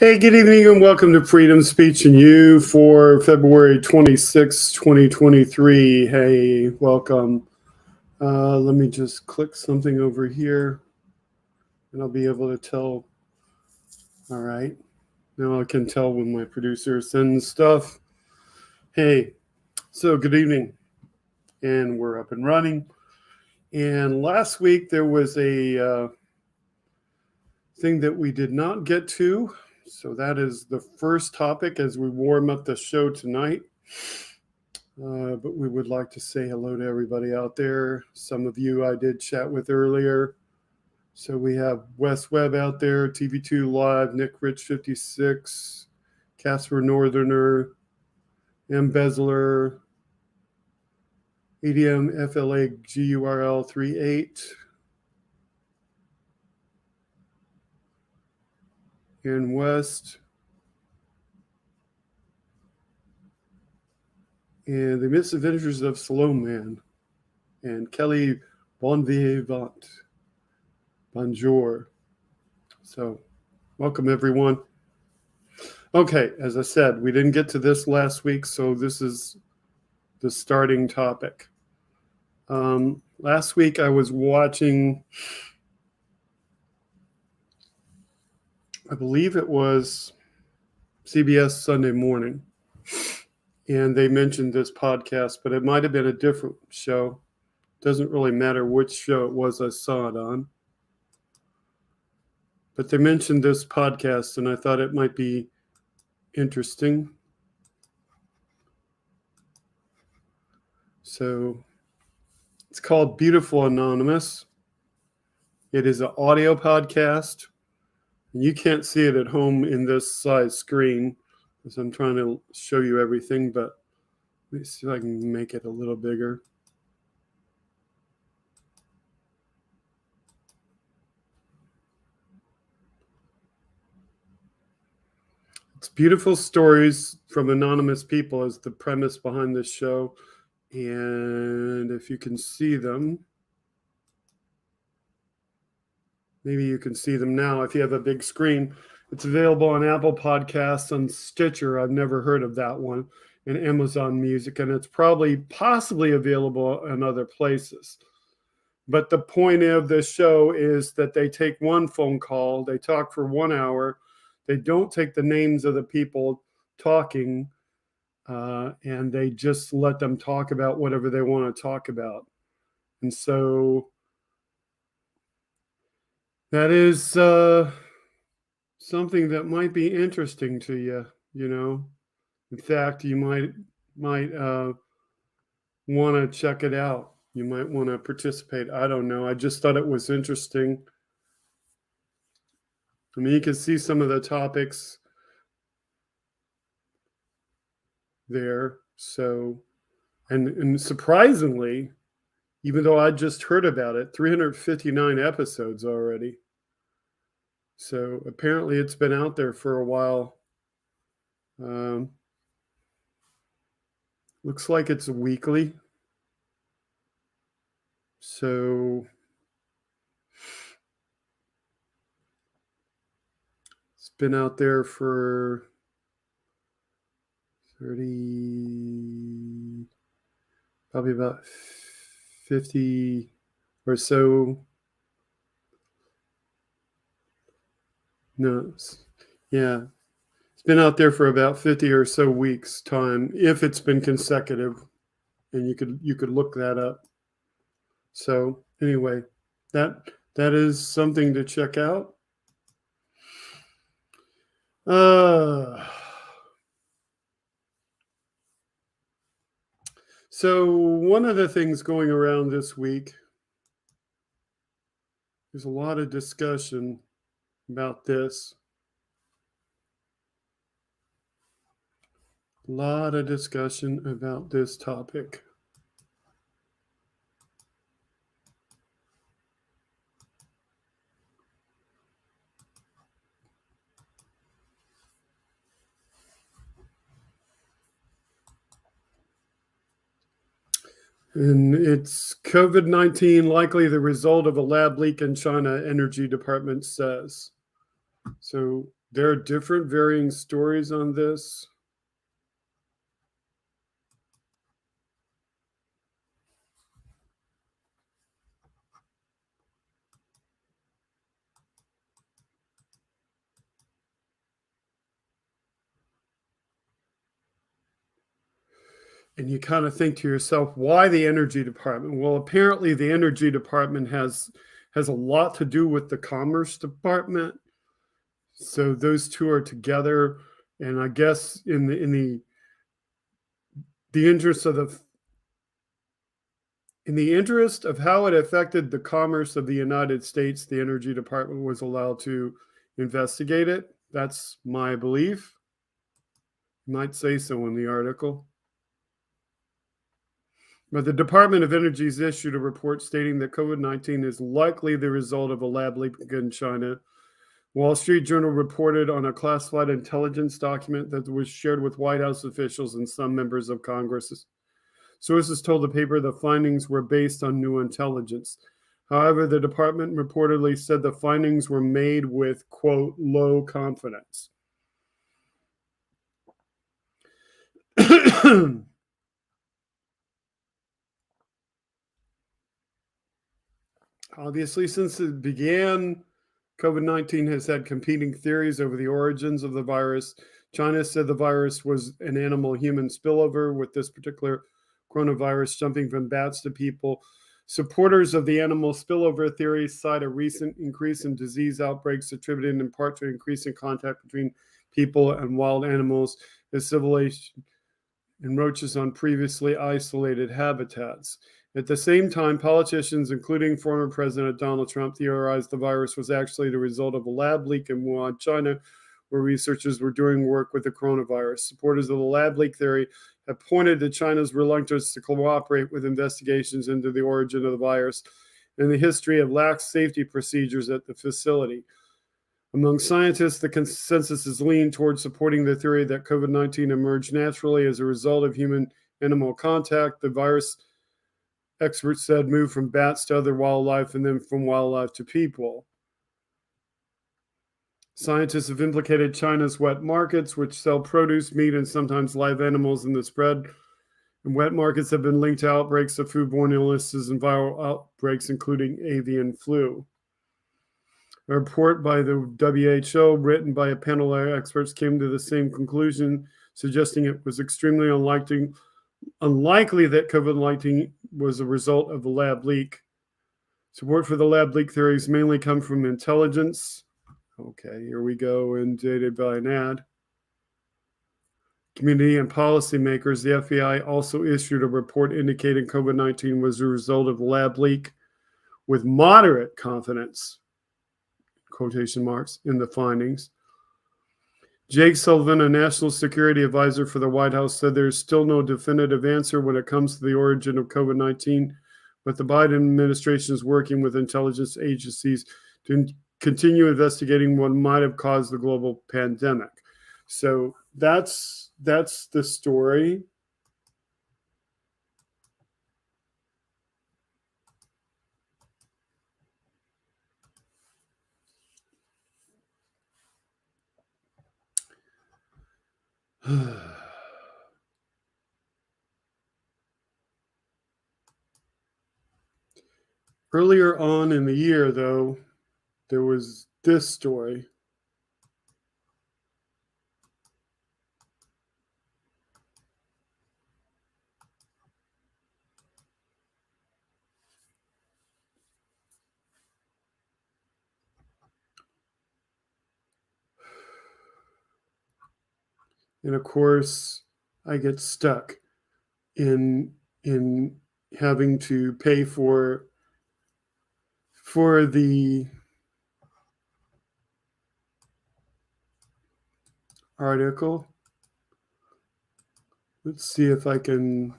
Hey, good evening and welcome to Freedom Speech and You for February 26, 2023. Hey, welcome. Let me just click something over here and I'll be able to tell. All right. Now I can tell when my producer sends stuff. Hey, so good evening. And we're up and running. And last week there was a thing that we did not get to. So that is the first topic as we warm up the show tonight. But we would like to say hello to everybody out there. Some of you I did chat with earlier. So we have Wes Webb out there, TV2 Live, Nick Rich 56, Casper Northerner, Embezzler, EDM FLA GURL 38, Aaron West, and The Misadventures of Slow Man, and Kelly Bonvivant. Bonjour. So, welcome everyone. Okay, as I said, we didn't get to this last week, so this is the starting topic. Last week I was watching, I believe it was CBS Sunday Morning, and they mentioned this podcast, but it might have been a different show. Doesn't really matter which show it was I saw it on. But they mentioned this podcast, and I thought it might be interesting. So it's called Beautiful Anonymous. It is an audio podcast. And you can't see it at home in this size screen because I'm trying to show you everything, but let me see if I can make it a little bigger. It's beautiful stories from anonymous people is the premise behind this show. And if you can see them, maybe you can see them now if you have a big screen. It's available on Apple Podcasts, on Stitcher. I've never heard of that one, and Amazon Music, and it's possibly available in other places. But the point of this show is that they take one phone call, they talk for 1 hour, they don't take the names of the people talking, and they just let them talk about whatever they want to talk about. And so that is something that might be interesting to you, you know. In fact, you might want to check it out. You might want to participate. I don't know. I just thought it was interesting. I mean, you can see some of the topics there. So, and surprisingly, even though I just heard about it, 359 episodes already. So apparently it's been out there for a while. Looks like it's weekly. So it's been out there for 30, probably about 50 or so. No, yeah. It's been out there for about 50 or so weeks time, if it's been consecutive, and you could look that up. So anyway, that is something to check out. So one of the things going around this week, there's a lot of discussion about this. A lot of discussion about this topic. And it's COVID-19 likely the result of a lab leak in China, Energy Department says. So There are different varying stories on this. And you kind of think to yourself, why the energy department? Well, apparently the energy department has a lot to do with the commerce department. So those two are together. And I guess in the interest of how it affected the commerce of the United States, the Energy Department was allowed to investigate it. That's my belief. You might say so in the article. But the Department of Energy's issued a report stating that COVID-19 is likely the result of a lab leak in China. Wall Street Journal reported on a classified intelligence document that was shared with White House officials and some members of Congress. Sources told the paper the findings were based on new intelligence. However, the department reportedly said the findings were made with, quote, low confidence. Obviously, since it began, COVID-19 has had competing theories over the origins of the virus. China said the virus was an animal-human spillover, with this particular coronavirus jumping from bats to people. Supporters of the animal spillover theory cite a recent increase in disease outbreaks attributed in part to increasing contact between people and wild animals as civilization encroaches on previously isolated habitats. At the same time, politicians, including former President Donald Trump, theorized the virus was actually the result of a lab leak in Wuhan, China, where researchers were doing work with the coronavirus. Supporters of the lab leak theory have pointed to China's reluctance to cooperate with investigations into the origin of the virus and the history of lax safety procedures at the facility. Among scientists, the consensus is leaned towards supporting the theory that COVID-19 emerged naturally as a result of human-animal contact. The virus, experts said, moved from bats to other wildlife and then from wildlife to people. Scientists have implicated China's wet markets, which sell produce, meat, and sometimes live animals, in the spread. And wet markets have been linked to outbreaks of foodborne illnesses and viral outbreaks, including avian flu. A report by the WHO, written by a panel of experts, came to the same conclusion, suggesting it was extremely unlikely that COVID-19 was a result of the lab leak. Support for the lab leak theories mainly come from intelligence. Okay, here we go, and dated by an ad. Community and policymakers. The FBI also issued a report indicating COVID-19 was a result of the lab leak, with moderate confidence, quotation marks, in the findings. Jake Sullivan, a national security advisor for the White House, said there's still no definitive answer when it comes to the origin of COVID-19, but the Biden administration is working with intelligence agencies to continue investigating what might have caused the global pandemic. So that's the story. Earlier on in the year, though, there was this story. And of course, I get stuck in having to pay for the article. Let's see if I can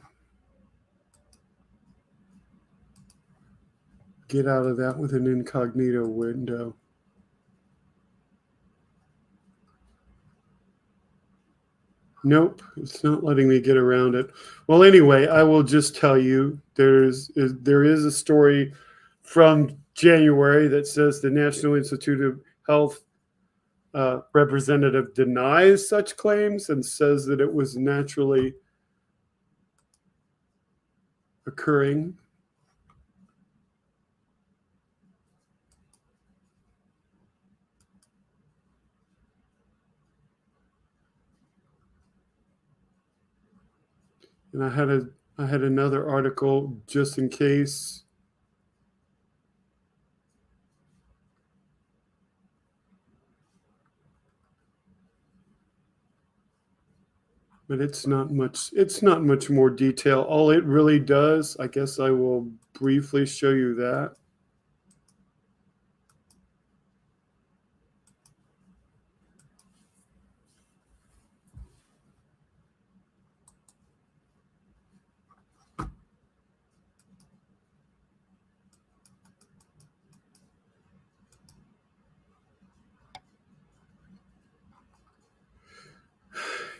get out of that with an incognito window. Nope, it's not letting me get around it. Well, anyway, I will just tell you there is a story from January that says the National Institute of Health representative denies such claims and says that it was naturally occurring. And I had another article just in case. But it's not much more detail. All it really does, I guess I will briefly show you that.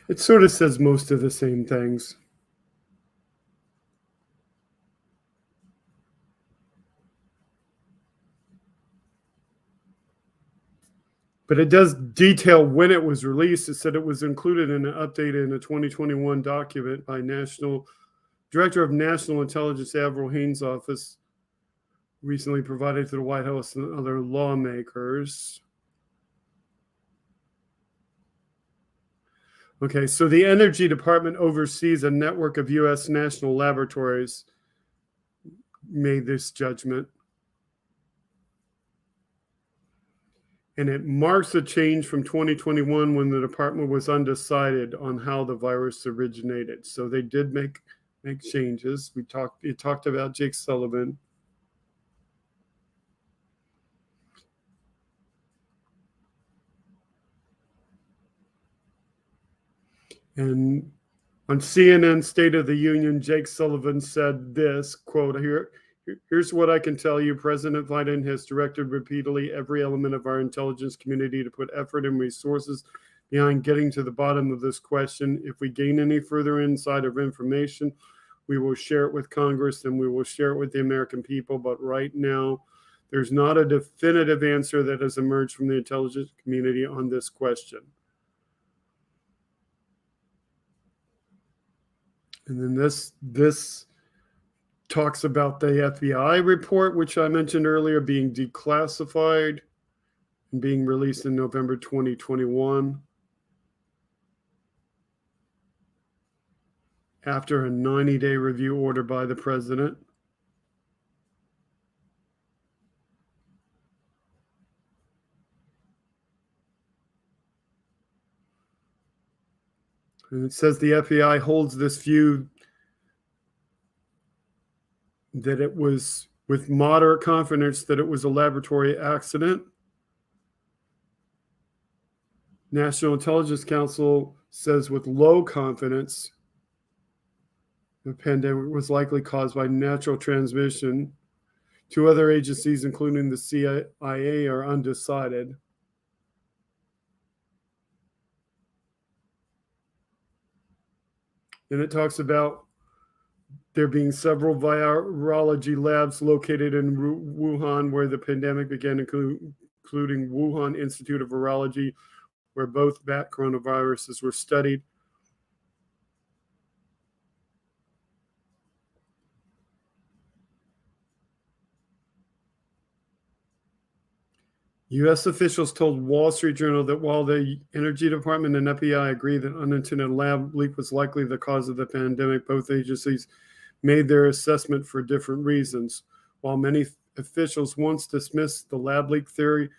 It sort of says most of the same things. But it does detail when it was released. It said it was included in an update in a 2021 document by Director of National Intelligence Avril Haines' office, recently provided to the White House and other lawmakers. Okay, so the Energy Department oversees a network of U.S. national laboratories, made this judgment. And it marks a change from 2021 when the department was undecided on how the virus originated. So they did make changes. It talked about Jake Sullivan. And on CNN State of the Union, Jake Sullivan said this, quote, here's what I can tell you. President Biden has directed repeatedly every element of our intelligence community to put effort and resources behind getting to the bottom of this question. If we gain any further insight or information, we will share it with Congress and we will share it with the American people. But right now, there's not a definitive answer that has emerged from the intelligence community on this question. And then this talks about the FBI report, which I mentioned earlier, being declassified and being released in November 2021 after a 90-day review order by the president. And it says the FBI holds this view that it was with moderate confidence that it was a laboratory accident. National Intelligence Council says with low confidence the pandemic was likely caused by natural transmission. Two other agencies, including the CIA, are undecided. And it talks about there being several virology labs located in Wuhan where the pandemic began, including Wuhan Institute of Virology, where both bat coronaviruses were studied. U.S. officials told Wall Street Journal that while the Energy Department and FBI agree that unintended lab leak was likely the cause of the pandemic, both agencies made their assessment for different reasons. While many officials once dismissed the lab leak theory,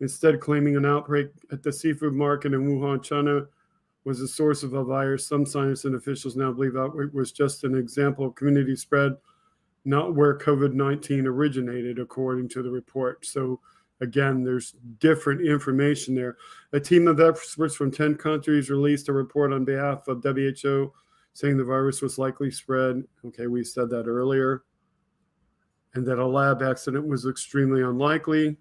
instead claiming an outbreak at the seafood market in Wuhan, China, was the source of a virus, some scientists and officials now believe outbreak was just an example of community spread, not where COVID-19 originated, according to the report. So again, there's different information there. A team of experts from 10 countries released a report on behalf of WHO saying the virus was likely spread. Okay, we said that earlier. And that a lab accident was extremely unlikely.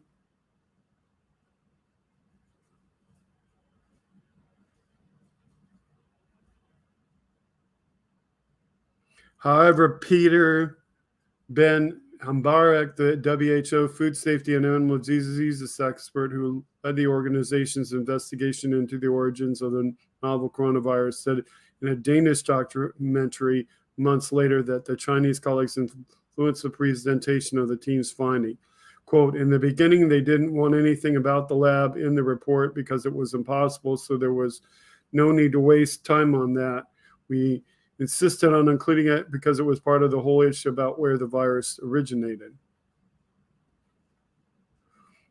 However, Peter Ben Hambarek, the WHO Food Safety and Animal Diseases expert who led the organization's investigation into the origins of the novel coronavirus, said in a Danish documentary months later that the Chinese colleagues influenced the presentation of the team's finding. Quote, in the beginning, they didn't want anything about the lab in the report because it was impossible, so there was no need to waste time on that. We insisted on including it because it was part of the whole issue about where the virus originated.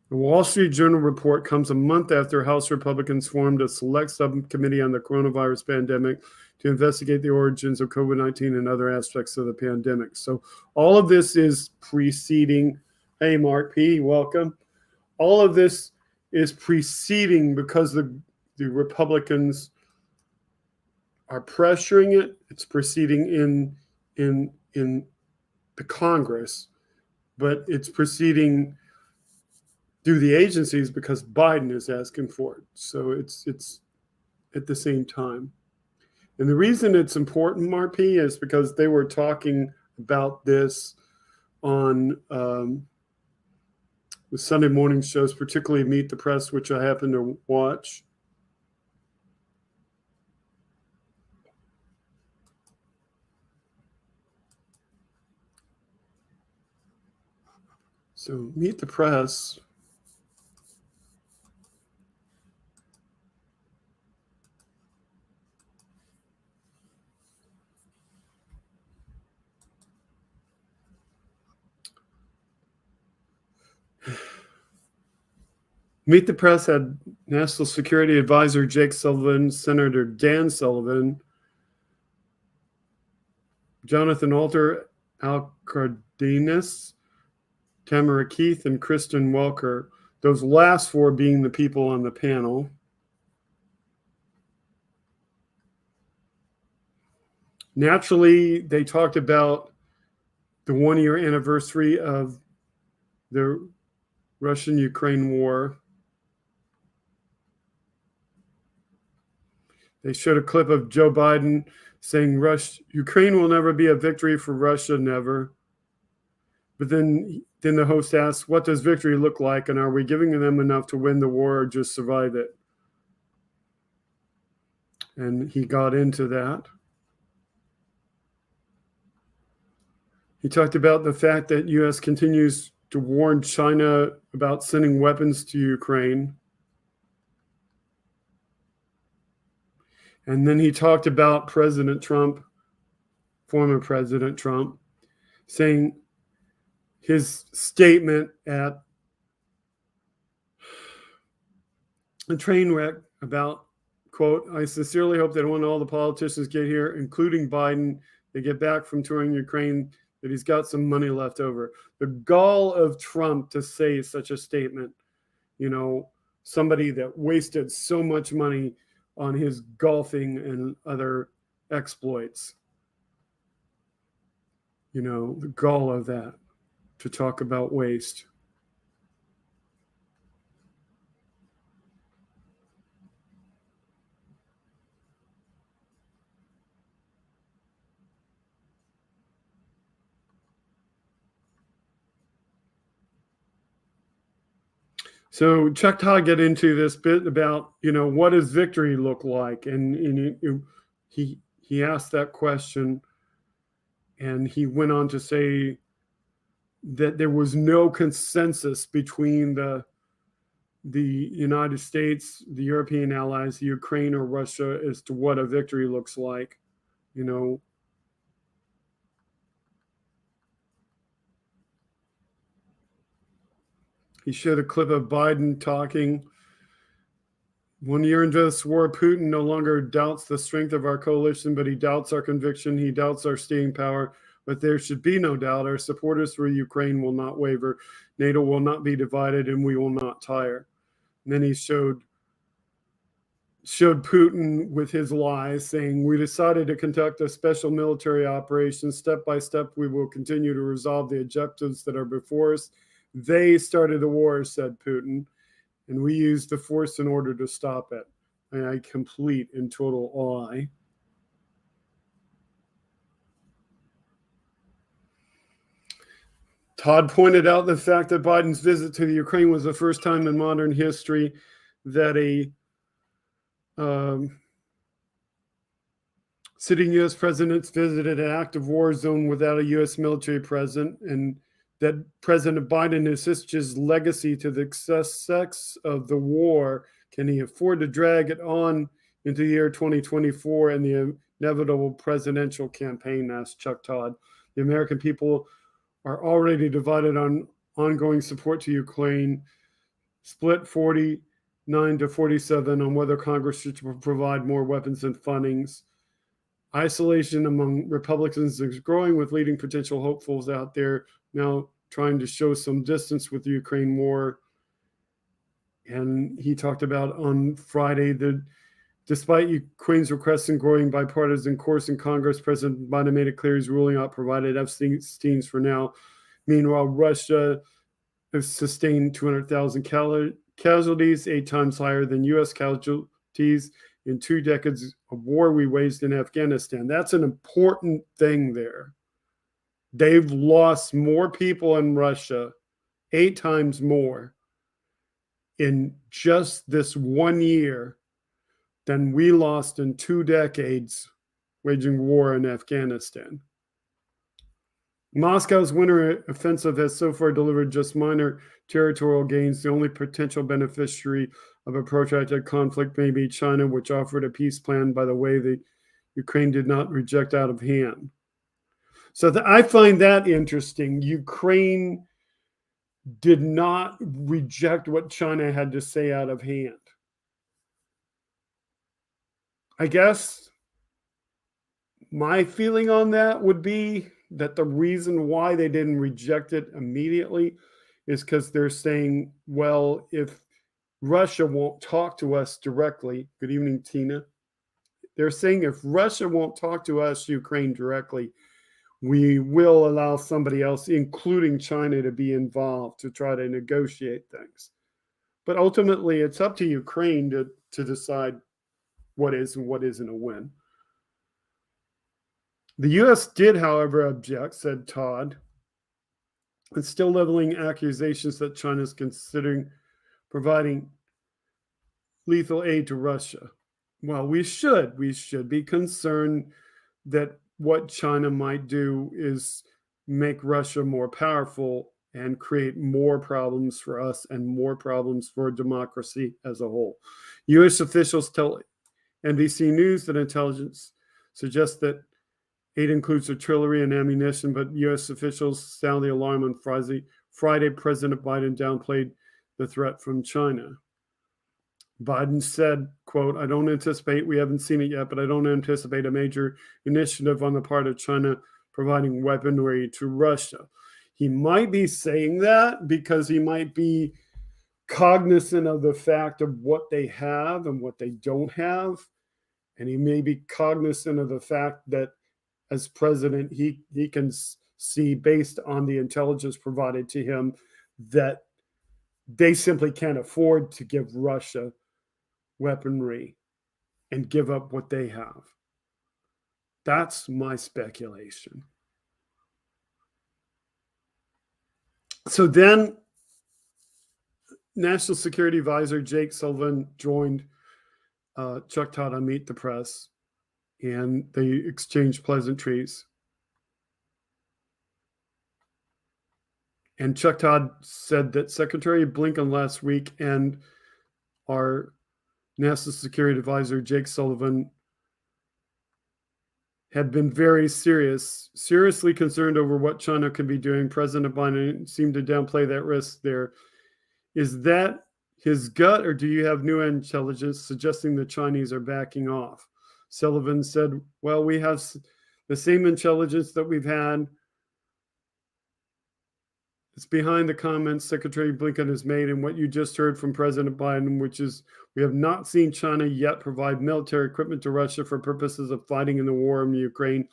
The Wall Street Journal report comes a month after House Republicans formed a select subcommittee on the coronavirus pandemic to investigate the origins of COVID-19 and other aspects of the pandemic. So all of this is preceding. Hey, Mark P., welcome. All of this is preceding because the Republicans are pressuring it. It's proceeding in the Congress, but it's proceeding through the agencies because Biden is asking for it. So it's at the same time. And the reason it's important, Mark P., is because they were talking about this on the Sunday morning shows, particularly Meet the Press, which I happen to watch. So Meet the Press. Meet the Press had National Security Advisor Jake Sullivan, Senator Dan Sullivan, Jonathan Alter, Al Cardenas, Tamara Keith, and Kristen Welker. Those last four being the people on the panel. Naturally, they talked about the one-year anniversary of the Russian-Ukraine war. They showed a clip of Joe Biden saying Ukraine will never be a victory for Russia, never. But then the host asked, what does victory look like? And are we giving them enough to win the war or just survive it? And he got into that. He talked about the fact that U.S. continues to warn China about sending weapons to Ukraine. And then he talked about President Trump, former President Trump, saying his statement at a train wreck about, quote, I sincerely hope that when all the politicians get here, including Biden, they get back from touring Ukraine, that he's got some money left over. The gall of Trump to say such a statement, you know, somebody that wasted so much money on his golfing and other exploits. You know, the gall of that, to talk about waste. So Chuck Todd get into this bit about, you know, what does victory look like? And he asked that question, and he went on to say that there was no consensus between the United States, the European allies, Ukraine or Russia as to what a victory looks like, you know. He showed a clip of Biden talking. 1 year into this war, Putin no longer doubts the strength of our coalition, but he doubts our conviction. He doubts our staying power. But there should be no doubt our supporters for Ukraine will not waver. NATO will not be divided, and we will not tire. And then he showed Putin with his lies, saying, we decided to conduct a special military operation. Step by step, we will continue to resolve the objectives that are before us. They started the war, said Putin, and we used the force in order to stop it. A complete and total lie. Todd pointed out the fact that Biden's visit to the Ukraine was the first time in modern history that a sitting U.S. president visited an active war zone without a U.S. military present, and that President Biden assists his legacy to the success of the war. Can he afford to drag it on into the year 2024 and the inevitable presidential campaign? Asked Chuck Todd. The American people are already divided on ongoing support to Ukraine, split 49 to 47 on whether Congress should provide more weapons and fundings. Isolation among Republicans is growing, with leading potential hopefuls out there now trying to show some distance with the Ukraine war. And he talked about on Friday that despite Ukraine's requests and growing bipartisan course in Congress, President Biden made it clear he's ruling out provided F-16s for now. Meanwhile, Russia has sustained 200,000 casualties, 8 times higher than U.S. casualties in 2 decades of war we waged in Afghanistan. That's an important thing there. They've lost more people in Russia, 8 times more, in just this 1 year than we lost in 2 decades waging war in Afghanistan. Moscow's winter offensive has so far delivered just minor territorial gains. The only potential beneficiary of a protracted conflict may be China, which offered a peace plan, by the way, that Ukraine did not reject out of hand. So I find that interesting. Ukraine did not reject what China had to say out of hand. I guess my feeling on that would be that the reason why they didn't reject it immediately is because they're saying, well, if Russia won't talk to us directly, good evening, Tina. They're saying if Russia won't talk to us, Ukraine, directly, we will allow somebody else, including China, to be involved to try to negotiate things. But ultimately, it's up to Ukraine to decide what is and what isn't a win. The U.S. did, however, object, said Todd, and still leveling accusations that China is considering providing lethal aid to Russia. Well, we should be concerned that what China might do is make Russia more powerful and create more problems for us and more problems for democracy as a whole. U.S. officials tell NBC News that intelligence suggests that aid includes artillery and ammunition, but U.S. officials sound the alarm on Friday. President Biden downplayed the threat from China. Biden said, quote, we haven't seen it yet, but I don't anticipate a major initiative on the part of China providing weaponry to Russia. He might be saying that because he might be cognizant of the fact of what they have and what they don't have. And he may be cognizant of the fact that as president, he can see, based on the intelligence provided to him, that they simply can't afford to give Russia weaponry and give up what they have. That's my speculation. So then National Security Advisor Jake Sullivan joined Chuck Todd on Meet the Press, and they exchanged pleasantries. And Chuck Todd said that Secretary Blinken last week and our National Security Advisor Jake Sullivan had been very seriously concerned over what China could be doing. President Biden seemed to downplay that risk there. Is that his gut, or do you have new intelligence suggesting the Chinese are backing off? Sullivan said, well, we have the same intelligence that we've had. It's behind the comments Secretary Blinken has made and what you just heard from President Biden, which is we have not seen China yet provide military equipment to Russia for purposes of fighting in the war in Ukraine.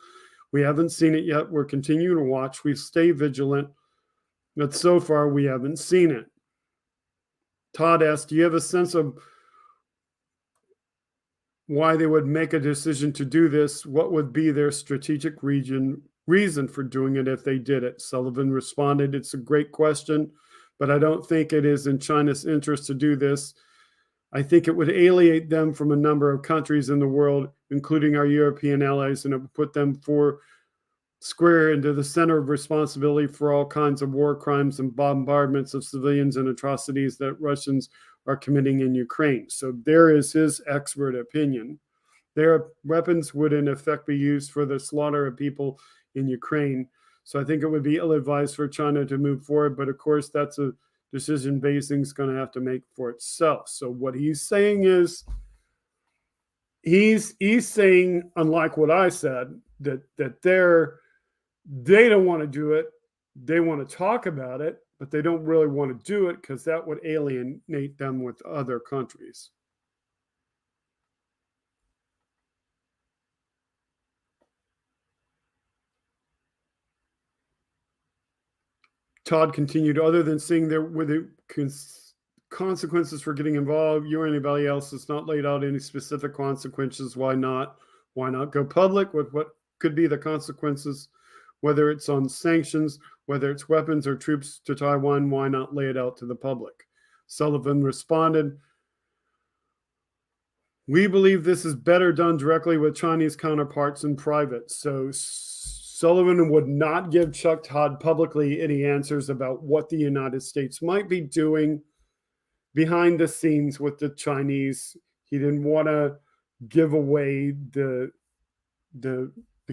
We haven't seen it yet. We're continuing to watch. We stay vigilant, but so far we haven't seen it. Todd asked, do you have a sense of why they would make a decision to do this? What would be their strategic reason reason for doing it if they did it. Sullivan responded, "It's a great question, but I don't think it is in China's interest to do this. I think it would alienate them from a number of countries in the world, including our European allies, and it would put them square into the center of responsibility for all kinds of war crimes and bombardments of civilians and atrocities that Russians are committing in Ukraine." So there is his expert opinion. Their weapons would in effect be used for the slaughter of people in Ukraine. So I think it would be ill-advised for China to move forward. But of course, that's a decision Beijing's going to have to make for itself. So what he's saying is, he's saying, unlike what I said, that they don't want to do it. They want to talk about it, but they don't really want to do it because that would alienate them with other countries. Todd continued, "Other than seeing there were the consequences for getting involved, you or anybody else has not laid out any specific consequences. Why not? Why not go public with what could be the consequences, whether it's on sanctions, whether it's weapons or troops to Taiwan? Why not lay it out to the public?" Sullivan responded, "We believe this is better done directly with Chinese counterparts in private." So Sullivan would not give Chuck Todd publicly any answers about what the United States might be doing behind the scenes with the Chinese. He didn't want to give away the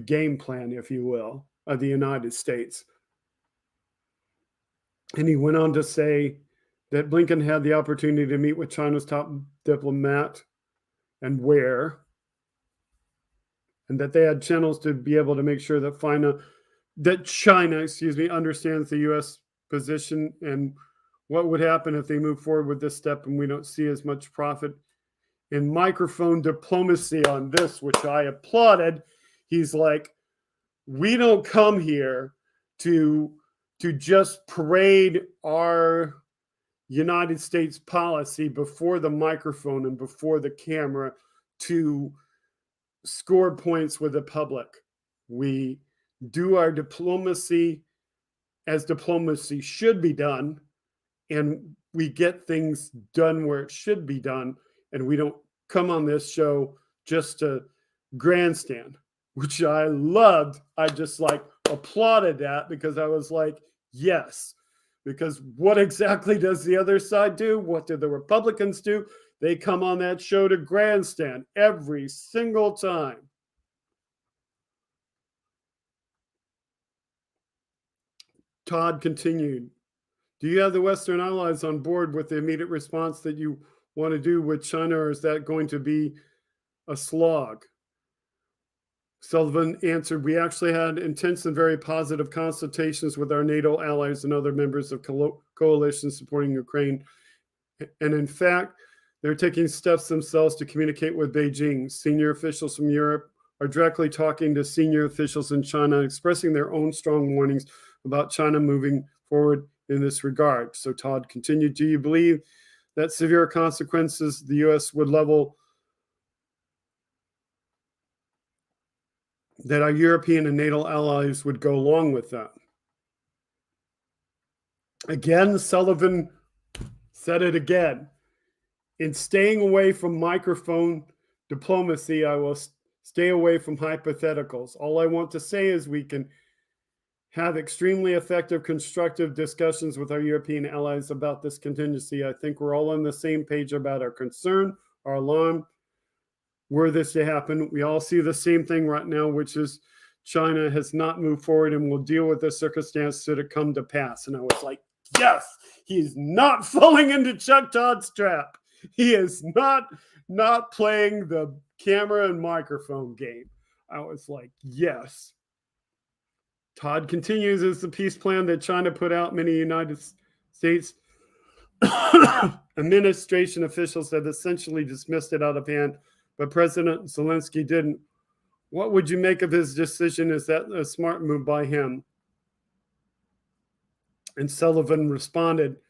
game plan, if you will, of the United States. And he went on to say that Blinken had the opportunity to meet with China's top diplomat and where, and that they had channels to be able to make sure that China understands the U.S. position and what would happen if they move forward with this step and we don't see as much profit in microphone diplomacy on this, which I applauded. He's like, we don't come here to just parade our United States policy before the microphone and before the camera to score points with the public. We do our diplomacy as diplomacy should be done, and we get things done where it should be done, and we don't come on this show just to grandstand, which I loved. I just applauded that because I was like, yes, because what exactly does the other side do? What do the Republicans do? They come on that show to grandstand every single time. Todd continued, "Do you have the Western allies on board with the immediate response that you want to do with China, or is that going to be a slog?" Sullivan answered, "We actually had intense and very positive consultations with our NATO allies and other members of coalitions supporting Ukraine. And in fact, they're taking steps themselves to communicate with Beijing. Senior officials from Europe are directly talking to senior officials in China, expressing their own strong warnings about China moving forward in this regard." So Todd continued, "Do you believe that severe consequences the U.S. would level, that our European and NATO allies would go along with that?" Again, Sullivan said it again. "In staying away from microphone diplomacy, I will stay away from hypotheticals. All I want to say is we can have extremely effective, constructive discussions with our European allies about this contingency. I think we're all on the same page about our concern, our alarm, were this to happen. We all see the same thing right now, which is China has not moved forward and will deal with this circumstance should it come to pass." And I was like, yes, he's not falling into Chuck Todd's trap. He is not playing the camera and microphone game. I was like, yes. Todd continues, "Is the peace plan that China put out, many United States administration officials have essentially dismissed it out of hand, but President Zelensky didn't. What would you make of his decision? Is that a smart move by him?" And Sullivan responded,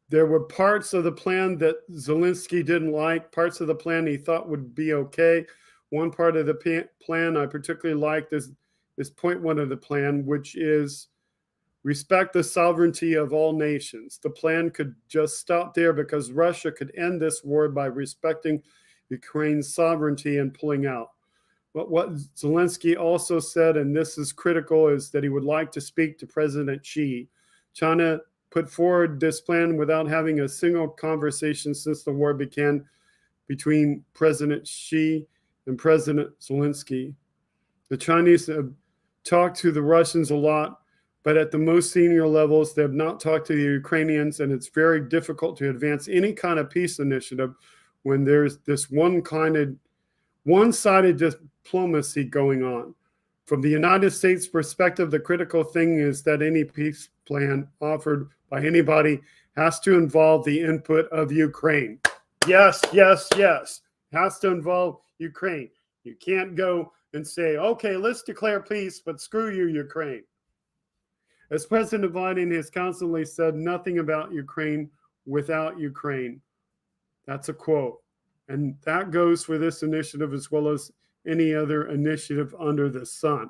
"There were parts of the plan that Zelensky didn't like, parts of the plan he thought would be okay. One part of the plan I particularly liked is is point one of the plan, which is respect the sovereignty of all nations. The plan could just stop there because Russia could end this war by respecting Ukraine's sovereignty and pulling out. But what Zelensky also said, and this is critical, is that he would like to speak to President Xi. China put forward this plan without having a single conversation since the war began between President Xi and President Zelensky. The Chinese have talked to the Russians a lot, but at the most senior levels, they have not talked to the Ukrainians, and it's very difficult to advance any kind of peace initiative when there's this one-sided diplomacy going on. From the United States perspective, the critical thing is that any peace plan offered by anybody has to involve the input of Ukraine. Yes, yes, yes. Has to involve Ukraine. You can't go and say, okay, let's declare peace, but screw you, Ukraine. As President Biden has constantly said, nothing about Ukraine without Ukraine. That's a quote. And that goes for this initiative as well as any other initiative under the sun.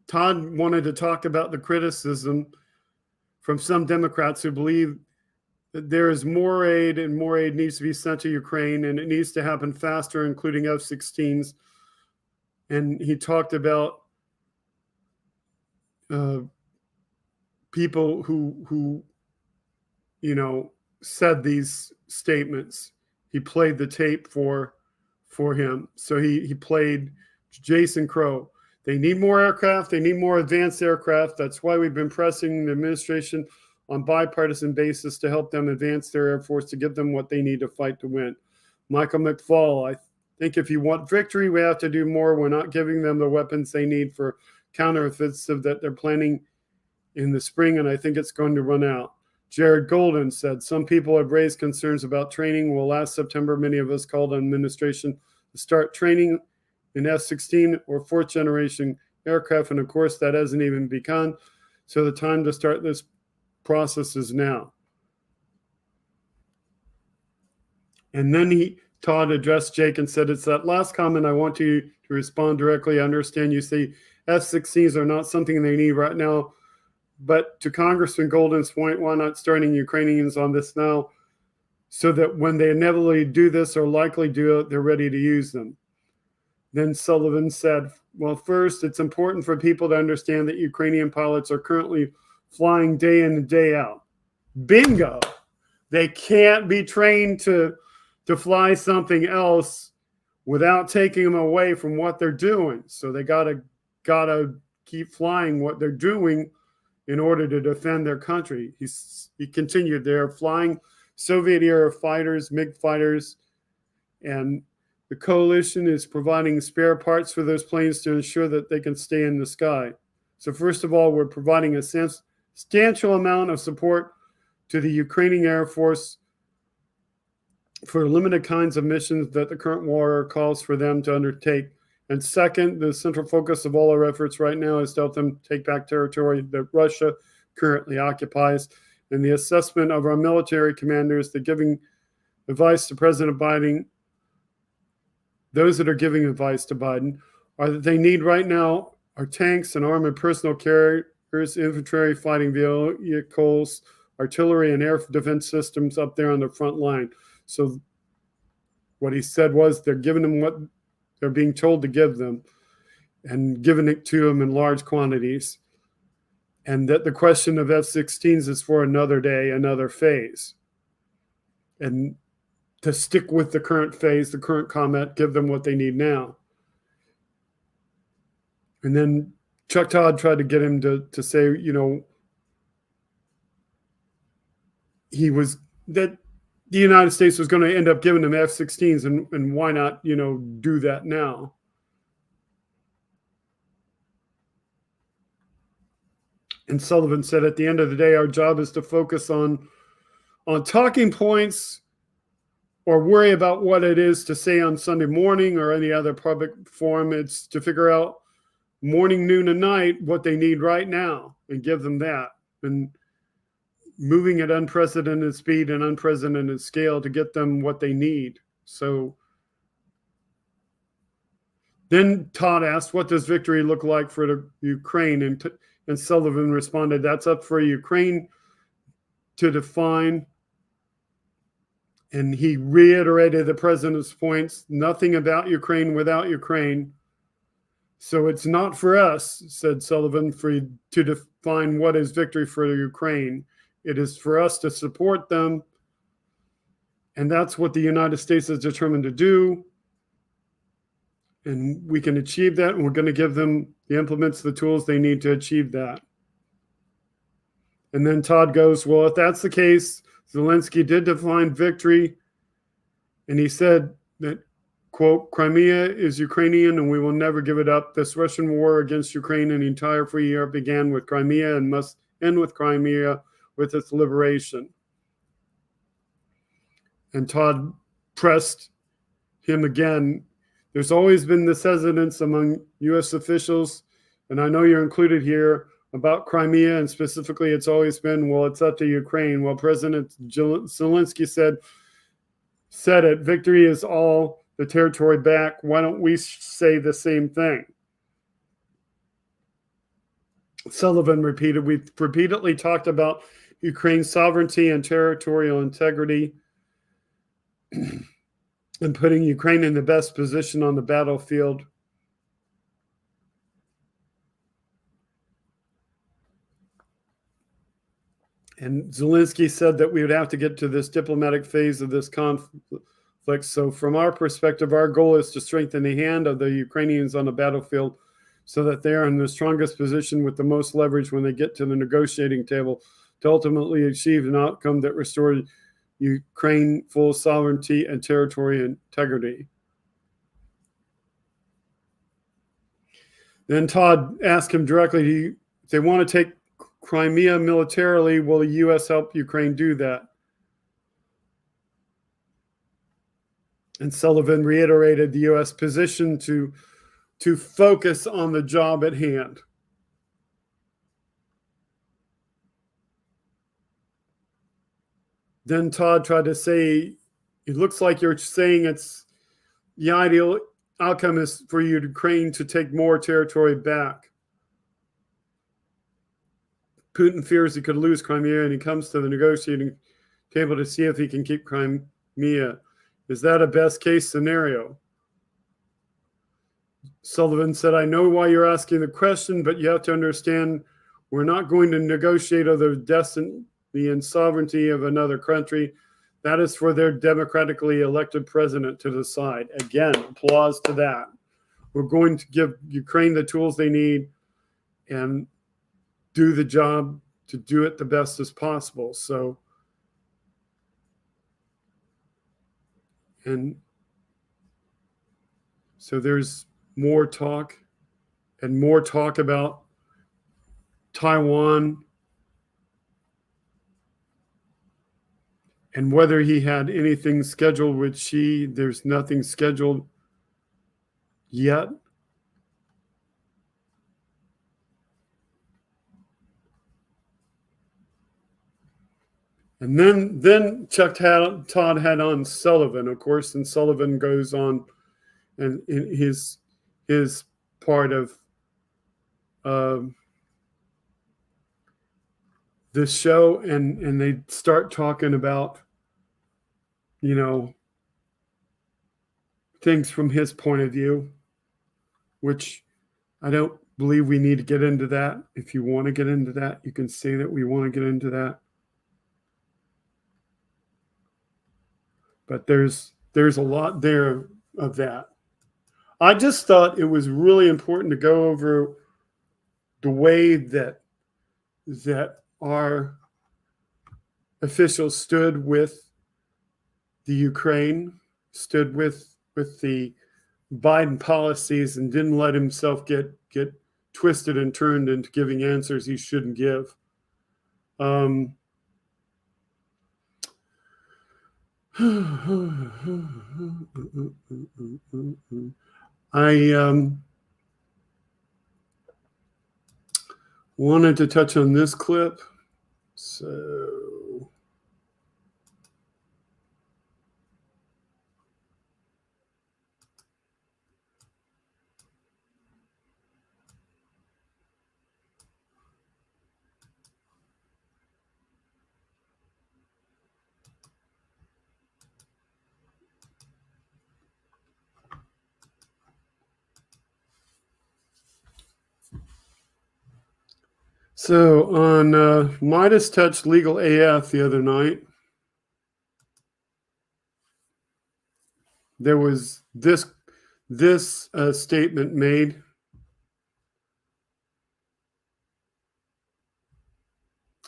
Todd wanted to talk about the criticism from some Democrats who believe that there is more aid and more aid needs to be sent to Ukraine, and it needs to happen faster, including F-16s. And he talked about people who said these statements. He played the tape for him. So he played Jason Crow. They need more aircraft. They need more advanced aircraft. That's why we've been pressing the administration on bipartisan basis to help them advance their Air Force, to give them what they need to fight to win. Michael McFaul, I think if you want victory, we have to do more. We're not giving them the weapons they need for counteroffensive that they're planning in the spring, and I think it's going to run out. Jared Golden said, some people have raised concerns about training. Well, last September, many of us called on administration to start training in F-16 or fourth generation aircraft, and of course that hasn't even begun. So the time to start this process is now. And then Todd addressed Jake and said, it's that last comment I want you to respond directly. I understand you say F-16s are not something they need right now, but to Congressman Golden's point, why not starting Ukrainians on this now so that when they inevitably do this or likely do it, they're ready to use them? Then Sullivan said, well, first, it's important for people to understand that Ukrainian pilots are currently flying day in and day out. Bingo! They can't be trained to fly something else without taking them away from what they're doing. So they gotta keep flying what they're doing in order to defend their country. He continued, they're flying Soviet-era fighters, MiG fighters, and the coalition is providing spare parts for those planes to ensure that they can stay in the sky. So first of all, we're providing a substantial amount of support to the Ukrainian Air Force for limited kinds of missions that the current war calls for them to undertake. And second, the central focus of all our efforts right now is to help them take back territory that Russia currently occupies. And the assessment of our military commanders, the giving advice to President Biden, those that are giving advice to Biden, are that they need right now are tanks and armored personnel carriers, infantry fighting vehicles, artillery, and air defense systems up there on the front line. So what he said was they're giving them what they're being told to give them and giving it to them in large quantities. And that the question of F-16s is for another day, another phase. And to stick with the current phase, the current comment, give them what they need now. And then Chuck Todd tried to get him to say, that the United States was going to end up giving them F-16s, and why not, do that now? And Sullivan said, at the end of the day, our job is to focus on talking points or worry about what it is to say on Sunday morning or any other public forum. It's to figure out morning, noon, and night what they need right now and give them that. And moving at unprecedented speed and unprecedented scale to get them what they need. So Then Todd asked, what does victory look like for the Ukraine? And Sullivan responded, that's up for Ukraine to define. And he reiterated the president's points, nothing about Ukraine without Ukraine. So it's not for us, said Sullivan, to define what is victory for Ukraine. It is for us to support them. And that's what the United States is determined to do. And we can achieve that. And we're going to give them the implements, the tools they need to achieve that. And then Todd goes, well, if that's the case, Zelensky did define victory. And he said that, quote, Crimea is Ukrainian and we will never give it up. This Russian war against Ukraine and the entire free Europe began with Crimea and must end with Crimea with its liberation. And Todd pressed him again. There's always been this hesitance among U.S. officials, and I know you're included here, about Crimea, and specifically it's always been, well, it's up to Ukraine. Well, President Zelensky said it, victory is all the territory back. Why don't we say the same thing? Sullivan repeated, we've repeatedly talked about Ukraine's sovereignty and territorial integrity and putting Ukraine in the best position on the battlefield. And Zelensky said that we would have to get to this diplomatic phase of this conflict. So from our perspective, our goal is to strengthen the hand of the Ukrainians on the battlefield so that they are in the strongest position with the most leverage when they get to the negotiating table to ultimately achieve an outcome that restores Ukraine full sovereignty and territorial integrity. Then Todd asked him directly, if they want to take Crimea militarily, will the U.S. help Ukraine do that? And Sullivan reiterated the U.S. position to focus on the job at hand. Then Todd tried to say, it looks like you're saying it's the ideal outcome is for Ukraine to take more territory back. Putin fears he could lose Crimea, and he comes to the negotiating table to see if he can keep Crimea. Is that a best case scenario? Sullivan said, I know why you're asking the question, but you have to understand we're not going to negotiate over the destiny and sovereignty of another country. That is for their democratically elected president to decide. Again, applause to that. We're going to give Ukraine the tools they need and do the job to do it the best as possible. So, there's more talk about Taiwan and whether he had anything scheduled with Xi. There's nothing scheduled yet. And then Todd had on Sullivan, of course, and Sullivan goes on and in his part of this show, and they start talking about, things from his point of view, which I don't believe we need to get into that. If you want to get into that, you can say that we want to get into that. But there's a lot there of that. I just thought it was really important to go over the way that our officials stood with the Ukraine, stood with the Biden policies, and didn't let himself get twisted and turned into giving answers he shouldn't give. I wanted to touch on this clip. So So on Midas Touch Legal AF the other night, there was this statement made.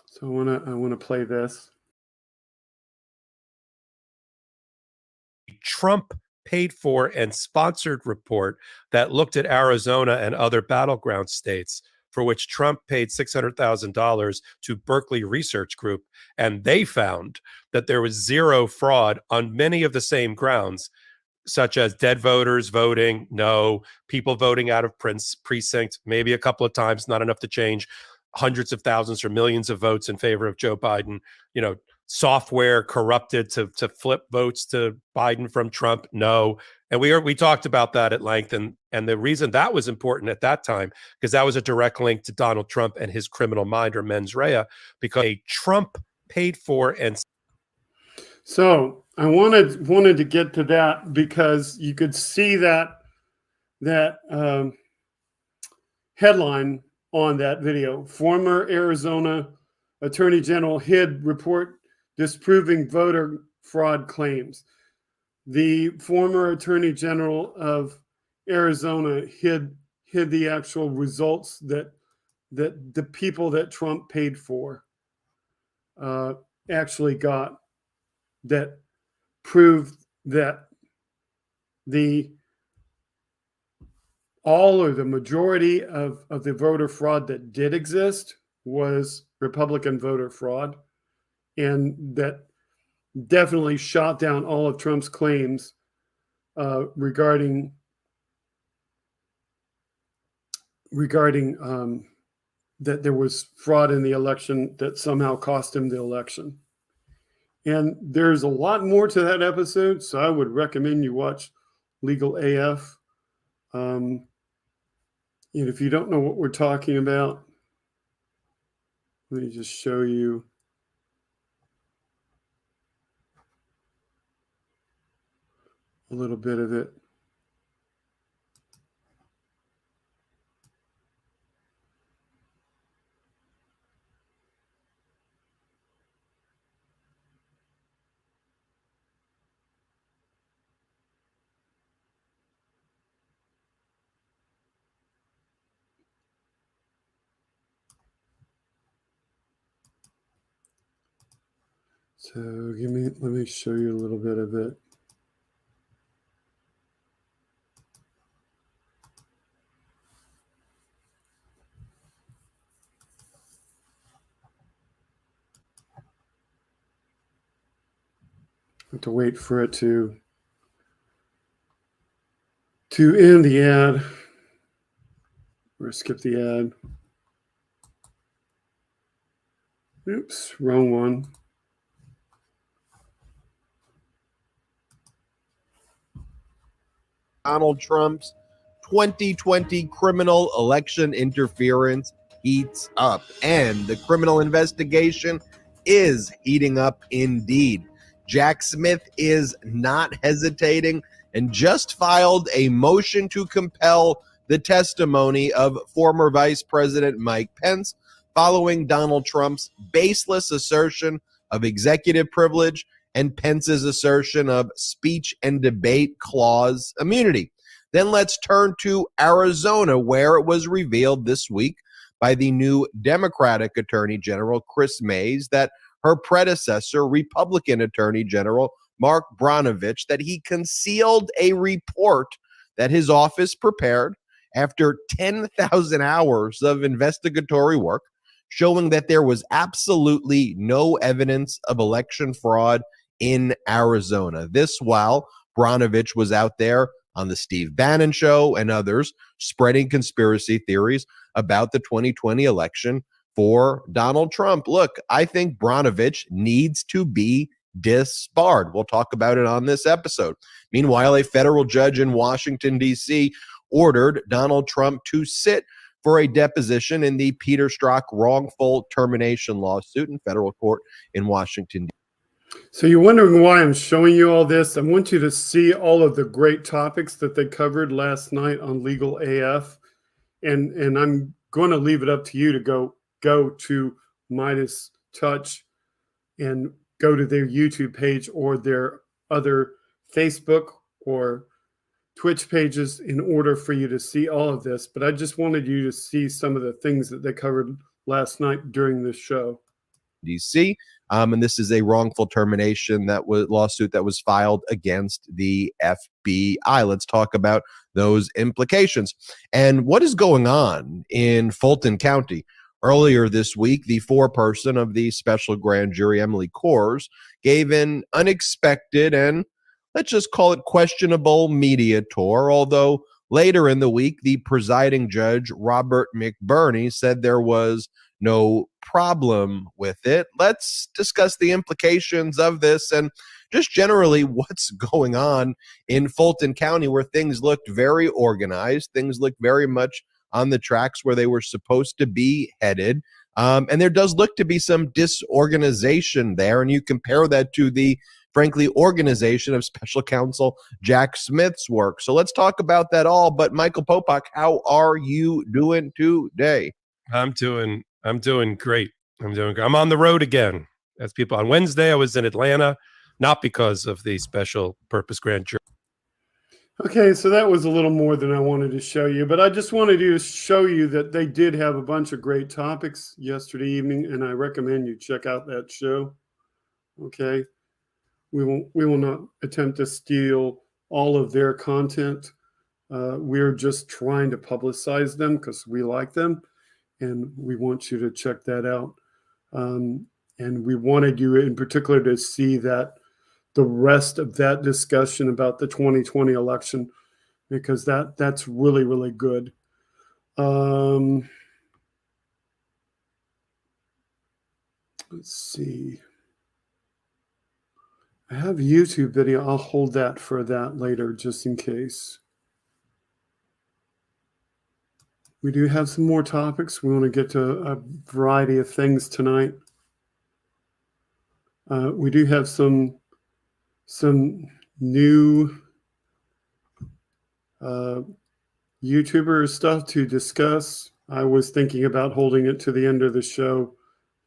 So I want to play this. Trump paid for and sponsored report that looked at Arizona and other battleground states, for which Trump paid $600,000 to Berkeley Research Group. And they found that there was zero fraud on many of the same grounds, such as dead voters voting, no, people voting out of precinct, maybe a couple of times, not enough to change hundreds of thousands or millions of votes in favor of Joe Biden, software corrupted to flip votes to Biden from Trump, no. And we talked about that at length. And the reason that was important at that time, because that was a direct link to Donald Trump and his criminal mind, or mens rea, because a Trump paid for and. So I wanted to get to that because you could see that headline on that video. Former Arizona Attorney General hid report disproving voter fraud claims. The former Attorney General of Arizona hid the actual results that the people that Trump paid for actually got, that proved that all or the majority of the voter fraud that did exist was Republican voter fraud, and that definitely shot down all of Trump's claims regarding that there was fraud in the election that somehow cost him the election. And there's a lot more to that episode, so I would recommend you watch Legal AF. And if you don't know what we're talking about, let me just show you a little bit of it. So let me show you a little bit of it. I have to wait for it to end the ad, or skip the ad. Oops, wrong one. Donald Trump's 2020 criminal election interference heats up, and the criminal investigation is heating up indeed. Jack Smith is not hesitating and just filed a motion to compel the testimony of former Vice President Mike Pence following Donald Trump's baseless assertion of executive privilege and Pence's assertion of speech and debate clause immunity. Then let's turn to Arizona, where it was revealed this week by the new Democratic Attorney General, Chris Mays, that her predecessor, Republican Attorney General Mark Brnovich, that he concealed a report that his office prepared after 10,000 hours of investigatory work, showing that there was absolutely no evidence of election fraud in Arizona. This while Brnovich was out there on the Steve Bannon show and others spreading conspiracy theories about the 2020 election for Donald Trump. Look, I think Brnovich needs to be disbarred. We'll talk about it on this episode. Meanwhile, a federal judge in Washington, D.C. ordered Donald Trump to sit for a deposition in the Peter Strzok wrongful termination lawsuit in federal court in Washington, D.C. So you're wondering why I'm showing you all this. I want you to see all of the great topics that they covered last night on Legal AF. And I'm going to leave it up to you to go go to Midas Touch and go to their YouTube page or their other Facebook or Twitch pages in order for you to see all of this. But I just wanted you to see some of the things that they covered last night during this show. DC. And this is a wrongful termination lawsuit that was filed against the FBI. Let's talk about those implications and what is going on in Fulton County. Earlier this week, the foreperson of the special grand jury, Emily Kors, gave an unexpected and let's just call it questionable media tour, although later in the week, the presiding judge, Robert McBurney, said there was no problem with it. Let's discuss the implications of this and just generally what's going on in Fulton County, where things looked very organized. Things looked very much on the tracks where they were supposed to be headed. And there does look to be some disorganization there. And you compare that to the, frankly, organization of special counsel Jack Smith's work. So let's talk about that all. But Michael Popak, how are you doing today? I'm doing great. I'm on the road again. As people on Wednesday, I was in Atlanta, not because of the special purpose grand jury. Okay, so that was a little more than I wanted to show you, but I just wanted to show you that they did have a bunch of great topics yesterday evening, and I recommend you check out that show. Okay, we will not attempt to steal all of their content. We're just trying to publicize them because we like them, and we want you to check that out. And we wanted you in particular to see that the rest of that discussion about the 2020 election, because that's really, really good. Let's see. I have a YouTube video. I'll hold that for that later, just in case. We do have some more topics. We want to get to a variety of things tonight. We do have some new YouTuber stuff to discuss. I was thinking about holding it to the end of the show,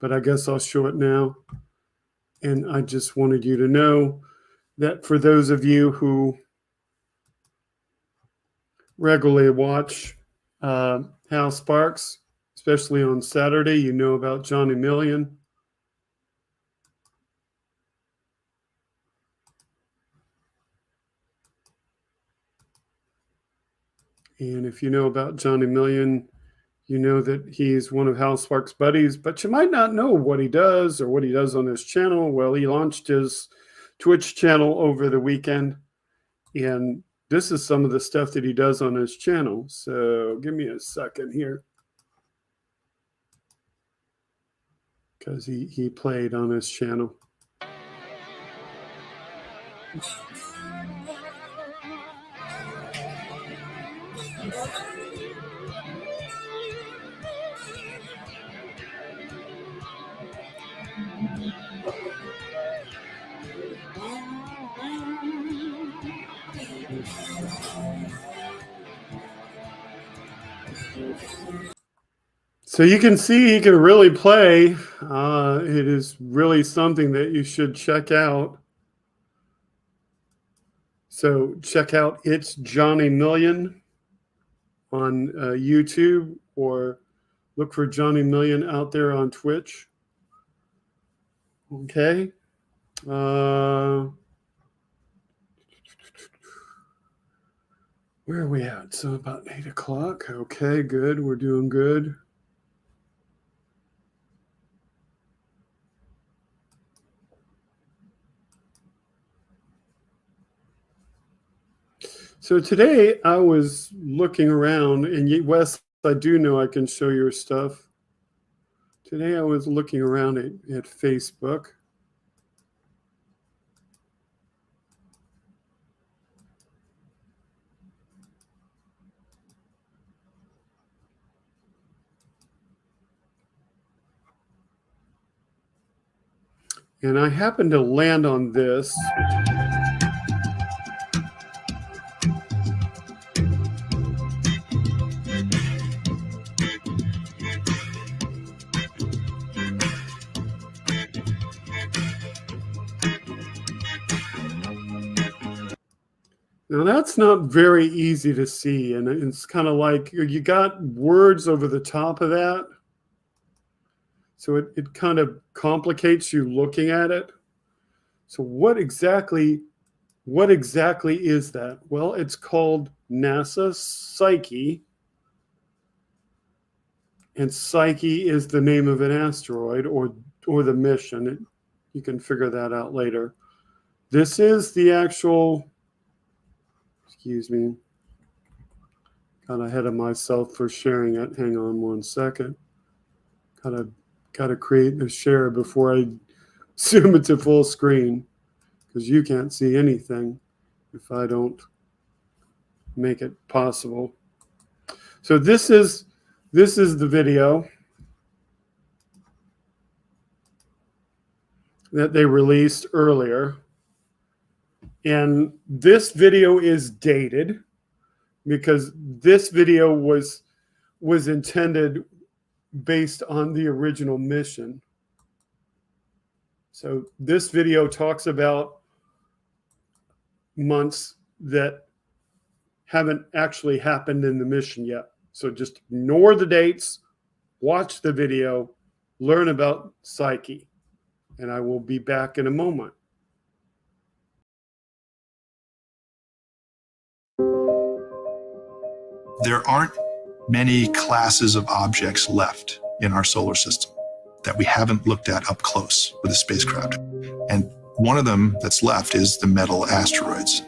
but I guess I'll show it now. And I just wanted you to know that for those of you who regularly watch Hal Sparks, especially on Saturday, you know about Johnny Million. And if you know about Johnny Million, you know that he's one of Hal Sparks' buddies, but you might not know what he does or what he does on his channel. Well, he launched his Twitch channel over the weekend, and this is some of the stuff that he does on his channel. So give me a second here, because he played on his channel. So you can see he can really play. It is really something that you should check out. So check out It's Johnny Million on YouTube, or look for Johnny Million out there on Twitch. Okay. Where are we at? So about 8 o'clock. Okay, good. We're doing good. So today I was looking around, and Wes, I do know I can show your stuff. Today I was looking around at Facebook. And I happened to land on this. Now that's not very easy to see, and it's kind of like you got words over the top of that. So it kind of complicates you looking at it. So what exactly is that? Well, it's called NASA Psyche. And Psyche is the name of an asteroid or the mission. You can figure that out later. This is the actual, excuse me, got ahead of myself for sharing it. Hang on one second. Gotta create a share before I zoom it to full screen, because you can't see anything if I don't make it possible. So this is the video that they released earlier. And this video is dated because this video was intended based on the original mission. So this video talks about months that haven't actually happened in the mission yet. So just ignore the dates, watch the video, learn about Psyche, and I will be back in a moment. There aren't many classes of objects left in our solar system that we haven't looked at up close with a spacecraft. And one of them that's left is the metal asteroids.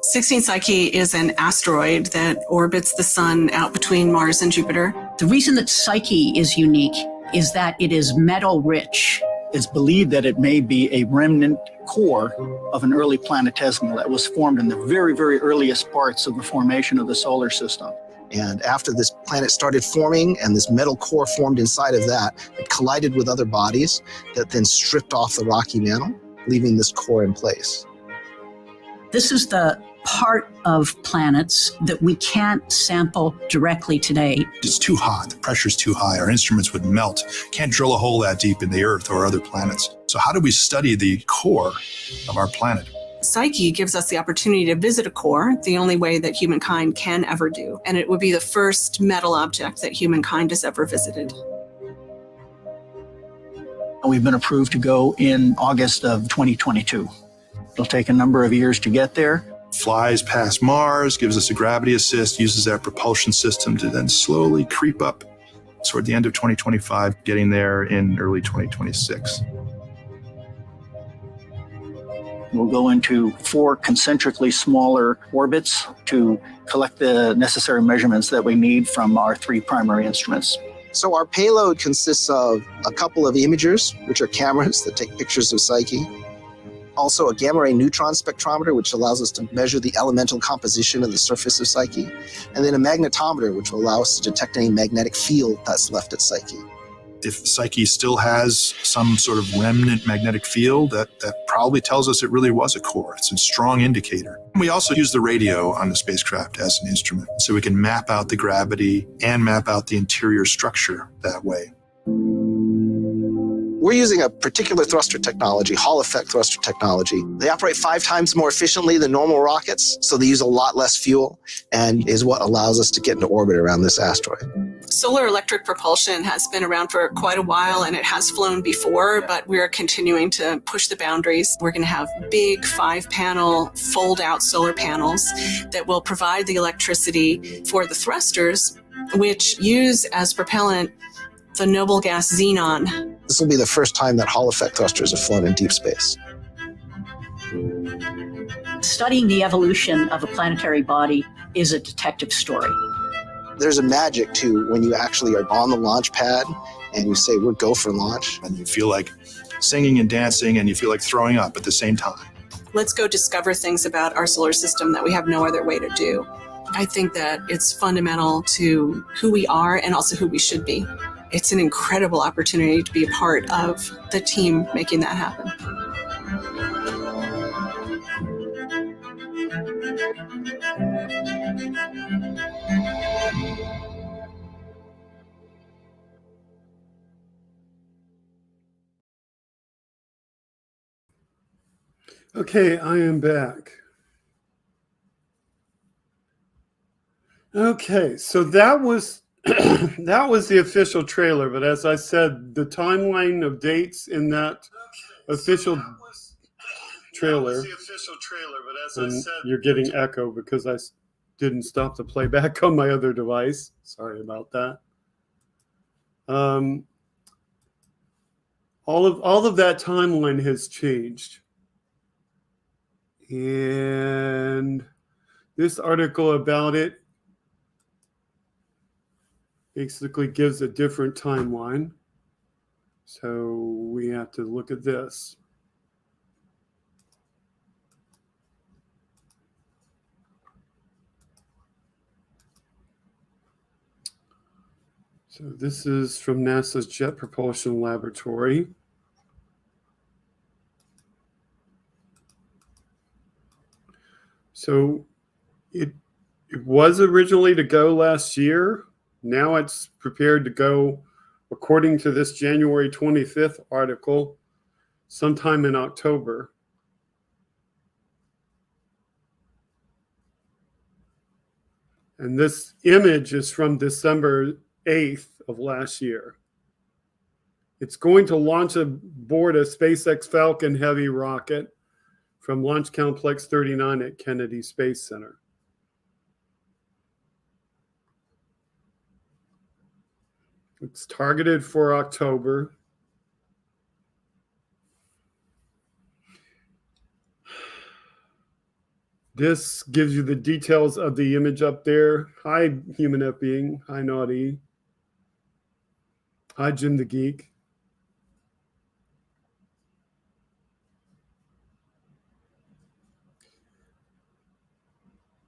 16 Psyche is an asteroid that orbits the sun out between Mars and Jupiter. The reason that Psyche is unique is that it is metal rich. It's believed that it may be a remnant core of an early planetesimal that was formed in the very, very earliest parts of the formation of the solar system. And after this planet started forming and this metal core formed inside of that, it collided with other bodies that then stripped off the rocky mantle, leaving this core in place. This is the part of planets that we can't sample directly today. It's too hot, the pressure's too high, our instruments would melt. Can't drill a hole that deep in the Earth or other planets. So how do we study the core of our planet? Psyche gives us the opportunity to visit a core, the only way that humankind can ever do. And it would be the first metal object that humankind has ever visited. We've been approved to go in August of 2022. It'll take a number of years to get there. Flies past Mars, gives us a gravity assist, uses our propulsion system to then slowly creep up toward the end of 2025, getting there in early 2026. We'll go into 4 concentrically smaller orbits to collect the necessary measurements that we need from our 3 primary instruments. So our payload consists of a couple of imagers, which are cameras that take pictures of Psyche. Also a gamma ray neutron spectrometer, which allows us to measure the elemental composition of the surface of Psyche. And then a magnetometer, which will allow us to detect any magnetic field that's left at Psyche. If Psyche still has some sort of remnant magnetic field, that probably tells us it really was a core. It's a strong indicator. We also use the radio on the spacecraft as an instrument, so we can map out the gravity and map out the interior structure that way. We're using a particular thruster technology, Hall effect thruster technology. They operate 5 times more efficiently than normal rockets, so they use a lot less fuel, and is what allows us to get into orbit around this asteroid. Solar electric propulsion has been around for quite a while, and it has flown before, but we're continuing to push the boundaries. We're going to have big 5-panel fold-out solar panels that will provide the electricity for the thrusters, which use as propellant the noble gas xenon. This will be the first time that Hall effect thrusters have flown in deep space. Studying the evolution of a planetary body is a detective story. There's a magic to when you actually are on the launch pad and you say, we're go for launch. And you feel like singing and dancing, and you feel like throwing up at the same time. Let's go discover things about our solar system that we have no other way to do. I think that it's fundamental to who we are and also who we should be. It's an incredible opportunity to be a part of the team making that happen. Okay, I am back. Okay, so that was that was the official trailer, but as I said, the timeline of dates in that official trailer, and you're getting echo because I didn't stop the playback on my other device. Sorry about that. All of that timeline has changed, and this article about it basically gives a different timeline. So we have to look at this. So this is from NASA's Jet Propulsion Laboratory. So it was originally to go last year. Now it's prepared to go, according to this January 25th article, sometime in October. And this image is from December 8th of last year. It's going to launch aboard a SpaceX Falcon Heavy rocket from Launch Complex 39 at Kennedy Space Center. It's targeted for October. This gives you the details of the image up there. Hi, Human F Being. Hi, Naughty. Hi, Jim the Geek.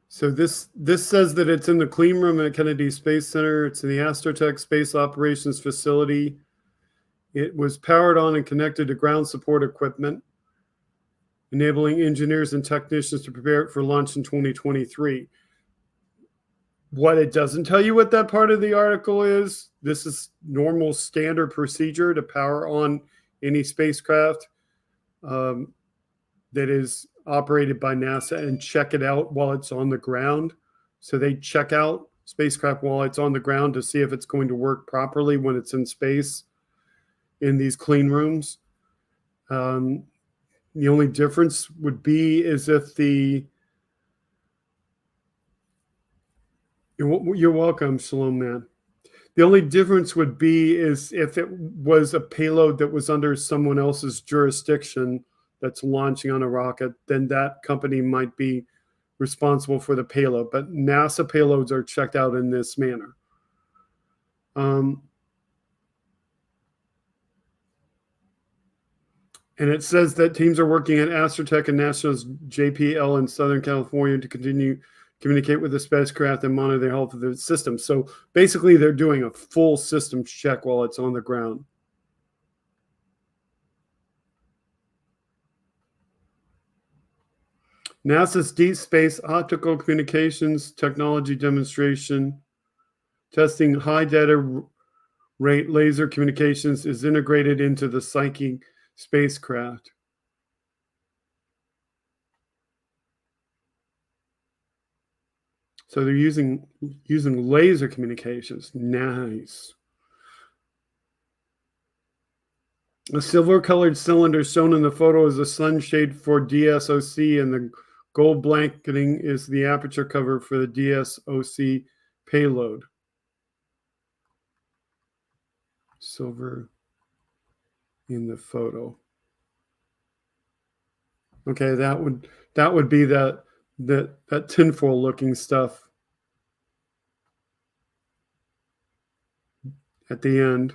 So this says that it's in the clean room at Kennedy Space Center. It's in the Astrotech Space Operations Facility. It was powered on and connected to ground support equipment, enabling engineers and technicians to prepare it for launch in 2023. What it doesn't tell you what that part of the article is, this is normal standard procedure to power on any spacecraft that is operated by NASA and check it out while it's on the ground. So they check out spacecraft while it's on the ground to see if it's going to work properly when it's in space in these clean rooms. The only difference would be is if you're welcome, Shalom Man. The only difference would be is if it was a payload that was under someone else's jurisdiction that's launching on a rocket, then that company might be responsible for the payload. But NASA payloads are checked out in this manner. And it says that teams are working at Astrotech and NASA's JPL in Southern California to continue communicate with the spacecraft and monitor the health of the system. So basically, they're doing a full systems check while it's on the ground. NASA's Deep Space Optical Communications Technology Demonstration testing high data rate laser communications is integrated into the Psyche spacecraft. So they're using laser communications. Nice. A silver-colored cylinder shown in the photo is a sunshade for DSOC, and the gold blanketing is the aperture cover for the DSOC payload. Silver in the photo. Okay, that would be that tinfoil looking stuff at the end.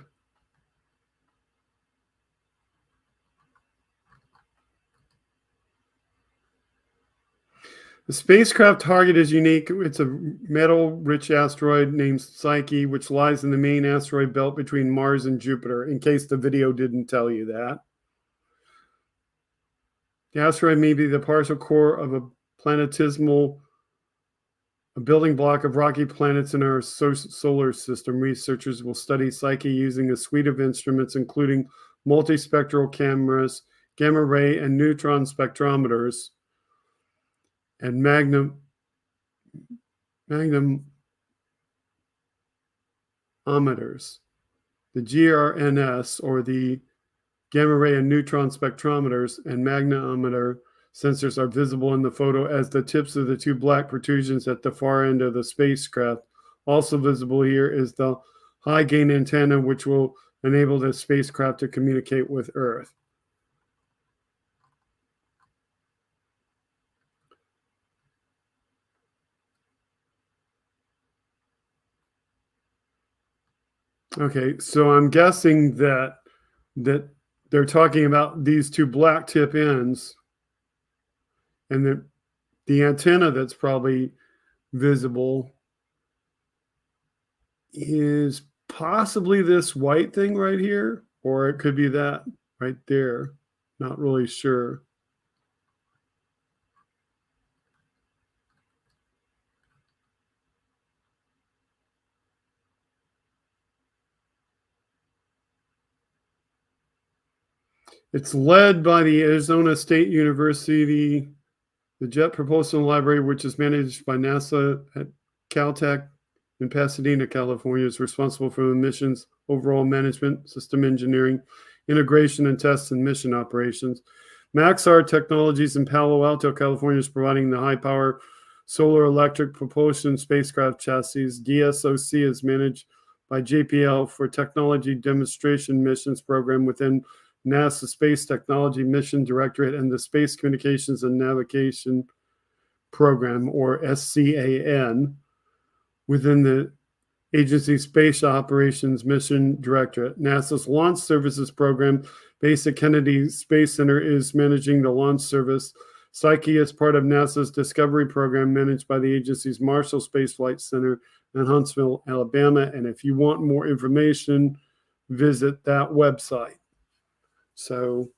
The spacecraft target is unique. It's a metal-rich asteroid named Psyche, which lies in the main asteroid belt between Mars and Jupiter, in case the video didn't tell you that. The asteroid may be the partial core of a building block of rocky planets in our solar system. Researchers will study Psyche using a suite of instruments, including multispectral cameras, gamma ray and neutron spectrometers, and magnum magnometers. The GRNS, or the gamma ray and neutron spectrometers, and magnetometer sensors are visible in the photo as the tips of the two black protrusions at the far end of the spacecraft. Also visible here is the high gain antenna, which will enable the spacecraft to communicate with Earth. Okay, so I'm guessing that they're talking about these two black tip ends, and the antenna that's probably visible is possibly this white thing right here, or it could be that right there. Not really sure. It's led by the Arizona State University, the Jet Propulsion Library, which is managed by NASA at Caltech in Pasadena, California, is responsible for the mission's overall management, system engineering, integration and tests, and mission operations. Maxar Technologies in Palo Alto, California, is providing the high-power solar electric propulsion spacecraft chassis. DSOC is managed by JPL for Technology Demonstration Missions Program within NASA Space Technology Mission Directorate and the Space Communications and Navigation Program, or SCAN, within the agency Space Operations Mission Directorate. NASA's Launch Services Program, based at Kennedy Space Center, is managing the launch service. Psyche is part of NASA's Discovery Program, managed by the agency's Marshall Space Flight Center in Huntsville, Alabama. And if you want more information, visit that website. So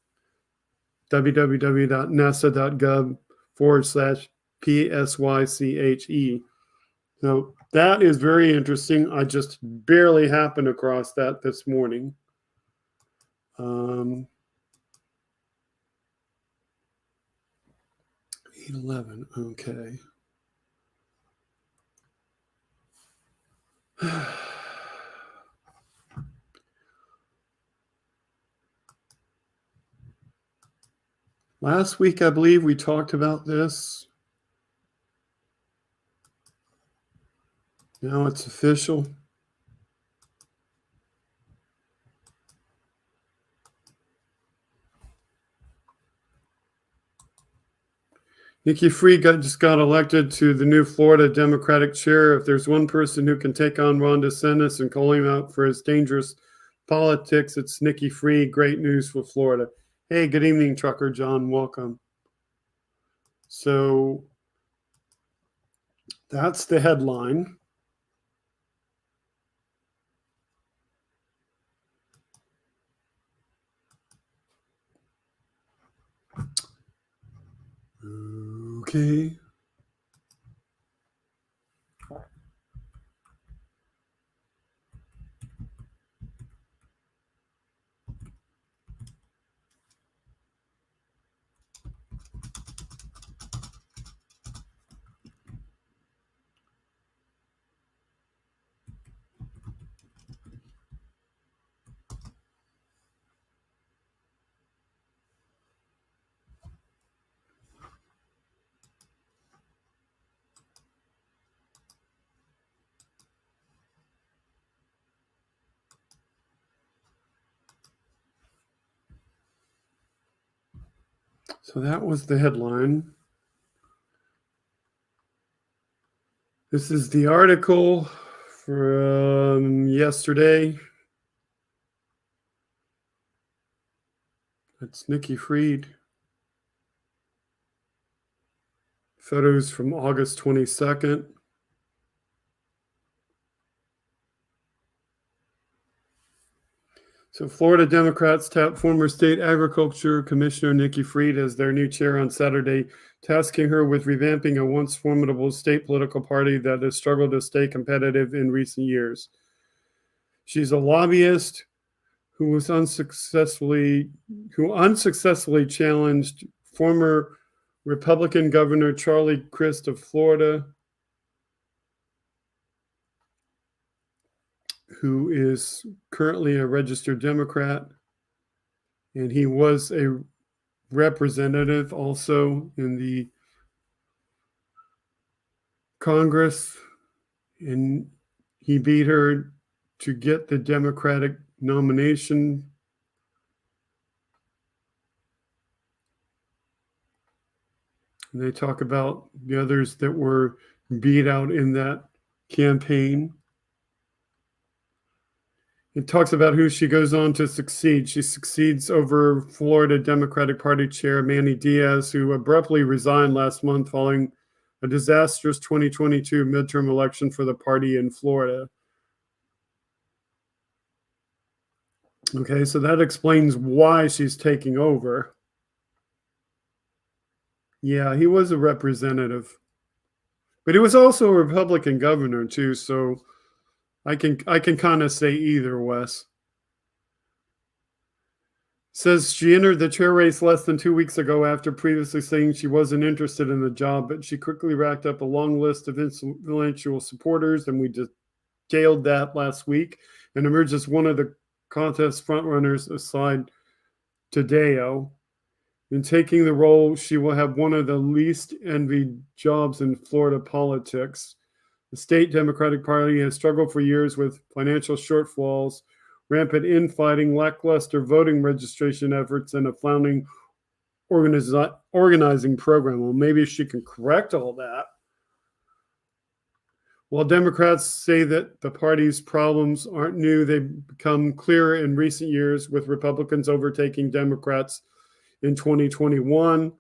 www.nasa.gov/PSYCHE. So that is very interesting. I just barely happened across that this morning. 811, okay. Last week, I believe we talked about this. Now it's official. Nikki Fried just got elected to the new Florida Democratic chair. If there's one person who can take on Ron DeSantis and call him out for his dangerous politics, it's Nikki Fried. Great news for Florida. Hey, good evening, Trucker John. Welcome. So that's the headline. Okay. So that was the headline. This is the article from yesterday. That's Nikki Fried. Photos from August 22nd. So Florida Democrats tapped former state agriculture commissioner Nikki Fried as their new chair on Saturday, tasking her with revamping a once formidable state political party that has struggled to stay competitive in recent years. She's a lobbyist who unsuccessfully challenged former Republican Governor Charlie Crist of Florida, who is currently a registered Democrat, and he was a representative also in the Congress, and he beat her to get the Democratic nomination. And they talk about the others that were beat out in that campaign. It talks about who she goes on to succeed. She succeeds over Florida Democratic Party Chair Manny Diaz, who abruptly resigned last month following a disastrous 2022 midterm election for the party in Florida. Okay, so that explains why she's taking over. Yeah, he was a representative, but he was also a Republican governor too. So I can kind of say either, Wes. Says she entered the chair race less than 2 weeks ago after previously saying she wasn't interested in the job, but she quickly racked up a long list of influential supporters, and we just detailed that last week, and emerged as one of the contest frontrunners aside Tadeo. In taking the role, she will have one of the least envied jobs in Florida politics. The state Democratic Party has struggled for years with financial shortfalls, rampant infighting, lackluster voting registration efforts, and a floundering organizing program. Well, maybe she can correct all that. While Democrats say that the party's problems aren't new, they've become clearer in recent years, with Republicans overtaking Democrats in 2021.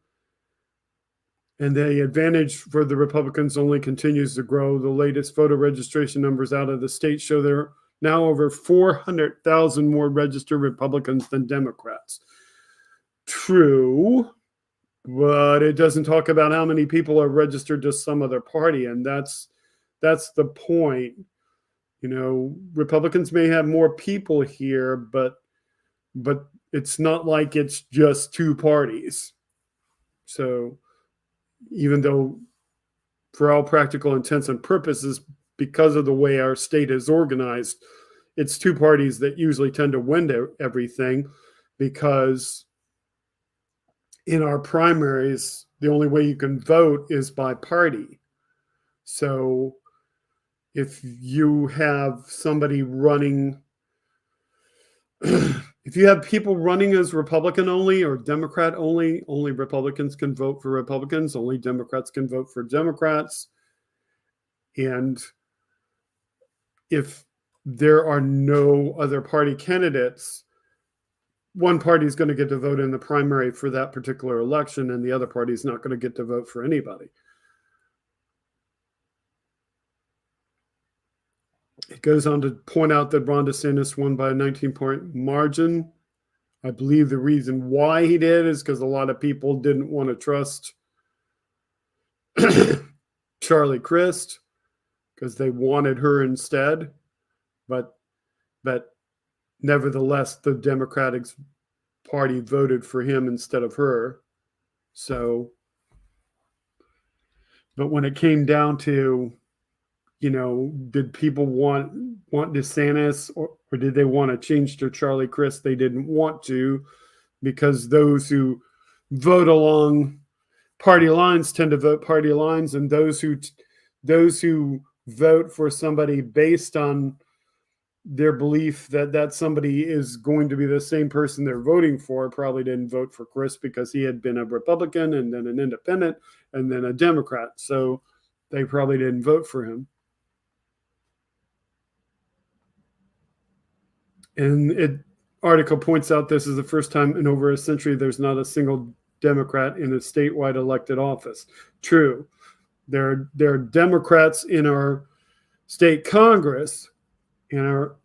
And the advantage for the Republicans only continues to grow. The latest voter registration numbers out of the state show there are now over 400,000 more registered Republicans than Democrats. True, but it doesn't talk about how many people are registered to some other party, and that's the point. You know, Republicans may have more people here, but it's not like it's just two parties. So even though for all practical intents and purposes, because of the way our state is organized, it's two parties that usually tend to win everything, because in our primaries, the only way you can vote is by party. So if you have somebody running, if you have people running as Republican only or Democrat only Republicans can vote for Republicans, only Democrats can vote for Democrats. And if there are no other party candidates, one party is going to get to vote in the primary for that particular election, and the other party is not going to get to vote for anybody. It goes on to point out that Ron DeSantis won by a 19-point margin. I believe the reason why he did is because a lot of people didn't want to trust Charlie Crist, because they wanted her instead. But nevertheless, the Democratic Party voted for him instead of her. So, but when it came down to, you know, did people want DeSantis or did they want to change to Charlie Crist? They didn't want to, because those who vote along party lines tend to vote party lines, and those who vote for somebody based on their belief that somebody is going to be the same person they're voting for probably didn't vote for Crist, because he had been a Republican and then an independent and then a Democrat. So they probably didn't vote for him. And it article points out this is the first time in over a century there's not a single Democrat in a statewide elected office. True. There are Democrats in our state Congress and are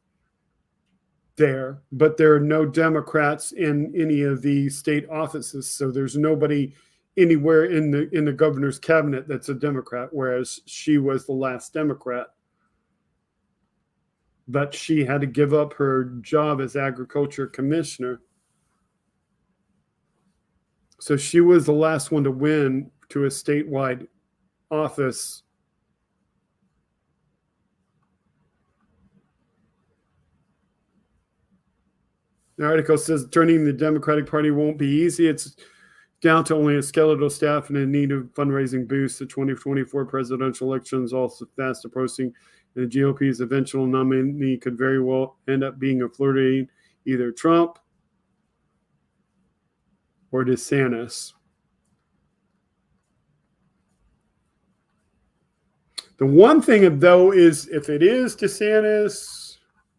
there, but there are no Democrats in any of the state offices. So there's nobody anywhere in the governor's cabinet that's a Democrat, whereas she was the last Democrat. But she had to give up her job as agriculture commissioner. So she was the last one to win to a statewide office. The article says turning the Democratic Party won't be easy. It's down to only a skeletal staff and in need of fundraising boost. The 2024 presidential election is also fast approaching, and the GOP's eventual nominee could very well end up being a flirting either Trump or DeSantis. The one thing, though, is if it is DeSantis,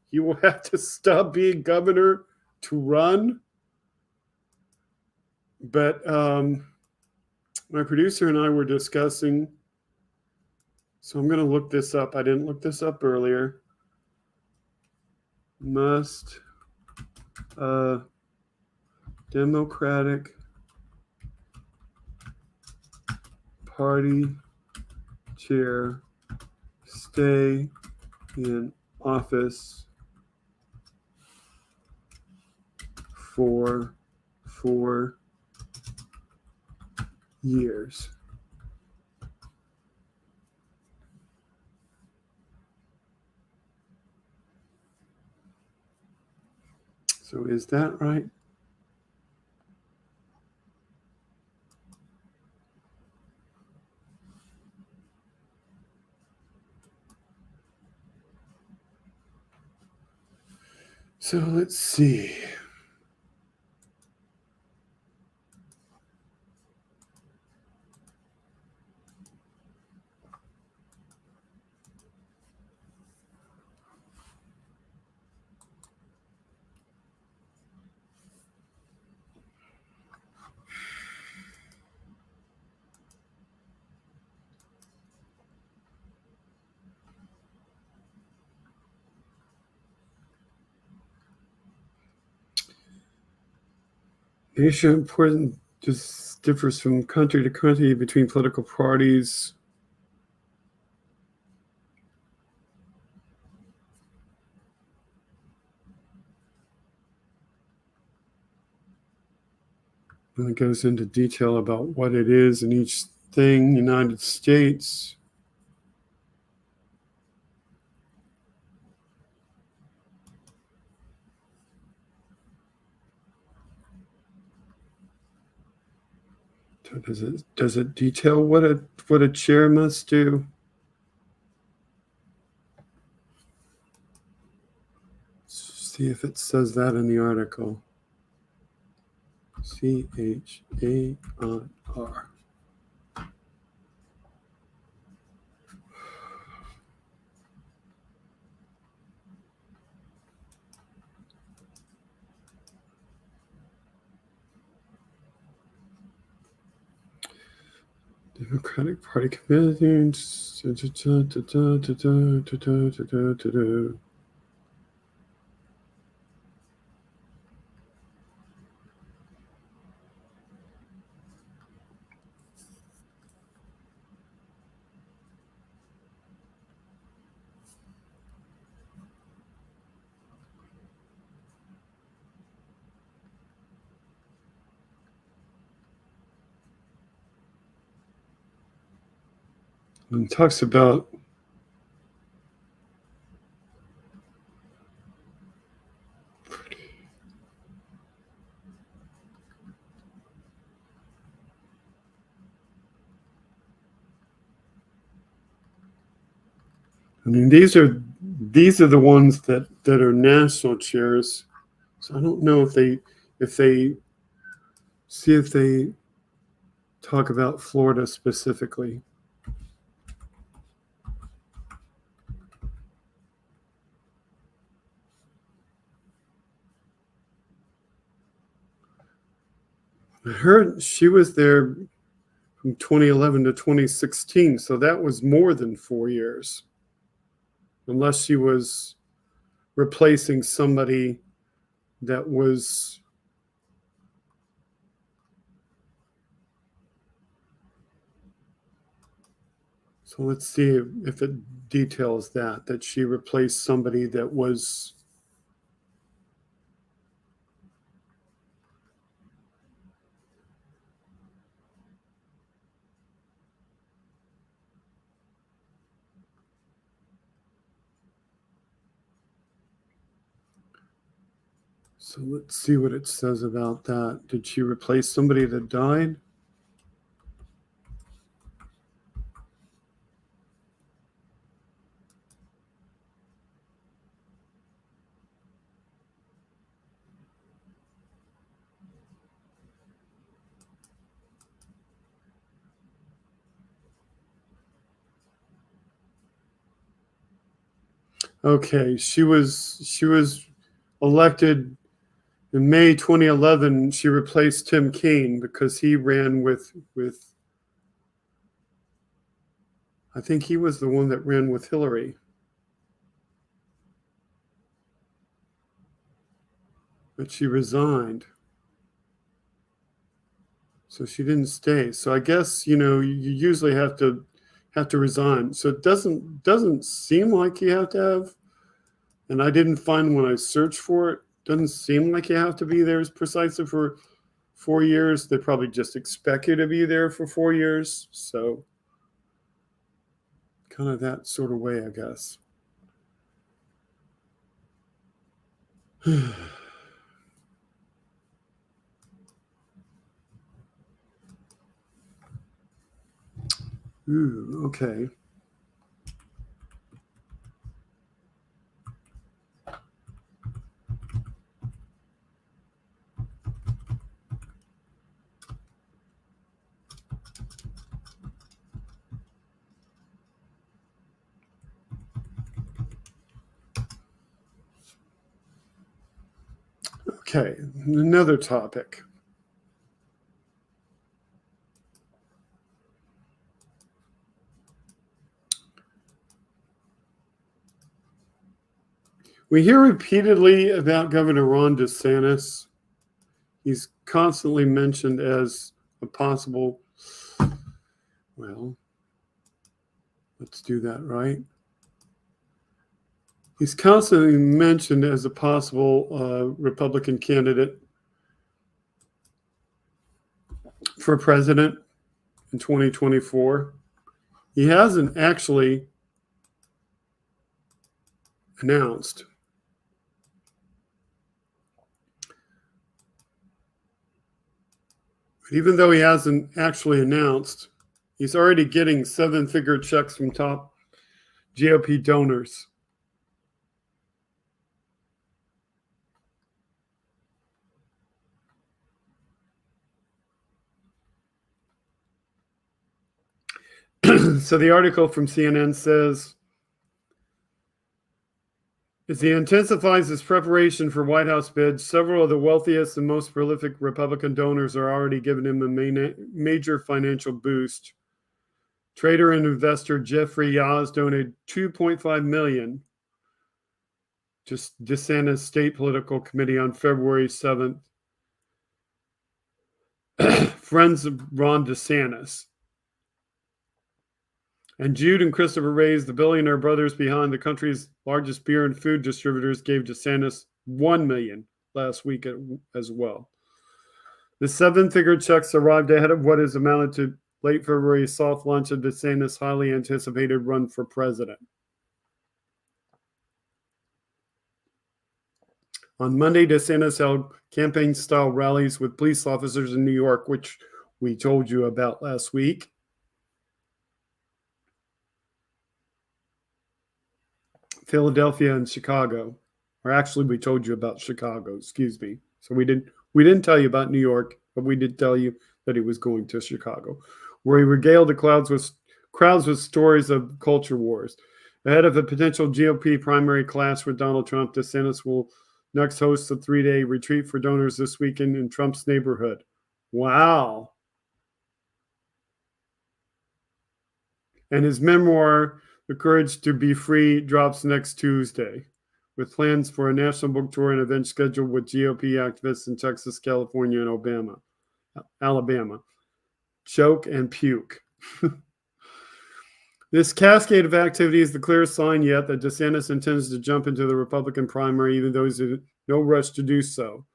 he will have to stop being governor to run. But my producer and I were discussing, so I'm going to look this up. I didn't look this up earlier. Must Democratic Party chair stay in office for 4 years? So is that right? So let's see. The issue important just differs from country to country between political parties. And it goes into detail about what it is in each thing. United States. Does it detail what a chair must do? See if it says that in the article. CHAR. Democratic Party Committee. And talks about these are the ones that are national chairs. So I don't know if they see if they talk about Florida specifically. I heard she was there from 2011 to 2016, so that was more than 4 years. Unless she was replacing somebody that was so let's see if it details that she replaced somebody that was So let's see what it says about that. Did she replace somebody that died? Okay, she was elected in May 2011. She replaced Tim Kaine because he ran with I think he was the one that ran with Hillary. But she resigned. So she didn't stay. So I guess, you usually have to resign. So it doesn't seem like you have to have, and I didn't find when I searched for it, doesn't seem like you have to be there precisely for 4 years. They probably just expect you to be there for 4 years. So kind of that sort of way, I guess. Ooh, okay. Okay, another topic. We hear repeatedly about Governor Ron DeSantis. He's constantly mentioned as a possible, well, let's do that right. He's constantly mentioned as a possible Republican candidate for president in 2024. He hasn't actually announced. But even though he hasn't actually announced, he's already getting 7-figure checks from top GOP donors. So the article from CNN says, as he intensifies his preparation for White House bids, several of the wealthiest and most prolific Republican donors are already giving him a major financial boost. Trader and investor Jeffrey Yaz donated $2.5 million to DeSantis State Political Committee on February 7th. Friends of Ron DeSantis. And Jude and Christopher Reyes, the billionaire brothers behind the country's largest beer and food distributors, gave DeSantis $1 million last week as well. The 7-figure checks arrived ahead of what is amounted to late February soft launch of DeSantis' highly anticipated run for president. On Monday, DeSantis held campaign-style rallies with police officers in New York, which we told you about last week. Philadelphia and Chicago, or actually we told you about Chicago, excuse me. So we didn't tell you about New York, but we did tell you that he was going to Chicago, where he regaled the crowds with stories of culture wars. Ahead of a potential GOP primary clash with Donald Trump, DeSantis will next host a 3-day retreat for donors this weekend in Trump's neighborhood. Wow. And his memoir, The Courage to Be Free, drops next Tuesday, with plans for a national book tour and event scheduled with GOP activists in Texas, California, and Alabama. Choke and puke. This cascade of activity is the clearest sign yet that DeSantis intends to jump into the Republican primary, even though he's in no rush to do so.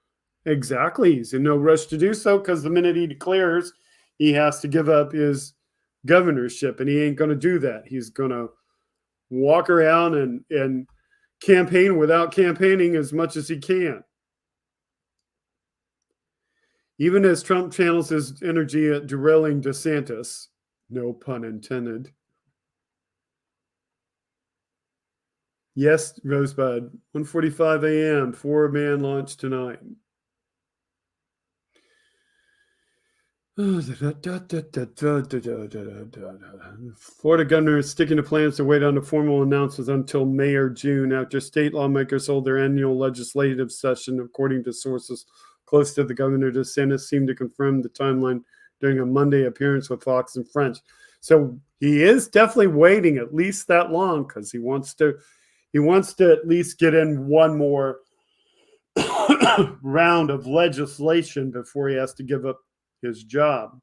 Exactly. He's in no rush to do so because the minute he declares, he has to give up his governorship, and he ain't going to do that. He's going to walk around and campaign without campaigning as much as he can. Even as Trump channels his energy at derailing DeSantis, no pun intended. Yes, Rosebud, 1:45 a.m., 4-man launch tonight. Florida governor is sticking to plans to wait on the formal announcements until May or June after state lawmakers hold their annual legislative session. According to sources close to the governor, DeSantis seemed to confirm the timeline during a Monday appearance with Fox and Friends. So he is definitely waiting at least that long because he wants to at least get in one more round of legislation before he has to give up his job.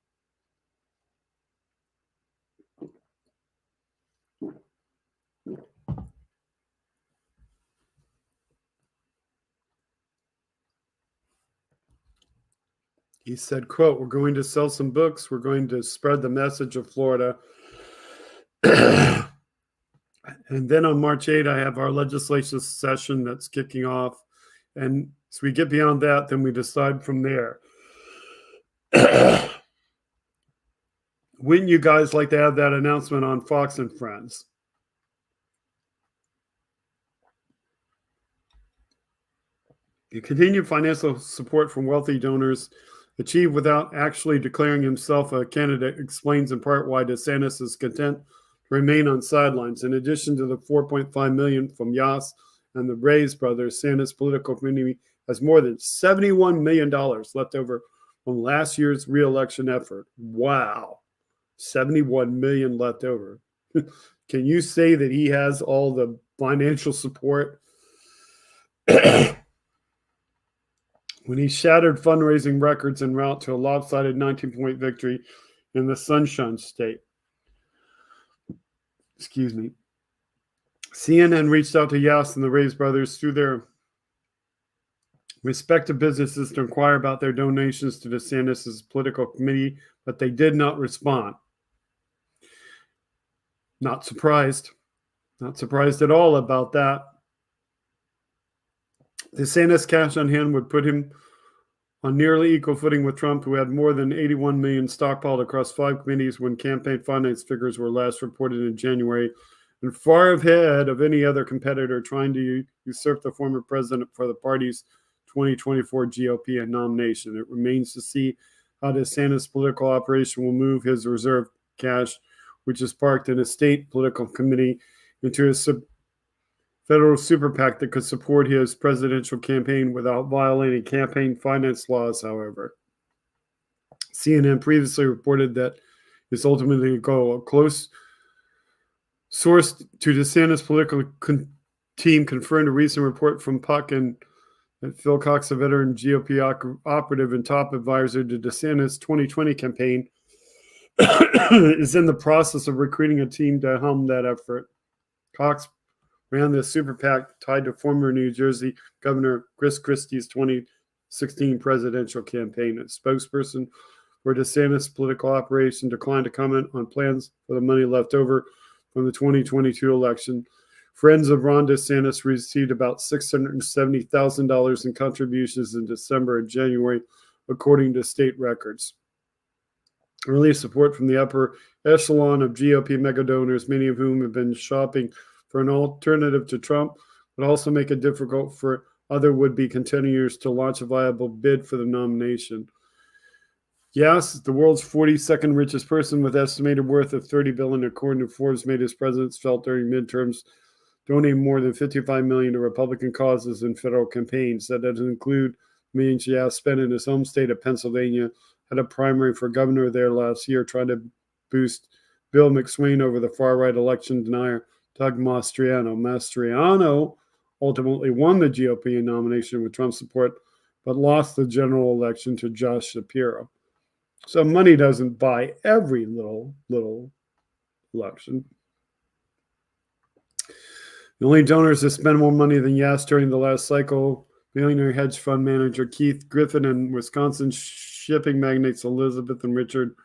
He said, quote, "We're going to sell some books. We're going to spread the message of Florida." And then on March 8, I have our legislative session that's kicking off. And as we get beyond that, then we decide from there. Wouldn't you guys like to have that announcement on Fox and Friends? The continued financial support from wealthy donors achieved without actually declaring himself a candidate explains in part why DeSantis is content to remain on sidelines. In addition to the $4.5 million from Yas and the Reyes brothers, DeSantis' political community has more than $71 million left over from last year's re-election effort. Wow. 71 million left over. Can you say that he has all the financial support? When he shattered fundraising records en route to a lopsided 19-point victory in the Sunshine State. Excuse me. CNN reached out to Yas and the Reyes brothers through their respective businesses to inquire about their donations to DeSantis' political committee, but they did not respond. Not surprised. Not surprised at all about that. DeSantis' cash on hand would put him on nearly equal footing with Trump, who had more than 81 million stockpiled across 5 committees when campaign finance figures were last reported in January, and far ahead of any other competitor trying to usurp the former president for the party's 2024 GOP nomination. It remains to see how DeSantis' political operation will move his reserve cash, which is parked in a state political committee, into a federal super PAC that could support his presidential campaign without violating campaign finance laws, however. CNN previously reported that it's ultimately a goal. A close source to DeSantis' political team confirmed a recent report from Puck and Phil Cox, a veteran GOP operative and top advisor to DeSantis' 2020 campaign, is in the process of recruiting a team to helm that effort. Cox ran the super PAC tied to former New Jersey Governor Chris Christie's 2016 presidential campaign. A spokesperson for DeSantis' political operation declined to comment on plans for the money left over from the 2022 election. Friends of Ron DeSantis received about $670,000 in contributions in December and January, according to state records. Early support from the upper echelon of GOP mega donors, many of whom have been shopping for an alternative to Trump, would also make it difficult for other would-be contenders to launch a viable bid for the nomination. Yes, the world's 42nd richest person with estimated worth of $30 billion, according to Forbes, made his presence felt during midterms, donating more than $55 million to Republican causes and federal campaigns. That doesn't include millions Yas spent in his home state of Pennsylvania, had a primary for governor there last year, trying to boost Bill McSwain over the far-right election denier Doug Mastriano. Mastriano ultimately won the GOP nomination with Trump support, but lost the general election to Josh Shapiro. So money doesn't buy every little election. The only donors that spent more money than Yas during the last cycle, billionaire hedge fund manager Keith Griffin and Wisconsin shipping magnates Elizabeth and Richard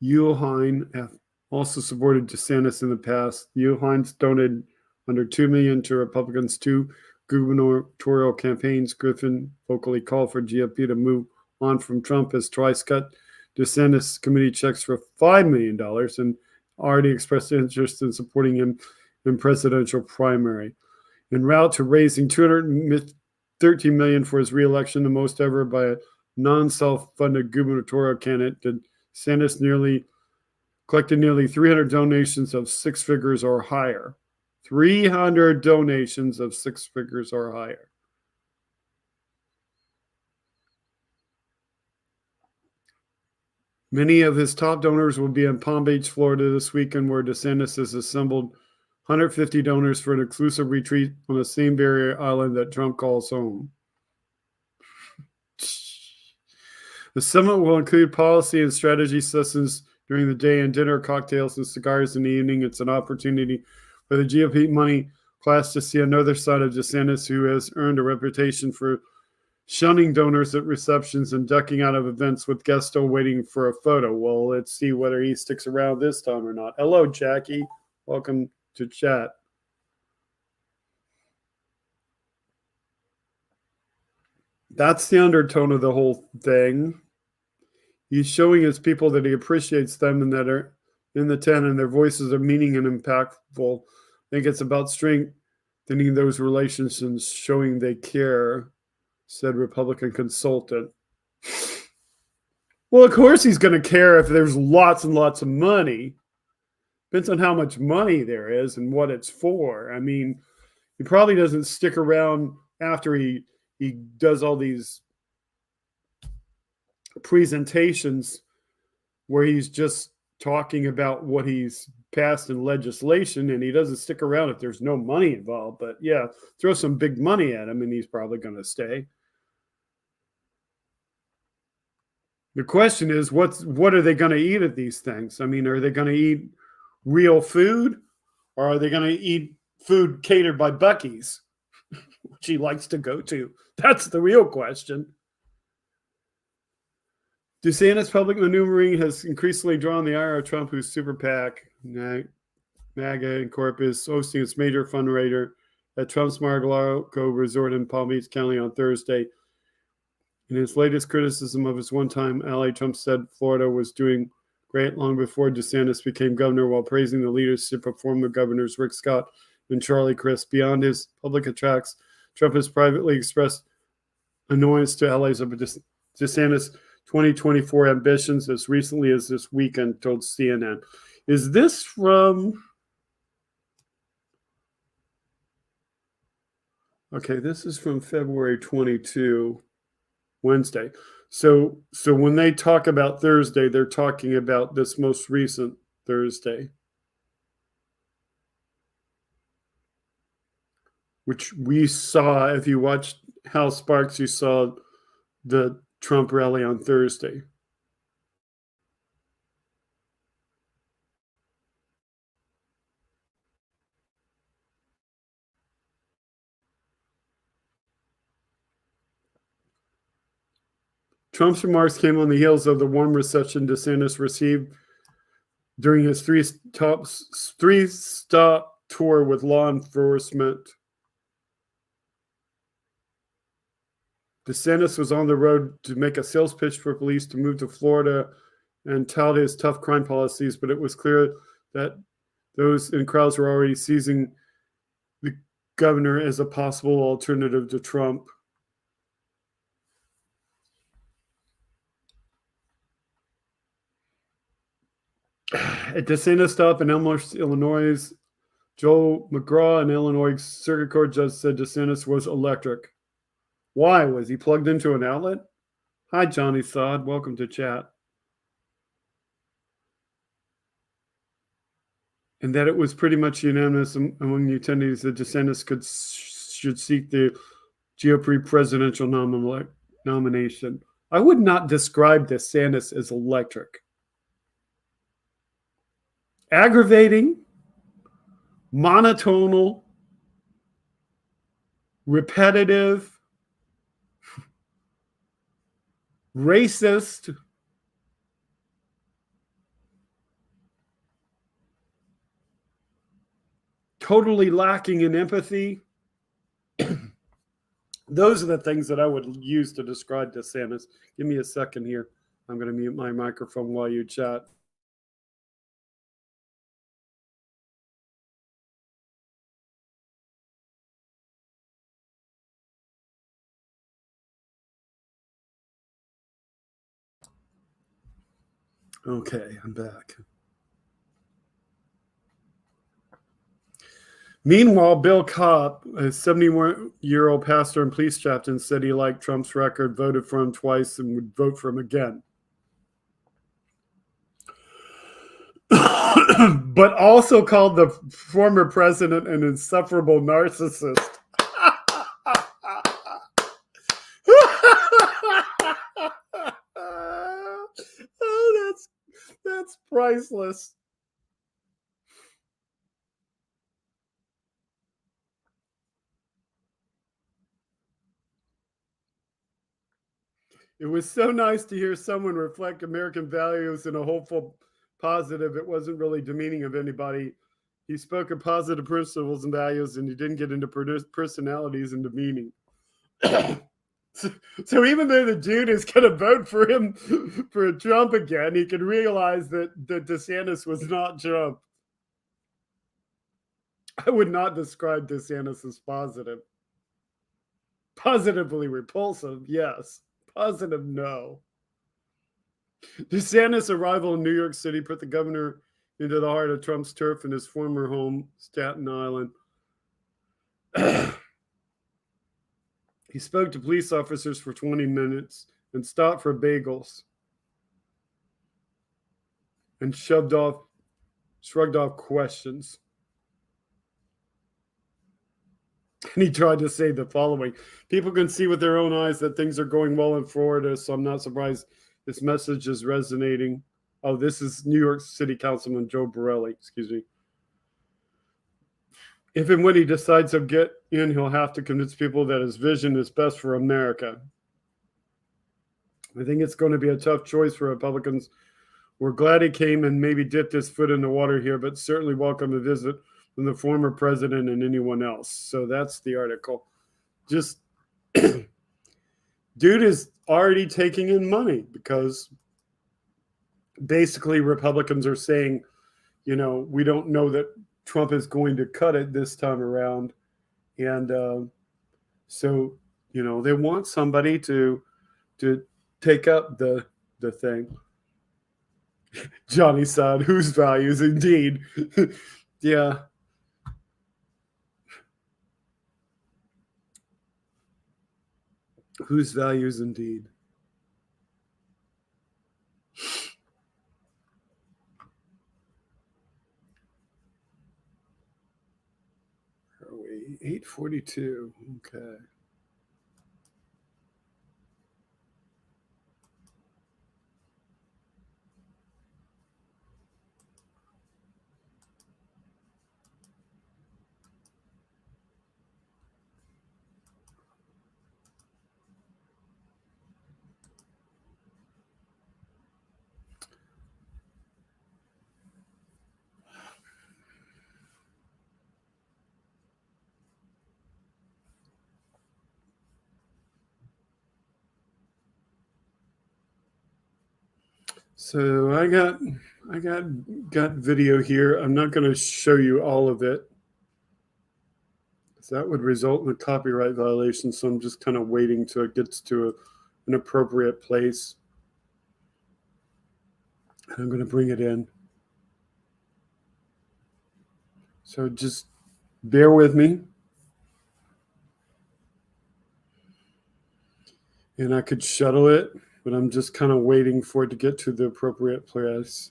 Uihlein have also supported DeSantis in the past. The Uihleins donated under $2 million to Republicans' 2 gubernatorial campaigns, Griffin vocally called for GOP to move on from Trump as twice cut DeSantis committee checks for $5 million and already expressed interest in supporting him in presidential primary. En route to raising $213 million for his reelection, the most ever by a non-self-funded gubernatorial candidate, DeSantis collected nearly 300 donations of six figures or higher. 300 donations of six figures or higher. Many of his top donors will be in Palm Beach, Florida this weekend, where DeSantis has assembled 150 donors for an exclusive retreat on the same barrier island that Trump calls home. The summit will include policy and strategy sessions during the day and dinner, cocktails, and cigars in the evening. It's an opportunity for the GOP money class to see another side of DeSantis, who has earned a reputation for shunning donors at receptions and ducking out of events with guests still waiting for a photo. Well, let's see whether he sticks around this time or not. Hello, Jackie. Welcome to chat. That's the undertone of the whole thing. He's showing his people that he appreciates them and that are in the tent and their voices are meaning and impactful. I think it's about strengthening those relationships, showing they care, said Republican consultant. Well, of course he's going to care if there's lots and lots of money. Depends on how much money there is and what it's for. I mean, he probably doesn't stick around after he does all these presentations where he's just talking about what he's passed in legislation, and he doesn't stick around if there's no money involved. But yeah, throw some big money at him and he's probably going to stay. The question is, what are they going to eat at these things? I mean, are they going to eat real food, or are they going to eat food catered by Buc-ee's, which he likes to go to? That's the real question. DeSantis' public maneuvering has increasingly drawn the ire of Trump, whose super PAC, MAGA Incorp, is hosting its major fundraiser at Trump's Mar-a-Lago resort in Palm Beach County on Thursday. In his latest criticism of his one-time ally, Trump said Florida was doing great long before DeSantis became governor, while praising the leadership of former governors Rick Scott and Charlie Crist. Beyond his public attacks, Trump has privately expressed annoyance to allies of DeSantis' 2024 ambitions as recently as this weekend, told CNN. Is this from... Okay, this is from February 22, Wednesday. So when they talk about Thursday, they're talking about this most recent Thursday, which we saw. If you watched House Sparks, you saw the Trump rally on Thursday. Trump's remarks came on the heels of the warm reception DeSantis received during his three-stop tour with law enforcement. DeSantis was on the road to make a sales pitch for police to move to Florida and tout his tough crime policies, but it was clear that those in crowds were already seizing the governor as a possible alternative to Trump. At DeSantis' stop in Elmhurst, Illinois, Joe McGraw, an Illinois Circuit Court judge, said DeSantis was electric. Why? Was he plugged into an outlet? Hi, Johnny Sod. Welcome to chat. And that it was pretty much unanimous among the attendees that DeSantis should seek the GOP presidential nomination. I would not describe DeSantis as electric. Aggravating, monotonal, repetitive, racist, totally lacking in empathy. Those are the things that I would use to describe DeSantis. Give me a second here. I'm going to mute my microphone while you chat. Okay, I'm back. Meanwhile, Bill Kopp, a 71-year-old pastor and police captain, said he liked Trump's record, voted for him twice, and would vote for him again. But also called the former president an insufferable narcissist. Oh, that's priceless. It was so nice to hear someone reflect American values in a hopeful, positive. It wasn't really demeaning of anybody. He spoke of positive principles and values, and he didn't get into personalities and demeaning. So even though the dude is going to vote for him for Trump again, he can realize that DeSantis was not Trump. I would not describe DeSantis as positive. Positively repulsive, yes. Positive, no. DeSantis' arrival in New York City put the governor into the heart of Trump's turf in his former home, Staten Island. He spoke to police officers for 20 minutes and stopped for bagels and shrugged off questions. And he tried to say the following: people can see with their own eyes that things are going well in Florida, so I'm not surprised this message is resonating. Oh, this is New York City Councilman Joe Borelli, excuse me. If and when he decides he'll get in, he'll have to convince people that his vision is best for America. I think it's going to be a tough choice for Republicans. We're glad he came and maybe dipped his foot in the water here, but certainly welcome a visit from the former president and anyone else. So that's the article. Just, dude is already taking in money because basically Republicans are saying, you know, we don't know that Trump is going to cut it this time around. And so, you know, they want somebody to take up the thing. Johnny said, whose values indeed? Yeah. Whose values indeed? Where are we? 8:42. Okay. So I got video here. I'm not going to show you all of it, because that would result in a copyright violation. So I'm just kind of waiting till it gets to an appropriate place. And I'm going to bring it in. So just bear with me. And I could shuttle it, but I'm just kind of waiting for it to get to the appropriate place.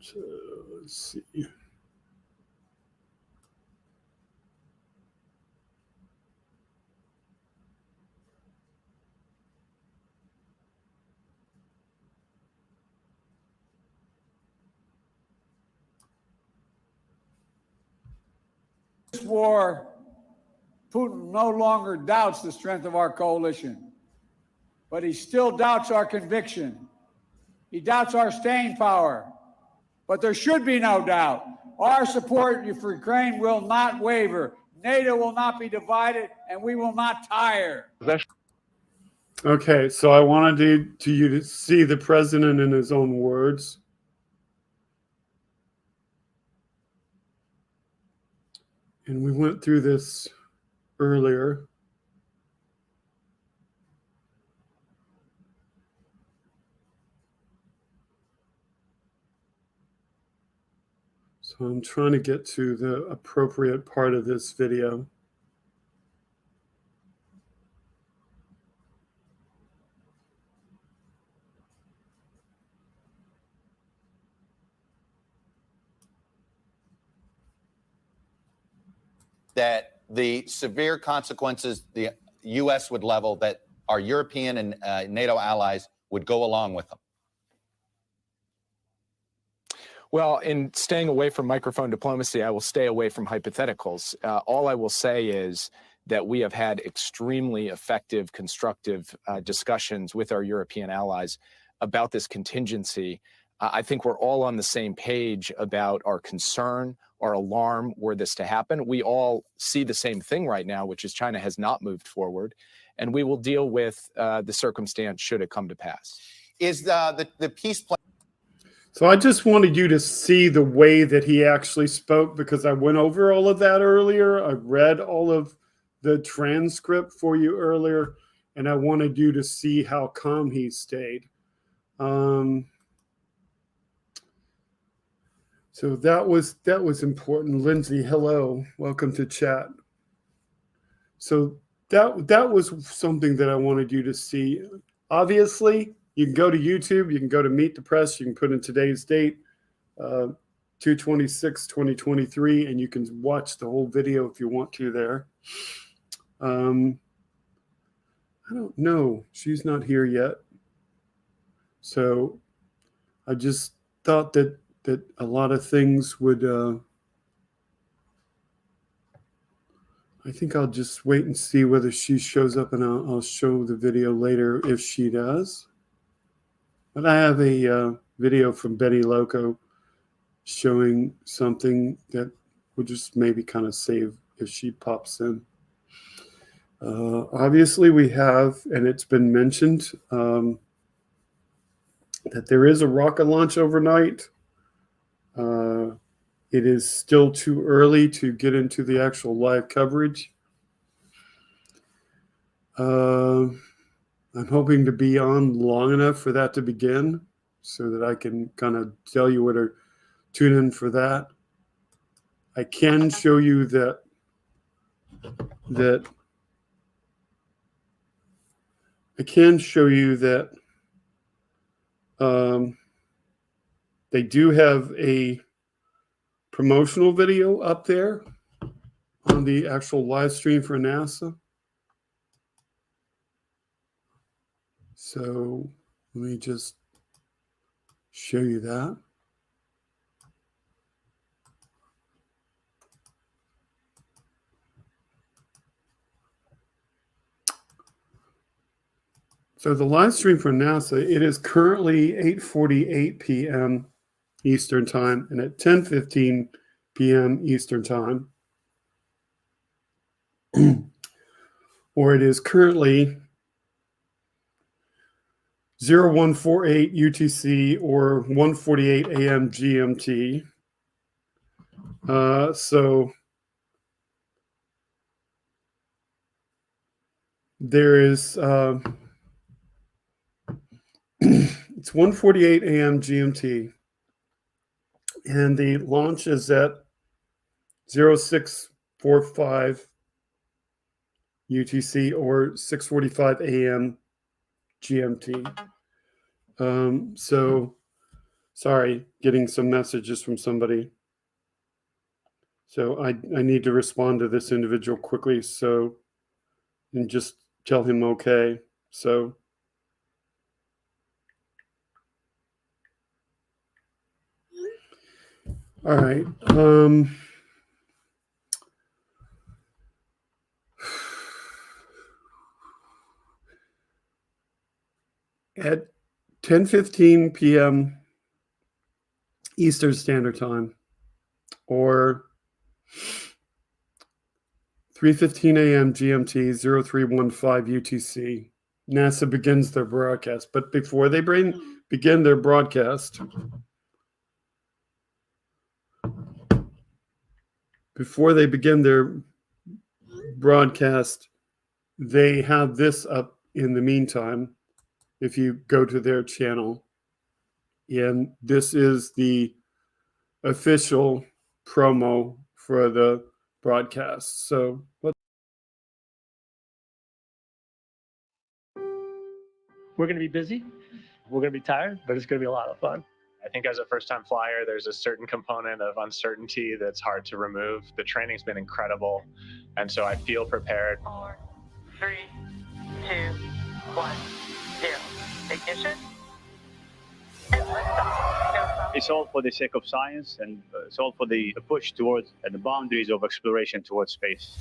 So let's see. This war, Putin no longer doubts the strength of our coalition, but he still doubts our conviction. He doubts our staying power, but there should be no doubt. Our support for Ukraine will not waver. NATO will not be divided, and we will not tire. Okay, so I wanted you to see the president in his own words. And we went through this earlier. So I'm trying to get to the appropriate part of this video. That the severe consequences the U.S. would level, that our European and NATO allies would go along with them? Well, in staying away from microphone diplomacy, I will stay away from hypotheticals. All I will say is that we have had extremely effective, constructive discussions with our European allies about this contingency. I think we're all on the same page about our concern, our alarm were this to happen. We all see the same thing right now, which is China has not moved forward, and we will deal with the circumstance should it come to pass. Is the peace plan? So I just wanted you to see the way that he actually spoke, because I went over all of that earlier. I read all of the transcript for you earlier, and I wanted you to see how calm he stayed. So that was important. Lindsay, hello, welcome to chat. So that was something that I wanted you to see. Obviously, you can go to YouTube, you can go to Meet the Press, you can put in today's date, 2/26/2023, and you can watch the whole video if you want to there. I don't know, she's not here yet. So I just thought that a lot of things would, I think I'll just wait and see whether she shows up, and I'll show the video later if she does. But I have a video from Benny Loco showing something that will just maybe kind of save if she pops in. Obviously we have, and it's been mentioned, that there is a rocket launch overnight. It is still too early to get into the actual live coverage. I'm hoping to be on long enough for that to begin so that I can kind of tell you where to tune in for that. I can show you that they do have a promotional video up there on the actual live stream for NASA. So let me just show you that. So the live stream for NASA, it is currently 8:48 p.m. Eastern Time, and at 10:15 p.m. Eastern Time, or it is currently 0148 UTC or 1:48 a.m. GMT. So there is it's 1:48 a.m. GMT, and the launch is at 0645 UTC or 6:45 a.m. GMT. So sorry, getting some messages from somebody. So I need to respond to this individual quickly, so, and just tell him okay. So all right. At 10:15 p.m. Eastern Standard Time, or 3:15 a.m. GMT, 0315 UTC. NASA begins their broadcast. But before they begin their broadcast, they have this up in the meantime. If you go to their channel, and this is the official promo for the broadcast. So we're going to be busy. We're going to be tired, but it's going to be a lot of fun. I think as a first-time flyer, there's a certain component of uncertainty that's hard to remove. The training's been incredible, and so I feel prepared. 4, 3, 2, 1, 0. Ignition. And liftoff. It's all for the sake of science, and it's all for the push towards the boundaries of exploration towards space.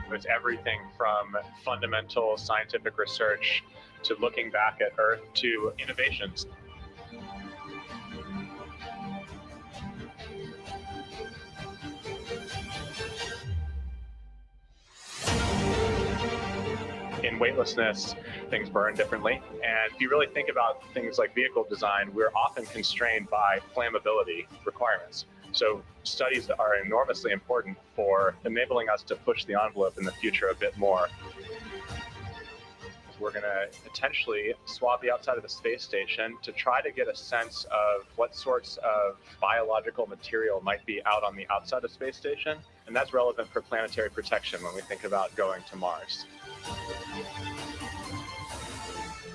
There's everything from fundamental scientific research to looking back at Earth to innovations. In weightlessness, things burn differently. And if you really think about things like vehicle design, we're often constrained by flammability requirements. So studies are enormously important for enabling us to push the envelope in the future a bit more. We're going to potentially swab the outside of the space station to try to get a sense of what sorts of biological material might be out on the outside of the space station. And that's relevant for planetary protection when we think about going to Mars.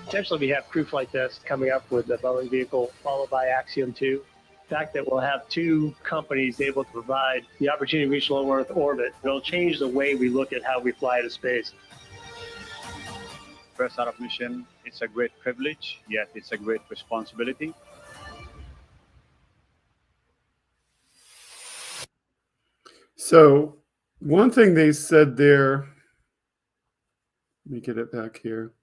Potentially, we have crew flight tests coming up with the Boeing vehicle, followed by Axiom 2. The fact that we'll have two companies able to provide the opportunity to reach low Earth orbit, it'll change the way we look at how we fly to space. First out of mission, it's a great privilege, yet it's a great responsibility. So one thing they said there, let me get it back here.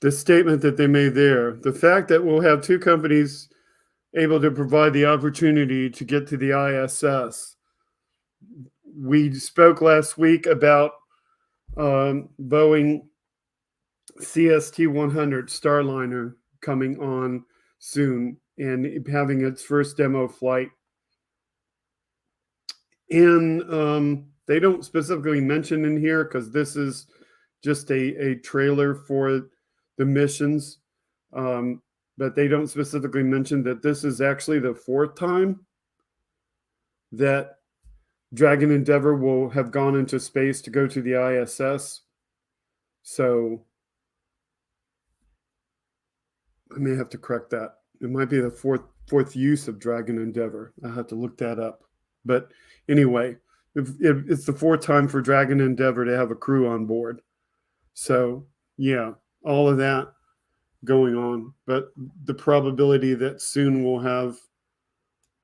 The statement that they made there, the fact that we'll have two companies able to provide the opportunity to get to the ISS. We spoke last week about Boeing CST-100 Starliner coming on soon and having its first demo flight. And they don't specifically mention in here because this is just a trailer for the missions. But they don't specifically mention that this is actually the fourth time that Dragon Endeavour will have gone into space to go to the ISS. So I may have to correct that. It might be the fourth use of Dragon Endeavour. I have to look that up. But anyway, it's the fourth time for Dragon Endeavour to have a crew on board. So yeah, all of that going on. But the probability that soon we'll have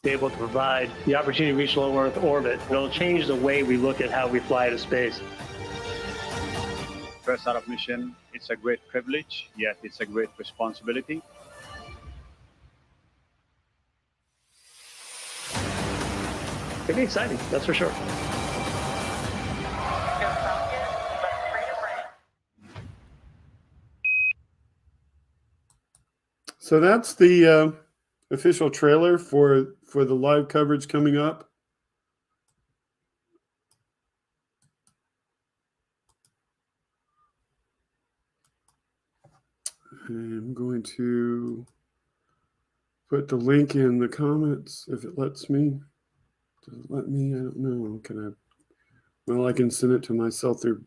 Able to provide the opportunity to reach low Earth orbit, it'll change the way we look at how we fly to space. First out of mission, it's a great privilege, yet it's a great responsibility. It'll be exciting, that's for sure. So that's the official trailer for the live coverage coming up. I'm going to put the link in the comments if it lets me. Does it let me? I don't know. Can I? Well, I can send it to myself through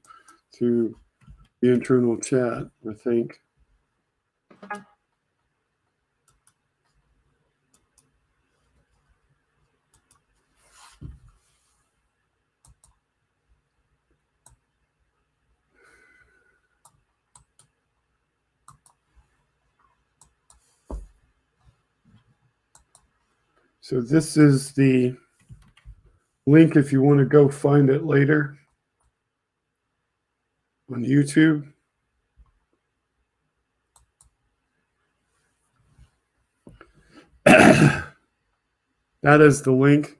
the internal chat, I think. So this is the link if you want to go find it later on YouTube. That is the link.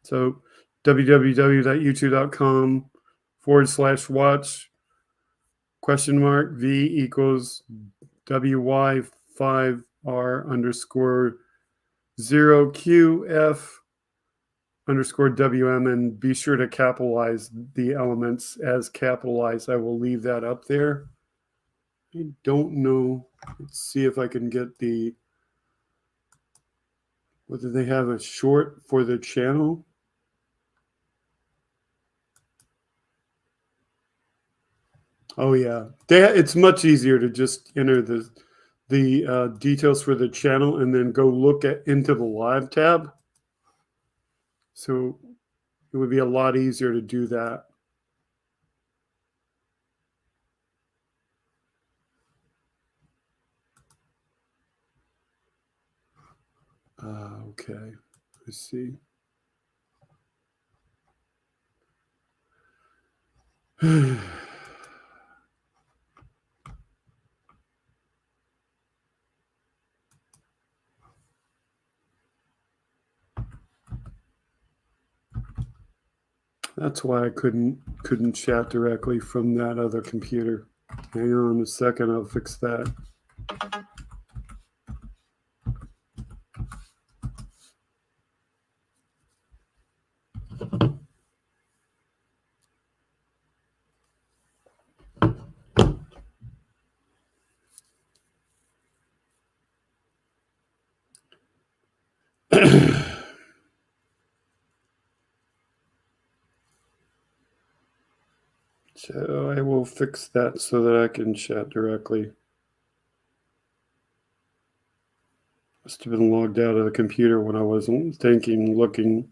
So www.youtube.com/watch V equals WY5R_0QF_WM, and be sure to capitalize the elements as capitalized. I will leave that up there. I don't know. Let's see if I can get whether they have a short for the channel. Oh yeah, it's much easier to just enter the details for the channel and then go look into the live tab. So it would be a lot easier to do that. Okay, let's see. That's why I couldn't chat directly from that other computer. Hang on a second, I'll fix that. So I will fix that so that I can chat directly. Must have been logged out of the computer when I wasn't thinking, looking.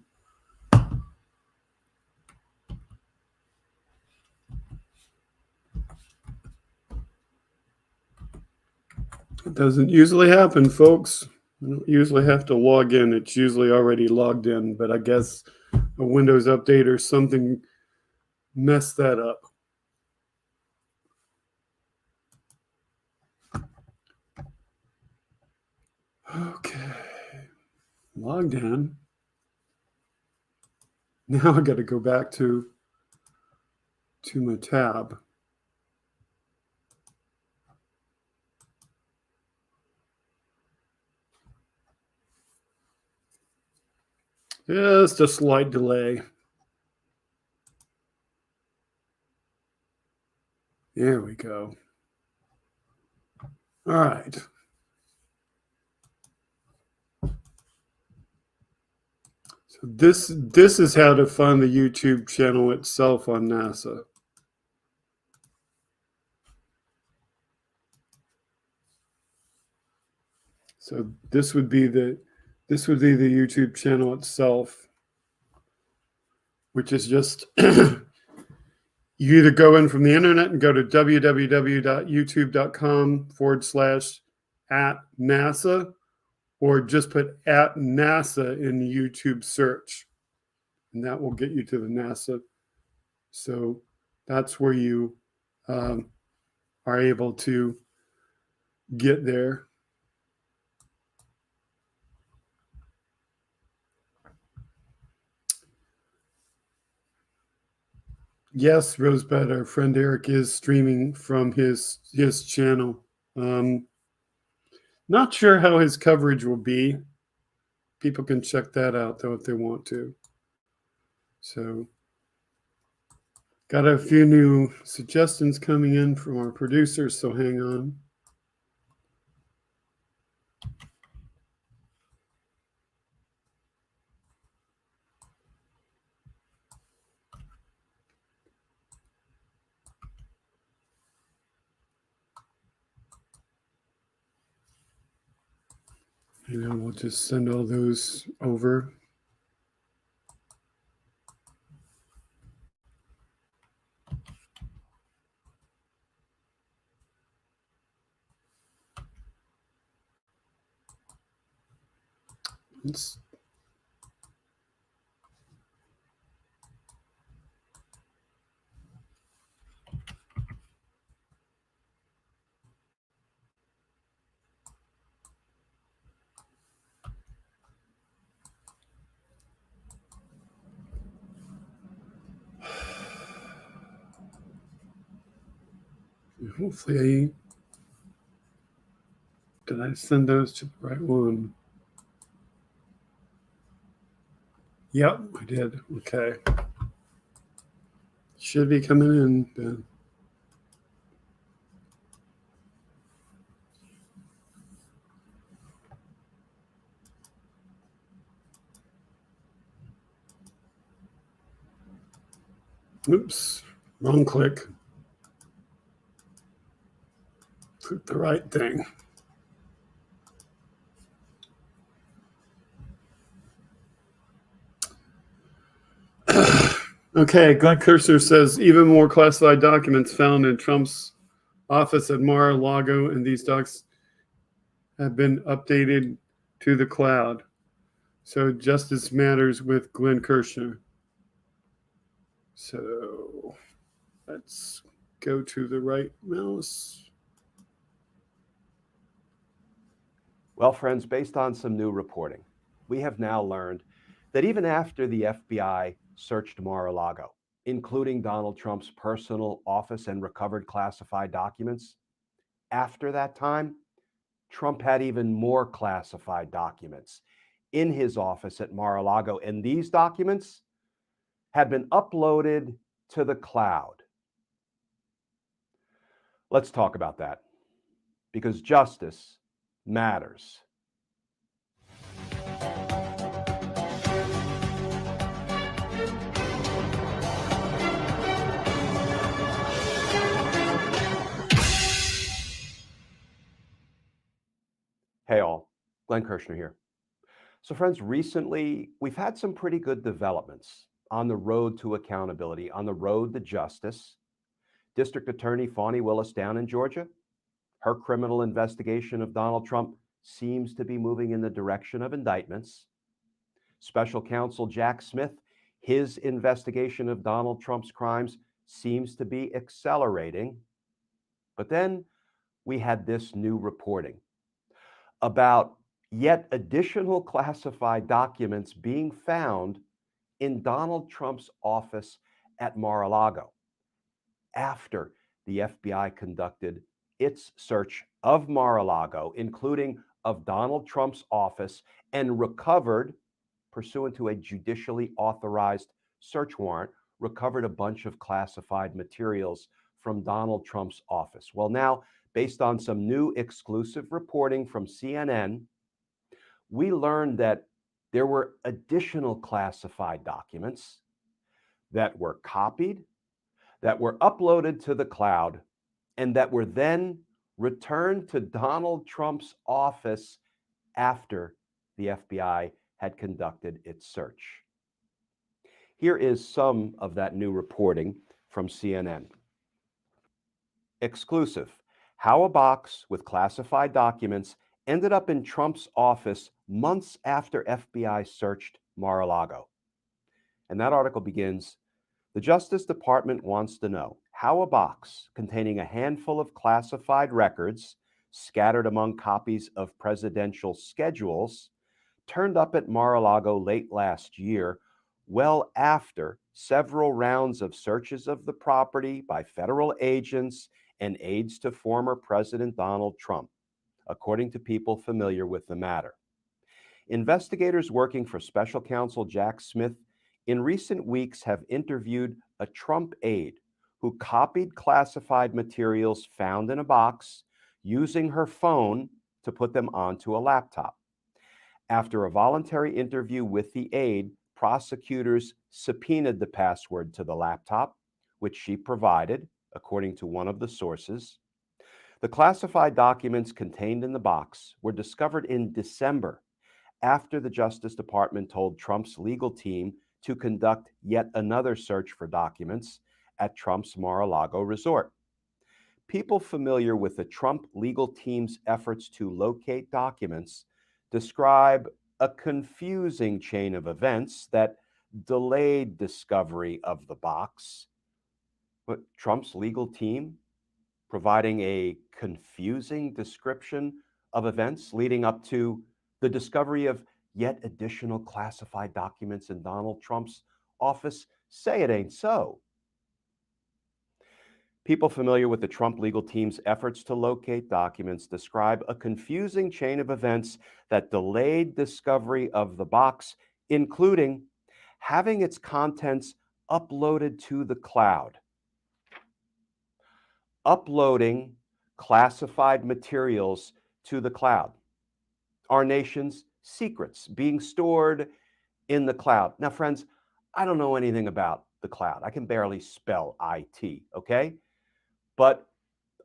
It doesn't usually happen, folks. I don't usually have to log in. It's usually already logged in, but I guess a Windows update or something messed that up. Okay, logged in. Now I got to go back to my tab. Just a slight delay. There we go. All right. So this is how to find the YouTube channel itself on NASA. So this would be the YouTube channel itself, which is just you either go in from the internet and go to www.youtube.com/@NASA, or just put @NASA in the YouTube search, and that will get you to the NASA. So that's where you are able to get there. Yes, Rosebud, our friend Eric is streaming from his channel. Not sure how his coverage will be. People can check that out, though, if they want to. So, got a few new suggestions coming in from our producers, so hang on. And then we'll just send all those over. Let's Hopefully, did I send those to the right one? Yep, I did. Okay. Should be coming in, Ben. Oops, wrong click. Click the right thing. Okay, Glenn Kirshner says even more classified documents found in Trump's office at Mar-a-Lago, and these docs have been updated to the cloud. So justice matters with Glenn Kirshner. So let's go to the right mouse. Well, friends, based on some new reporting, we have now learned that even after the FBI searched Mar-a-Lago, including Donald Trump's personal office and recovered classified documents, after that time, Trump had even more classified documents in his office at Mar-a-Lago, and these documents had been uploaded to the cloud. Let's talk about that, because justice matters. Hey all, Glenn Kirshner here. So friends, recently we've had some pretty good developments on the road to accountability, on the road to justice. District Attorney Fani Willis down in Georgia, her criminal investigation of Donald Trump seems to be moving in the direction of indictments. Special Counsel Jack Smith, his investigation of Donald Trump's crimes seems to be accelerating. But then we had this new reporting about yet additional classified documents being found in Donald Trump's office at Mar-a-Lago after the FBI conducted its search of Mar-a-Lago, including of Donald Trump's office, and recovered, pursuant to a judicially authorized search warrant, recovered a bunch of classified materials from Donald Trump's office. Well, now, based on some new exclusive reporting from CNN, we learned that there were additional classified documents that were copied, that were uploaded to the cloud, and that were then returned to Donald Trump's office after the FBI had conducted its search. Here is some of that new reporting from CNN. Exclusive: how a box with classified documents ended up in Trump's office months after FBI searched Mar-a-Lago. And that article begins, the Justice Department wants to know how a box containing a handful of classified records scattered among copies of presidential schedules turned up at Mar-a-Lago late last year, well after several rounds of searches of the property by federal agents and aides to former President Donald Trump, according to people familiar with the matter. Investigators working for Special Counsel Jack Smith in recent weeks have interviewed a Trump aide who copied classified materials found in a box using her phone to put them onto a laptop. After a voluntary interview with the aide, prosecutors subpoenaed the password to the laptop, which she provided, according to one of the sources. The classified documents contained in the box were discovered in December, after the Justice Department told Trump's legal team to conduct yet another search for documents at Trump's Mar-a-Lago resort. People familiar with the Trump legal team's efforts to locate documents describe a confusing chain of events that delayed discovery of the box. But Trump's legal team providing a confusing description of events leading up to the discovery of yet additional classified documents in Donald Trump's office. Say it ain't so. People familiar with the Trump legal team's efforts to locate documents describe a confusing chain of events that delayed discovery of the box, including having its contents uploaded to the cloud. Uploading classified materials to the cloud. Our nation's secrets being stored in the cloud. Now, friends, I don't know anything about the cloud. I can barely spell IT, okay? But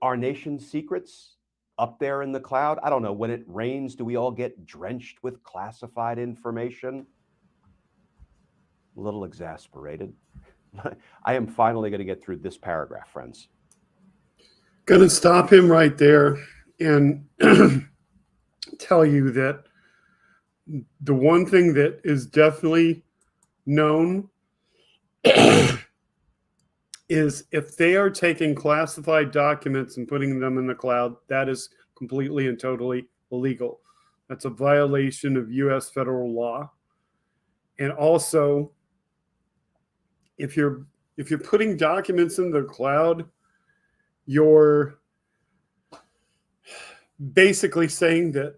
our nation's secrets up there in the cloud, I don't know, when it rains, do we all get drenched with classified information? A little exasperated. I am finally going to get through this paragraph, friends. Going to stop him right there and tell you that the one thing that is definitely known is if they are taking classified documents and putting them in the cloud, that is completely and totally illegal. That's a violation of U.S. federal law. And also, if you're putting documents in the cloud, you're basically saying that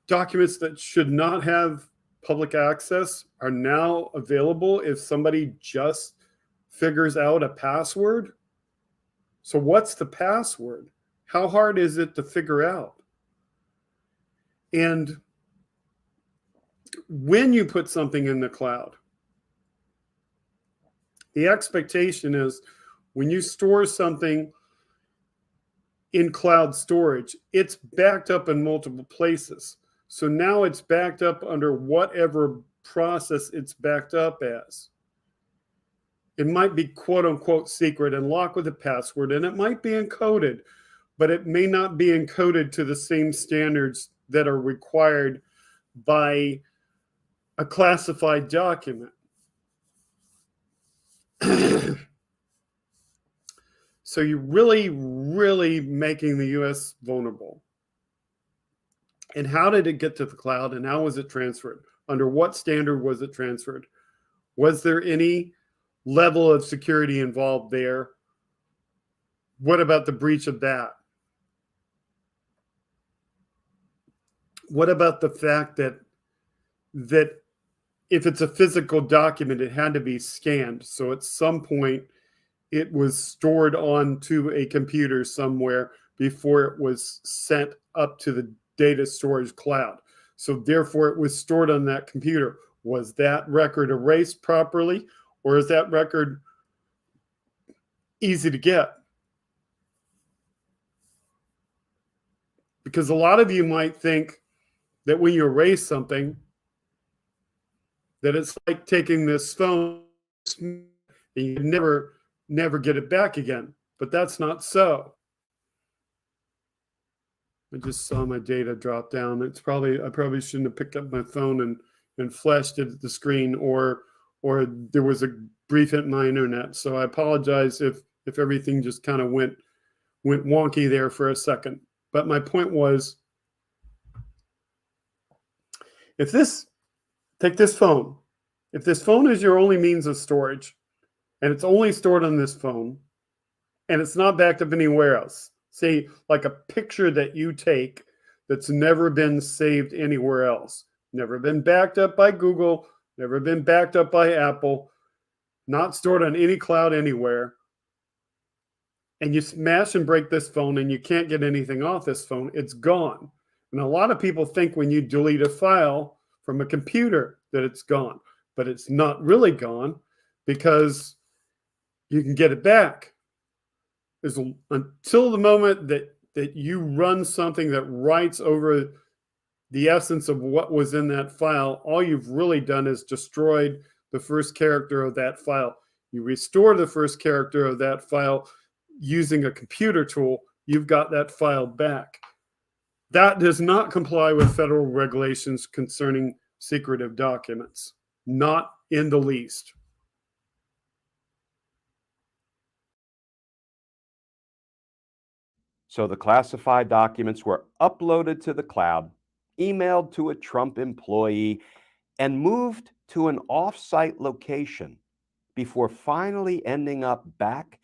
documents that should not have public access are now available if somebody just figures out a password. So what's the password? How hard is it to figure out? And when you put something in the cloud, the expectation is when you store something in cloud storage, it's backed up in multiple places. So now it's backed up under whatever process it's backed up as. It might be quote unquote secret and locked with a password, and it might be encoded, but it may not be encoded to the same standards that are required by a classified document. So you're really, really making the US vulnerable. And how did it get to the cloud, and how was it transferred? Under what standard was it transferred? Was there any level of security involved there? What about the breach of that? What about the fact that if it's a physical document, it had to be scanned? So at some point, it was stored onto a computer somewhere before it was sent up to the data storage cloud. So therefore, it was stored on that computer. Was that record erased properly, or is that record easy to get? Because a lot of you might think that when you erase something, that it's like taking this phone and you never get it back again. But that's not so. I just saw my data drop down. I probably shouldn't have picked up my phone and flashed it at the screen, or there was a brief hit in my internet. So I apologize if everything just kind of went wonky there for a second. But my point was, take this phone. If this phone is your only means of storage, and it's only stored on this phone, and it's not backed up anywhere else, say like a picture that you take that's never been saved anywhere else, never been backed up by Google, never been backed up by Apple, not stored on any cloud anywhere, and you smash and break this phone and you can't get anything off this phone, it's gone. And a lot of people think when you delete a file from a computer that it's gone, but it's not really gone because you can get it back. Until the moment that you run something that writes over the essence of what was in that file, all you've really done is destroyed the first character of that file. You restore the first character of that file using a computer tool, you've got that file back. That does not comply with federal regulations concerning secretive documents, not in the least. So the classified documents were uploaded to the cloud, emailed to a Trump employee, and moved to an off-site location before finally ending up back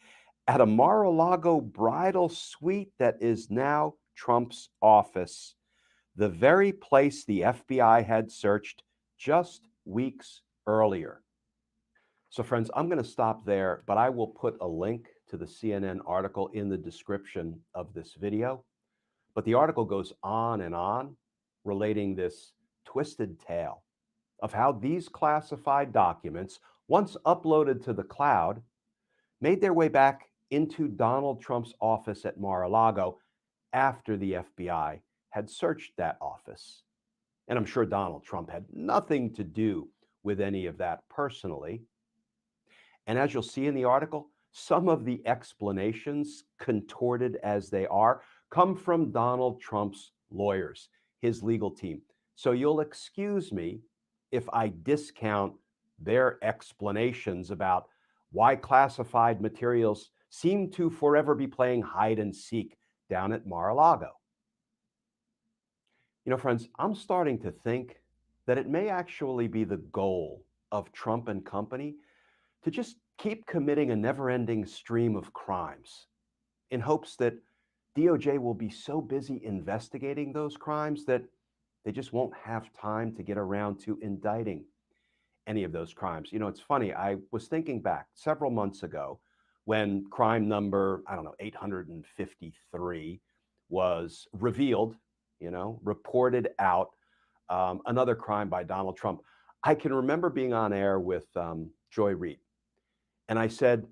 at a Mar-a-Lago bridal suite that is now Trump's office, the very place the FBI had searched just weeks earlier. So friends, I'm going to stop there, but I will put a link to the CNN article in the description of this video. But the article goes on and on, relating this twisted tale of how these classified documents, once uploaded to the cloud, made their way back into Donald Trump's office at Mar-a-Lago after the FBI had searched that office. And I'm sure Donald Trump had nothing to do with any of that personally. And as you'll see in the article, some of the explanations, contorted as they are, come from Donald Trump's lawyers, his legal team. So you'll excuse me if I discount their explanations about why classified materials seem to forever be playing hide and seek down at Mar-a-Lago. You know, friends, I'm starting to think that it may actually be the goal of Trump and company to just keep committing a never-ending stream of crimes in hopes that DOJ will be so busy investigating those crimes that they just won't have time to get around to indicting any of those crimes. You know, it's funny, I was thinking back several months ago when crime number, 853 was revealed, reported out, another crime by Donald Trump. I can remember being on air with Joy Reid, and I said,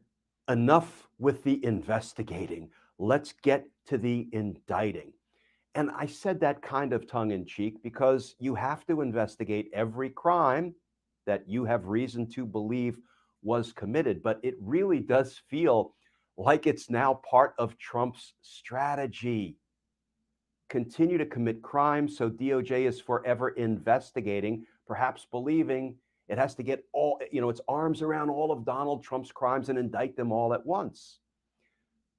enough with the investigating. Let's get to the indicting. And I said that kind of tongue in cheek because you have to investigate every crime that you have reason to believe was committed. But it really does feel like it's now part of Trump's strategy. Continue to commit crimes so DOJ is forever investigating, perhaps believing it has to get all, its arms around all of Donald Trump's crimes and indict them all at once,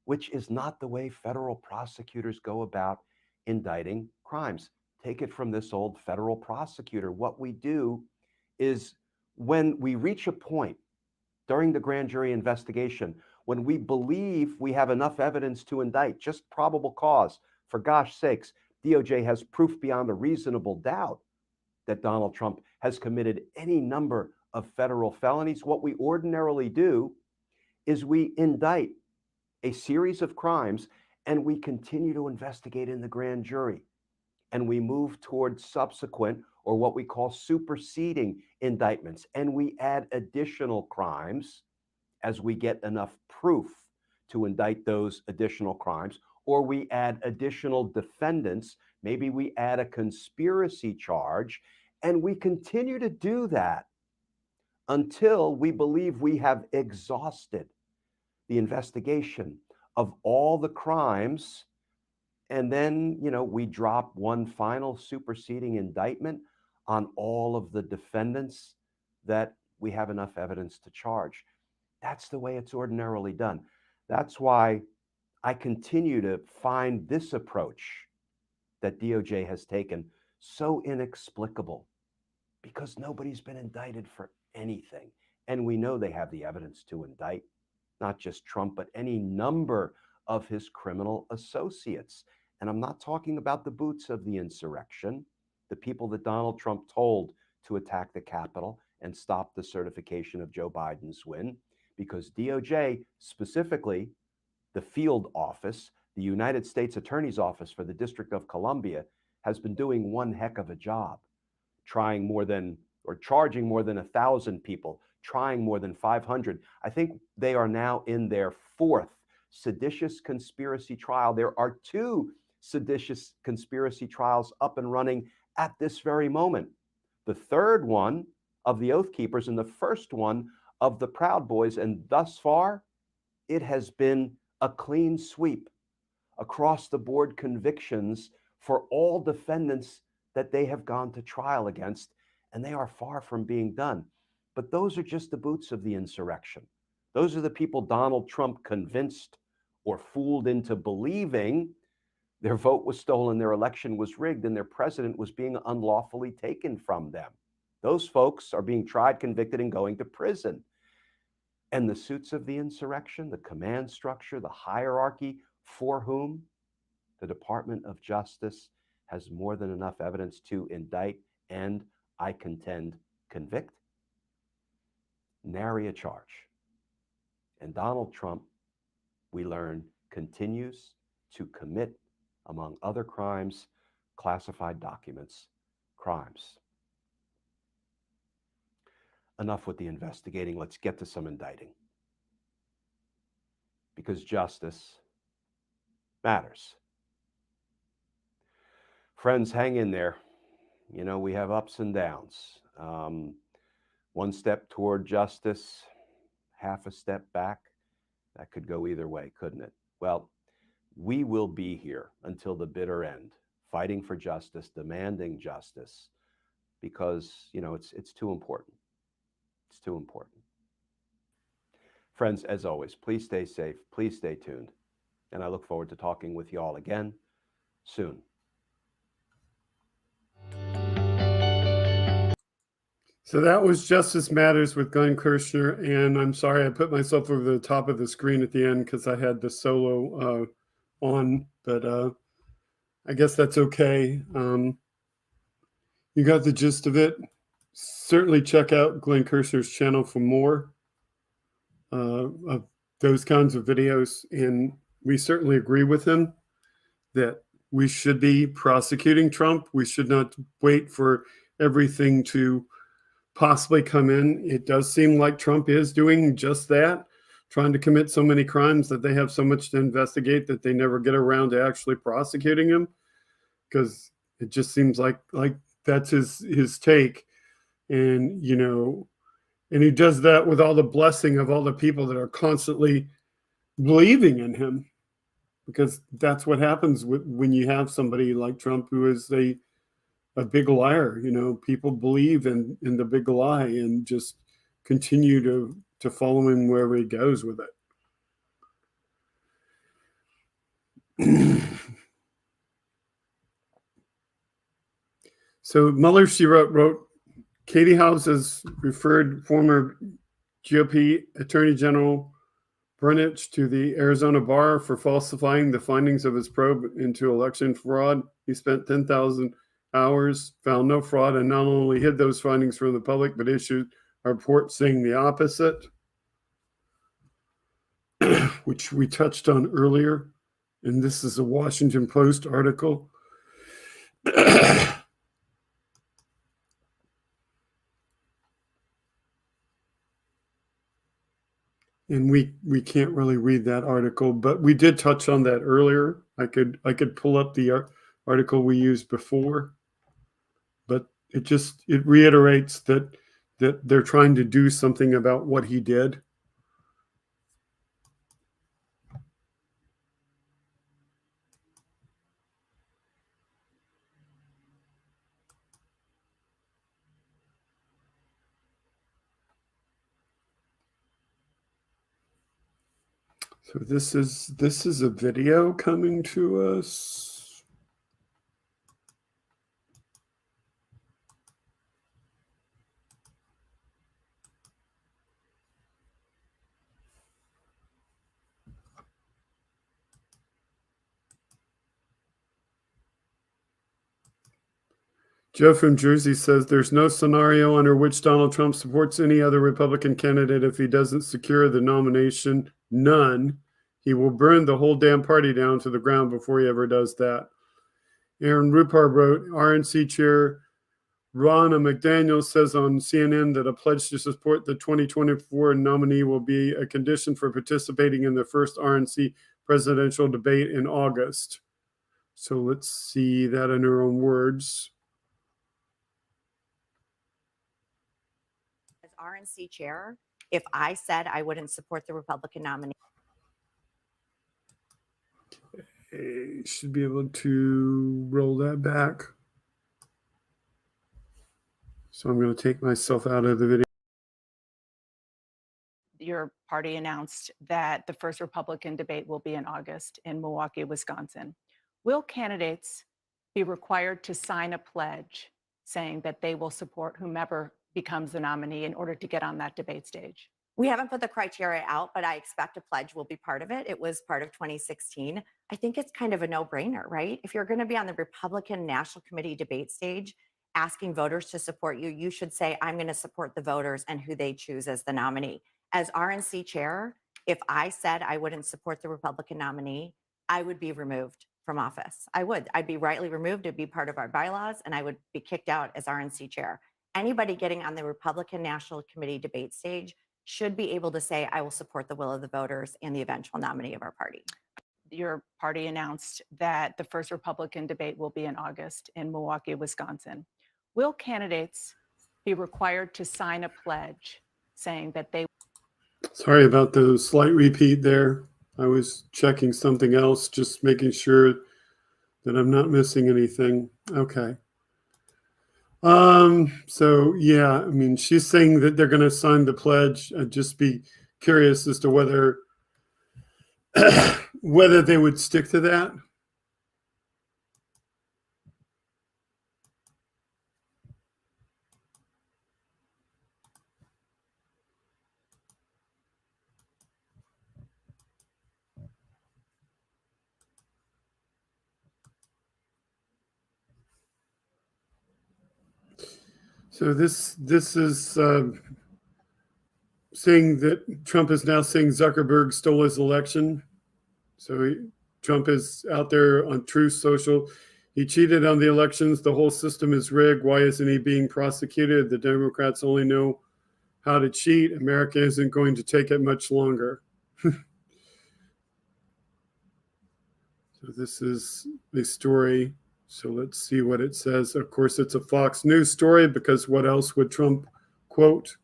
which is not the way federal prosecutors go about indicting crimes. Take it from this old federal prosecutor. What we do is when we reach a point during the grand jury investigation, when we believe we have enough evidence to indict, just probable cause, for gosh sakes, DOJ has proof beyond a reasonable doubt that Donald Trump has committed any number of federal felonies. What we ordinarily do is we indict a series of crimes and we continue to investigate in the grand jury. And we move towards subsequent, or what we call superseding indictments. And we add additional crimes as we get enough proof to indict those additional crimes, or we add additional defendants. Maybe we add a conspiracy charge, and we continue to do that until we believe we have exhausted the investigation of all the crimes. And then, we drop one final superseding indictment on all of the defendants that we have enough evidence to charge. That's the way it's ordinarily done. That's why I continue to find this approach that DOJ has taken so inexplicable, because nobody's been indicted for anything. And we know they have the evidence to indict not just Trump, but any number of his criminal associates. And I'm not talking about the boots of the insurrection, the people that Donald Trump told to attack the Capitol and stop the certification of Joe Biden's win, because DOJ, specifically the field office, the United States Attorney's Office for the District of Columbia, has been doing one heck of a job, charging more than 1,000 people, trying more than 500. I think they are now in their fourth seditious conspiracy trial. There are 2 seditious conspiracy trials up and running at this very moment. The third one of the Oath Keepers and the first one of the Proud Boys. And thus far, it has been a clean sweep across the board convictions for all defendants that they have gone to trial against, and they are far from being done. But those are just the boots of the insurrection. Those are the people Donald Trump convinced or fooled into believing their vote was stolen, their election was rigged, and their president was being unlawfully taken from them. Those folks are being tried, convicted, and going to prison. And the suits of the insurrection, the command structure, the hierarchy for whom the Department of Justice has more than enough evidence to indict and, I contend, convict, nary a charge. And Donald Trump, we learn, continues to commit, among other crimes, classified documents crimes. Enough with the investigating. Let's get to some indicting. Because justice matters. Friends, hang in there. You know, we have ups and downs. One step toward justice, half a step back. That could go either way, couldn't it? Well, we will be here until the bitter end, fighting for justice, demanding justice, because, you know, it's too important. It's too important. Friends, as always, please stay safe, please stay tuned, and I look forward to talking with you all again soon. So that was Justice Matters with Glenn Kirshner, and I'm sorry I put myself over the top of the screen at the end because I had the solo on, but I guess that's okay. You got the gist of it. Certainly check out Glenn Kirshner's channel for more of those kinds of videos, and we certainly agree with him that we should be prosecuting Trump. We should not wait for everything to possibly come in. It does seem like Trump is doing just that, trying to commit so many crimes that they have so much to investigate that they never get around to actually prosecuting him, because it just seems like that's his take. And, you know, and he does that with all the blessing of all the people that are constantly believing in him, because that's what happens when you have somebody like Trump who is a big liar. You know, people believe in the big lie and just continue to follow him wherever he goes with it. So Mueller, she wrote, Katie House has referred former GOP Attorney General Brunich to the Arizona bar for falsifying the findings of his probe into election fraud. He spent 10,000 hours, found no fraud, and not only hid those findings from the public, but issued a report saying the opposite, which we touched on earlier. And this is a Washington Post article. And we can't really read that article, but we did touch on that earlier. I could pull up the article we used before, but it reiterates that they're trying to do something about what he did. So this is a video coming to us. Joe from Jersey says there's no scenario under which Donald Trump supports any other Republican candidate if he doesn't secure the nomination. None. He will burn the whole damn party down to the ground before he ever does that. Aaron Rupar wrote, RNC Chair Ronna McDaniel says on CNN that a pledge to support the 2024 nominee will be a condition for participating in the first RNC presidential debate in August. So let's see that in her own words. As RNC chair, if I said I wouldn't support the Republican nominee. Okay, should be able to roll that back. So I'm going to take myself out of the video. Your party announced that the first Republican debate will be in August in Milwaukee, Wisconsin. Will candidates be required to sign a pledge saying that they will support whomever becomes the nominee in order to get on that debate stage? We haven't put the criteria out, but I expect a pledge will be part of it. It was part of 2016. I think it's kind of a no-brainer, right? If you're going to be on the Republican National Committee debate stage asking voters to support you, you should say, I'm going to support the voters and who they choose as the nominee. As RNC chair, if I said I wouldn't support the Republican nominee, I would be removed from office. I would. I'd be rightly removed. It'd be part of our bylaws, and I would be kicked out as RNC chair. Anybody getting on the Republican National Committee debate stage should be able to say, I will support the will of the voters and the eventual nominee of our party. Your party announced that the first Republican debate will be in August in Milwaukee, Wisconsin. Will candidates be required to sign a pledge saying that they... Sorry about the slight repeat there. I was checking something else, just making sure that I'm not missing anything. Okay. So yeah, I mean, she's saying that they're going to sign the pledge. I'd just be curious as to whether whether they would stick to that. So this is saying that Trump is now saying Zuckerberg stole his election. So Trump is out there on Truth Social. He cheated on the elections. The whole system is rigged. Why isn't he being prosecuted? The Democrats only know how to cheat. America isn't going to take it much longer. So this is the story. So let's see what it says. Of course, it's a Fox News story because what else would Trump quote?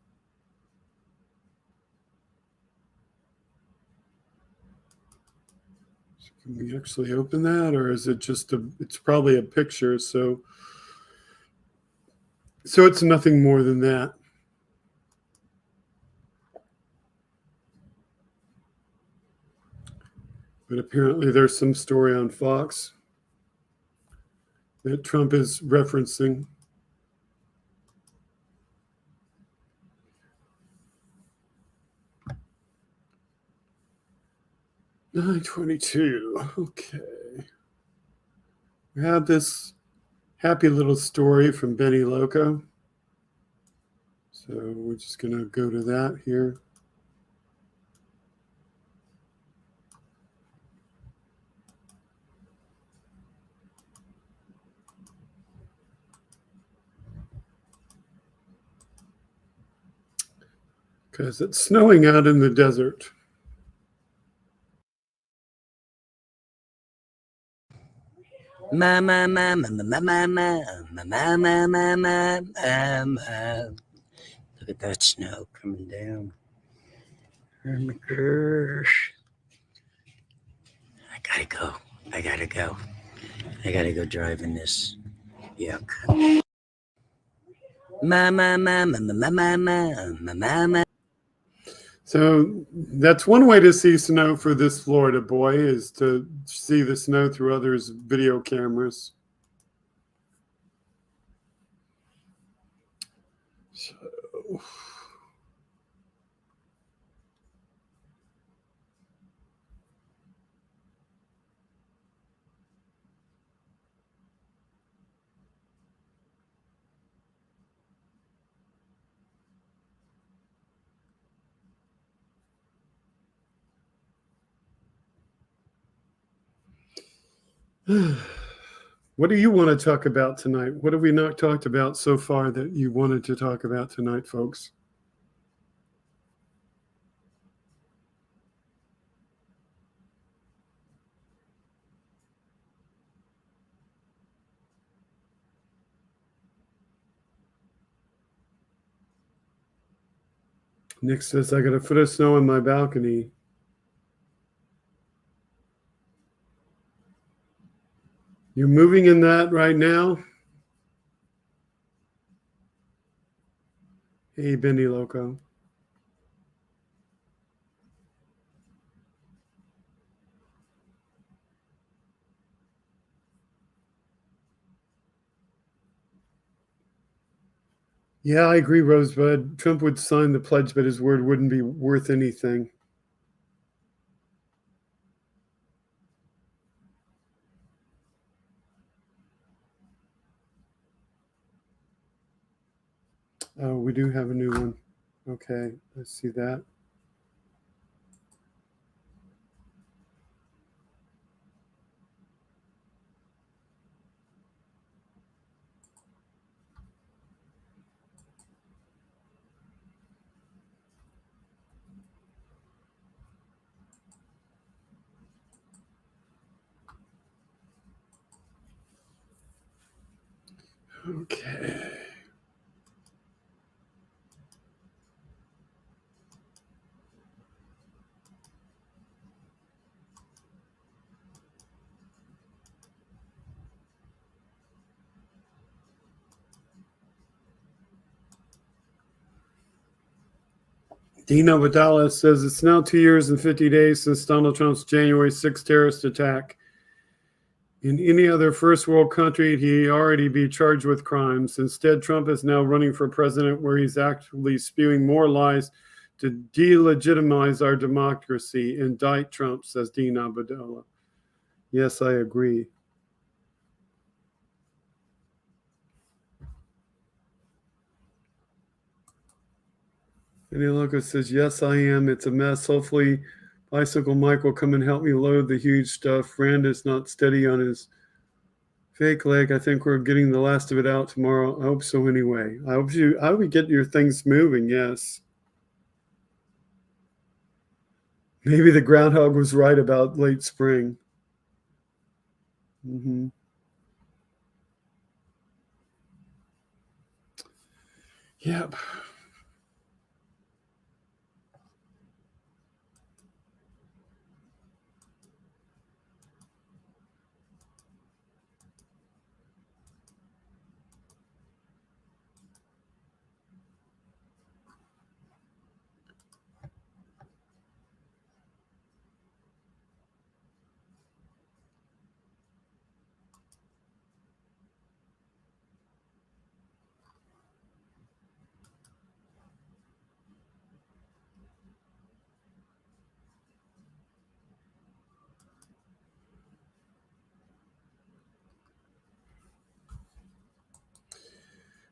So can we actually open that, or is it just it's probably a picture. So it's nothing more than that. But apparently there's some story on Fox that Trump is referencing. $9:22. Okay. We have this happy little story from Benny Loco. So we're just going to go to that here. Because it's snowing out in the desert. Look at that snow coming down. Oh my gosh. I gotta go drive in this. Yuck. So that's one way to see snow for this Florida boy, is to see the snow through others' video cameras. So what do you want to talk about tonight? What have we not talked about so far that you wanted to talk about tonight, folks? Nick says, I got a foot of snow on my balcony. You're moving in that right now? Hey, Benny Loco. Yeah, I agree, Rosebud. Trump would sign the pledge, but his word wouldn't be worth anything. Oh, we do have a new one. Okay, let's see that. Okay. Dina Vidala says it's now 2 years and 50 days since Donald Trump's January 6th terrorist attack. In any other first world country, he'd already be charged with crimes. Instead, Trump is now running for president where he's actually spewing more lies to delegitimize our democracy. Indict Trump, says Dina Vidala. Yes, I agree. And Loco says, yes, I am. It's a mess. Hopefully, Bicycle Mike will come and help me load the huge stuff. Rand is not steady on his fake leg. I think we're getting the last of it out tomorrow. I hope so anyway. I hope we get your things moving, yes. Maybe the groundhog was right about late spring. Mm-hmm. Yep.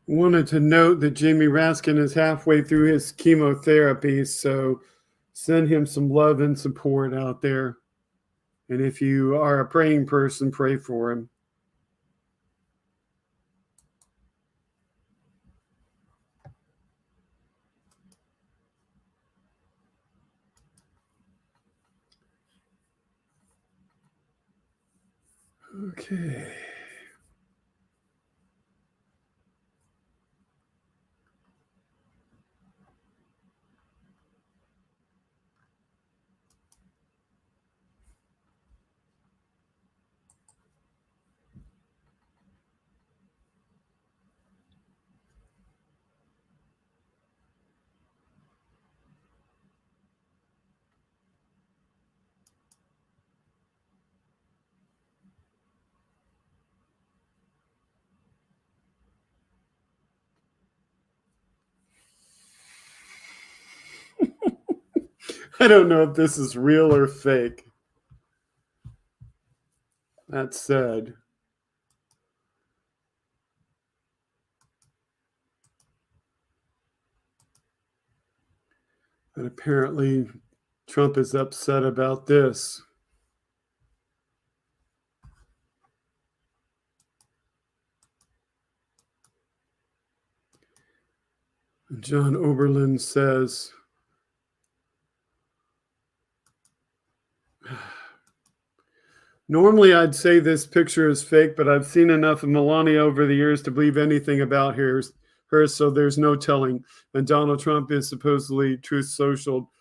Wanted to note that Jamie Raskin is halfway through his chemotherapy, so send him some love and support out there. And if you are a praying person, pray for him. Okay. I don't know if this is real or fake. That said, but apparently Trump is upset about this. John Oberlin says, normally I'd say this picture is fake, but I've seen enough of Melania over the years to believe anything about her, so there's no telling. And Donald Trump is supposedly Truth Social.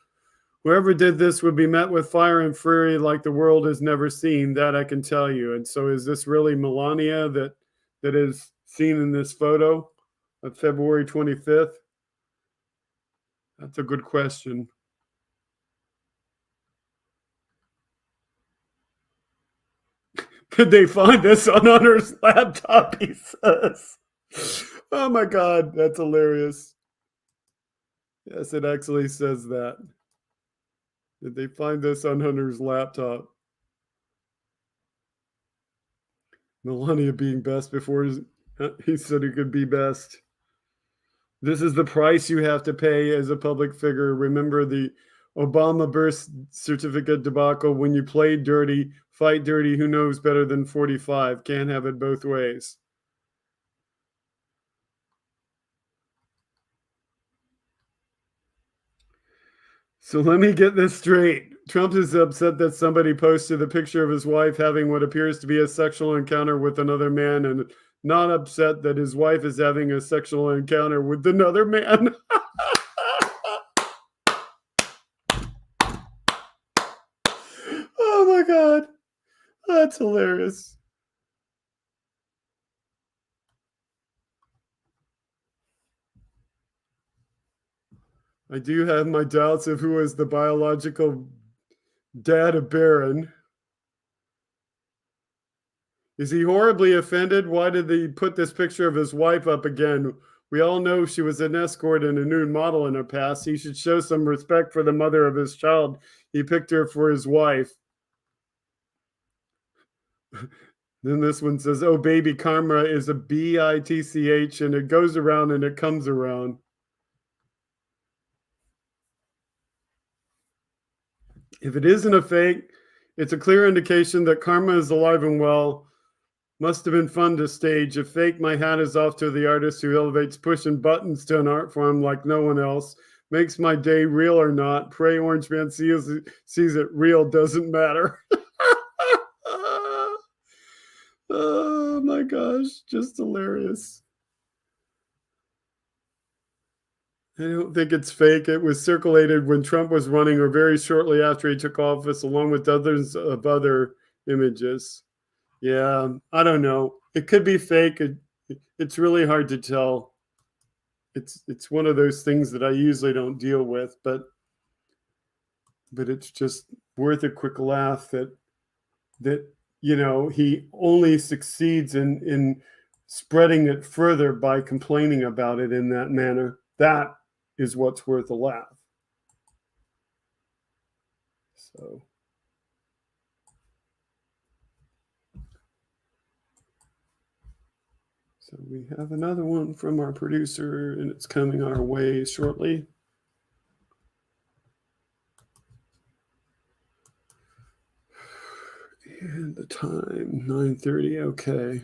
Whoever did this would be met with fire and fury like the world has never seen. That I can tell you. And so is this really Melania that is seen in this photo of February 25th? That's a good question. Could they find this on Hunter's laptop, he says. Oh my God, that's hilarious. Yes, it actually says that. Did they find this on Hunter's laptop? Melania being best before he said he could be best. This is the price you have to pay as a public figure. Remember the Obama birth certificate debacle. When you play dirty, fight dirty, who knows better than 45? Can't have it both ways. So let me get this straight. Trump is upset that somebody posted a picture of his wife having what appears to be a sexual encounter with another man, and not upset that his wife is having a sexual encounter with another man. Oh my God. That's hilarious. I do have my doubts of who is the biological dad of Barron. Is he horribly offended? Why did he put this picture of his wife up again? We all know she was an escort and a nude model in her past. He should show some respect for the mother of his child. He picked her for his wife. Then this one says, oh, baby, karma is a bitch, and it goes around and it comes around. If it isn't a fake, it's a clear indication that karma is alive and well. Must have been fun to stage. If fake, my hat is off to the artist who elevates pushing buttons to an art form like no one else. Makes my day real or not. Pray Orange Man sees it real, doesn't matter. Oh my gosh, just hilarious. I don't think it's fake. It was circulated when Trump was running or very shortly after he took office, along with dozens of other images. Yeah, I don't know. It could be fake. It's really hard to tell. It's one of those things that I usually don't deal with, but it's just worth a quick laugh that he only succeeds in spreading it further by complaining about it in that manner. That is what's worth a laugh. So we have another one from our producer, and it's coming our way shortly. And the time, 9:30, okay.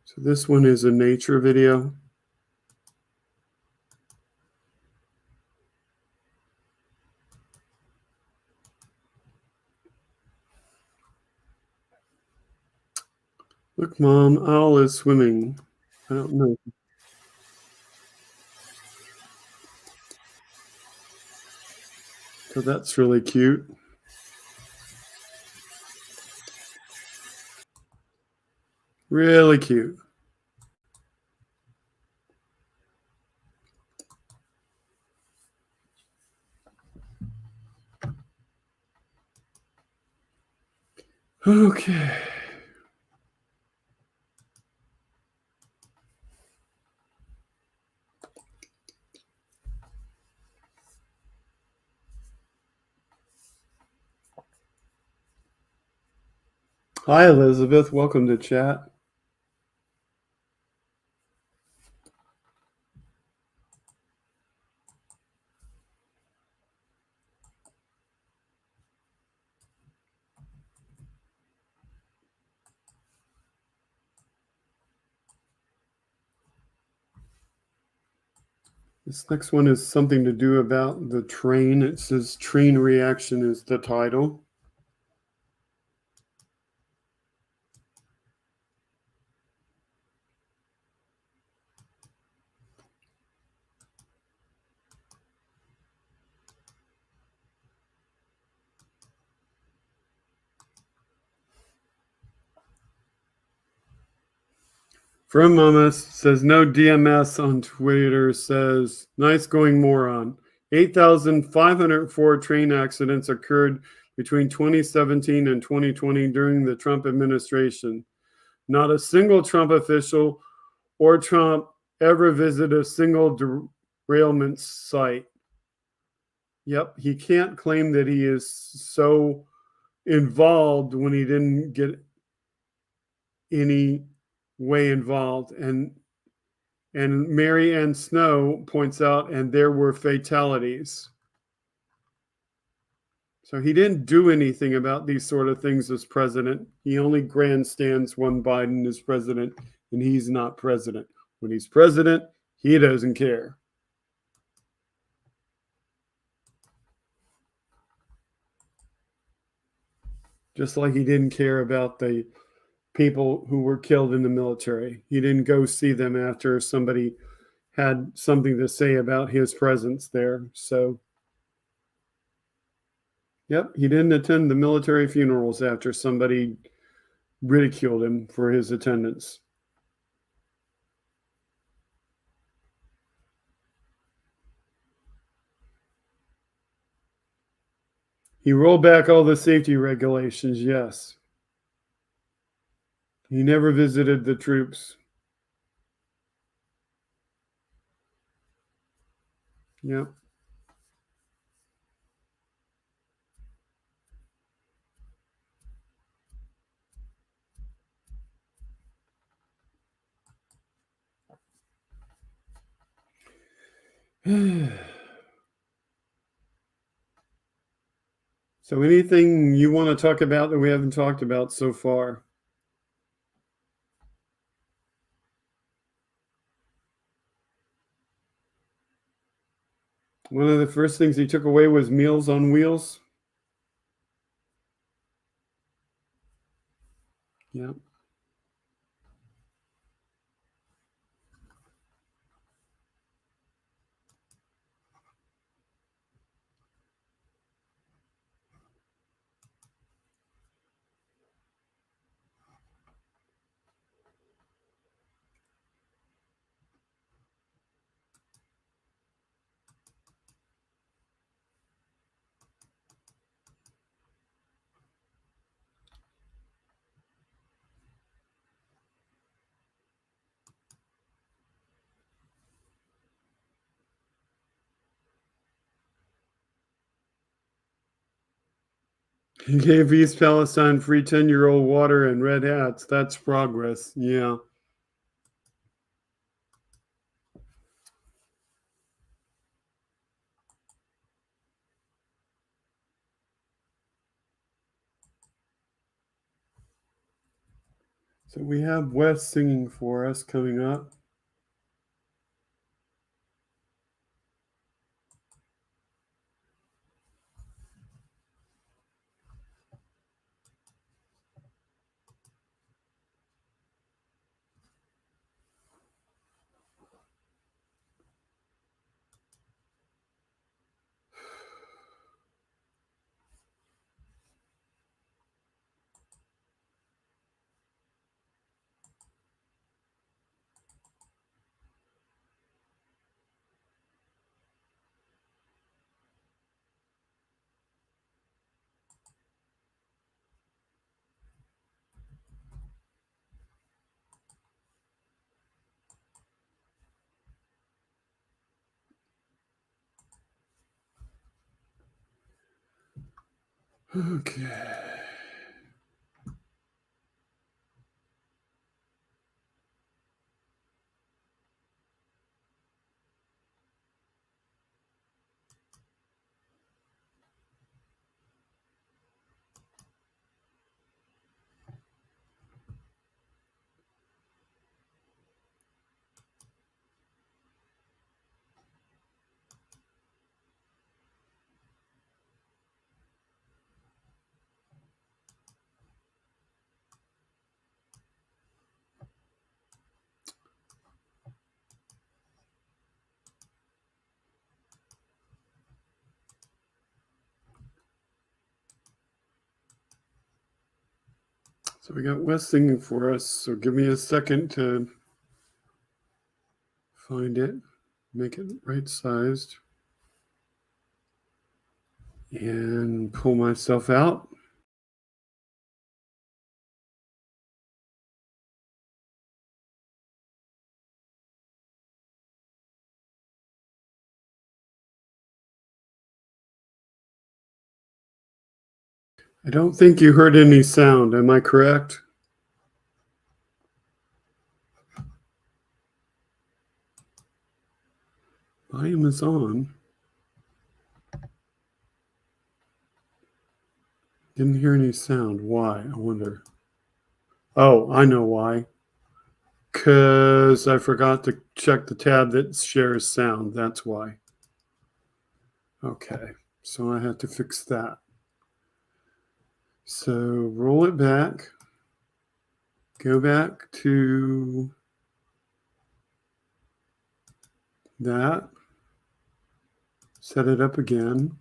So this one is a nature video. Look, Mom, Owl is swimming. I don't know. So that's really cute. Really cute. Okay. Hi, Elizabeth. Welcome to chat. This next one is something to do about the train. It says train reaction is the title. From Mama says no DMS on Twitter, says nice going moron. 8,504 train accidents occurred between 2017 and 2020 during the Trump administration. Not a single Trump official or Trump ever visit a single derailment site. Yep, he can't claim that he is so involved when he didn't get any way involved. And Mary Ann Snow points out, and there were fatalities. So he didn't do anything about these sort of things as president. He only grandstands when Biden is president, and he's not president. When he's president, he doesn't care. Just like he didn't care about the people who were killed in the military. He didn't go see them after somebody had something to say about his presence there. So, yep, he didn't attend the military funerals after somebody ridiculed him for his attendance. He rolled back all the safety regulations, yes. He never visited the troops. Yep. So anything you want to talk about that we haven't talked about so far? One of the first things he took away was Meals on Wheels. Yeah. He gave East Palestine free 10-year-old water and red hats. That's progress. Yeah. So we have Wes singing for us coming up. Okay. So we got Wes singing for us. So give me a second to find it, make it right sized, and pull myself out. I don't think you heard any sound. Am I correct? Volume is on. Didn't hear any sound. Why? I wonder. Oh, I know why. Because I forgot to check the tab that shares sound. That's why. Okay, so I have to fix that. So roll it back. Go back to that. Set it up again.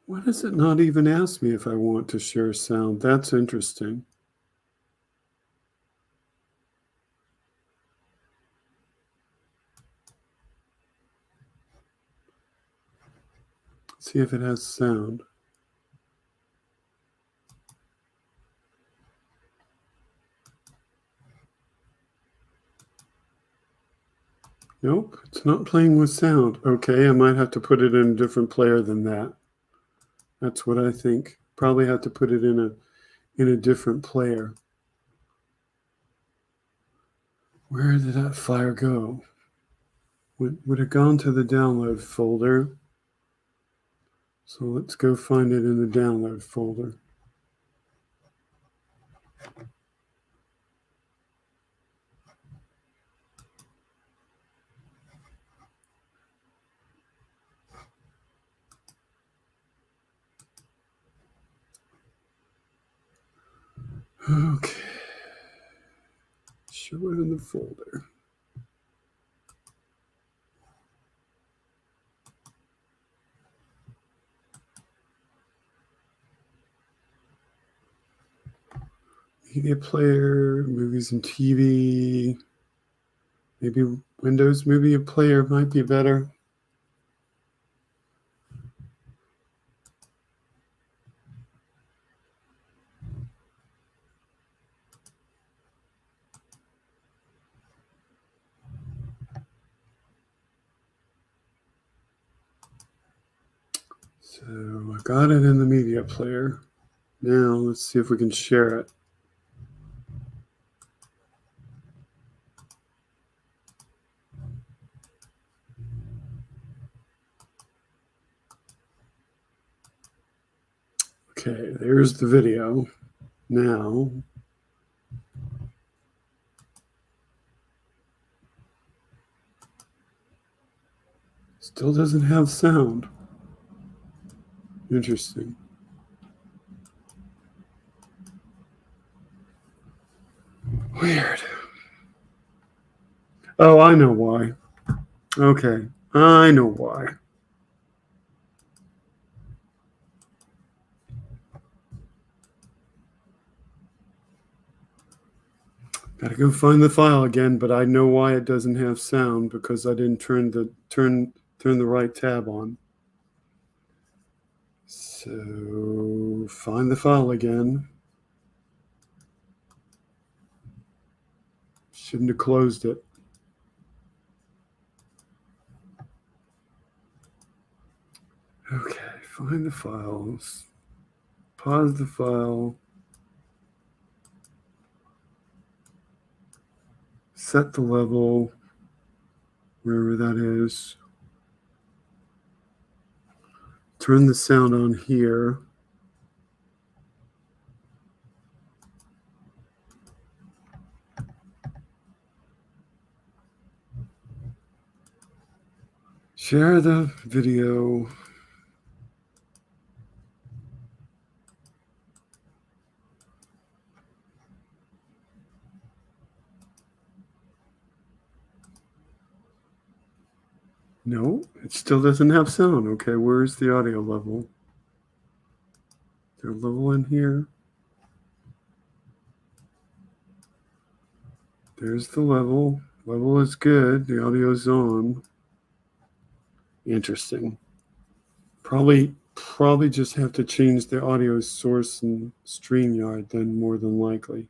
Why does it not even ask me if I want to share sound? That's interesting. See if it has sound. Nope, it's not playing with sound. Okay, I might have to put it in a different player than that. That's what I think. Probably have to put it in a different player. Where did that file go? Would have gone to the download folder. So let's go find it in the download folder. Okay. Show it in the folder. Media player, movies and TV. Maybe Windows Media Player might be better. So I got it in the media player. Now let's see if we can share it. Okay, there's the video. Now, still doesn't have sound. Interesting. Weird. Oh, I know why. Okay, I know why. Gotta go find the file again, but I know why it doesn't have sound because I didn't turn the right tab on. So find the file again. Shouldn't have closed it. Okay, find the files. Pause the file. Set the level, wherever that is. Turn the sound on here. Share the video. No, it still doesn't have sound. Okay, where's the audio level? Is there a level in here? There's the level. Level is good. The audio's on. Interesting. Probably just have to change the audio source in StreamYard then, more than likely.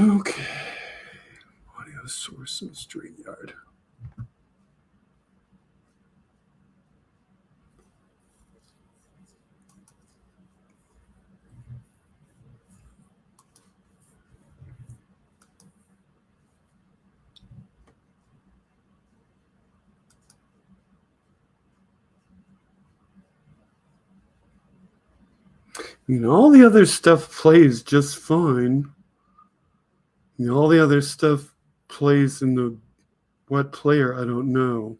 Okay. Audio source in StreamYard. All the other stuff plays just fine. All the other stuff plays in the what player, I don't know.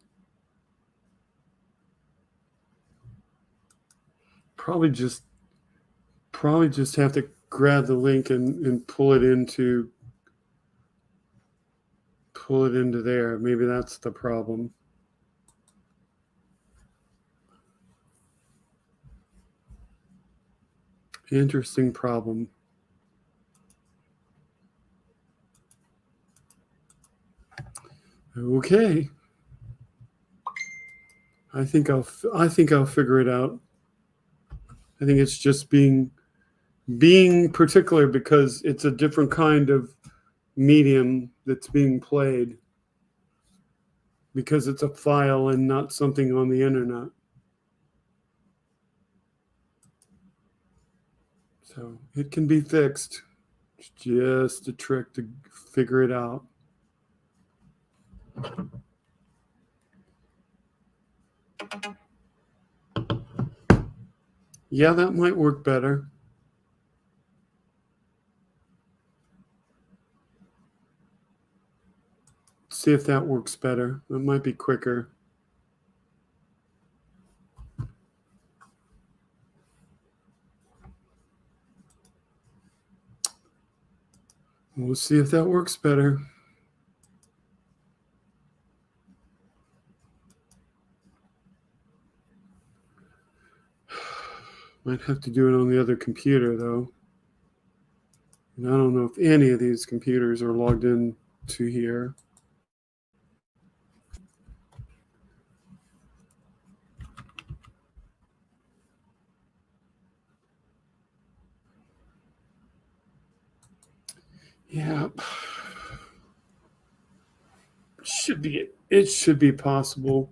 Probably just have to grab the link and pull it into there. Maybe that's the problem. Interesting problem. Okay. I think I'll figure it out. I think it's just being particular because it's a different kind of medium that's being played, because it's a file and not something on the internet. So it can be fixed. It's just a trick to figure it out. Yeah, that might work better. See if that works better. That might be quicker. We'll see if that works better. Might have to do it on the other computer, though. And I don't know if any of these computers are logged in to here. Yeah. It should be possible.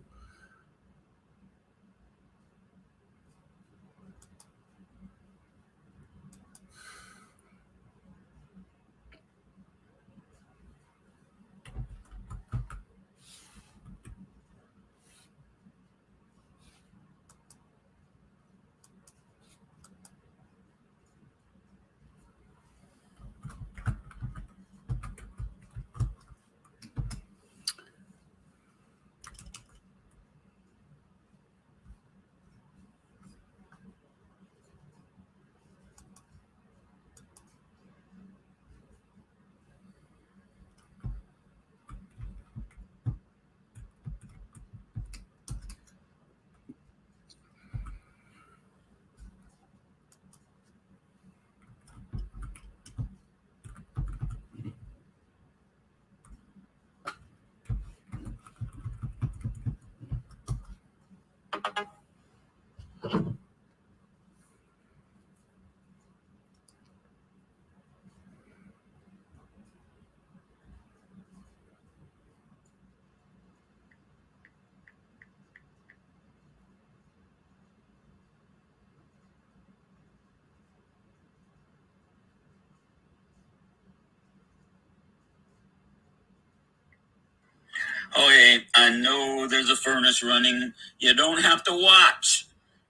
Okay, I know there's a furnace running. You don't have to watch.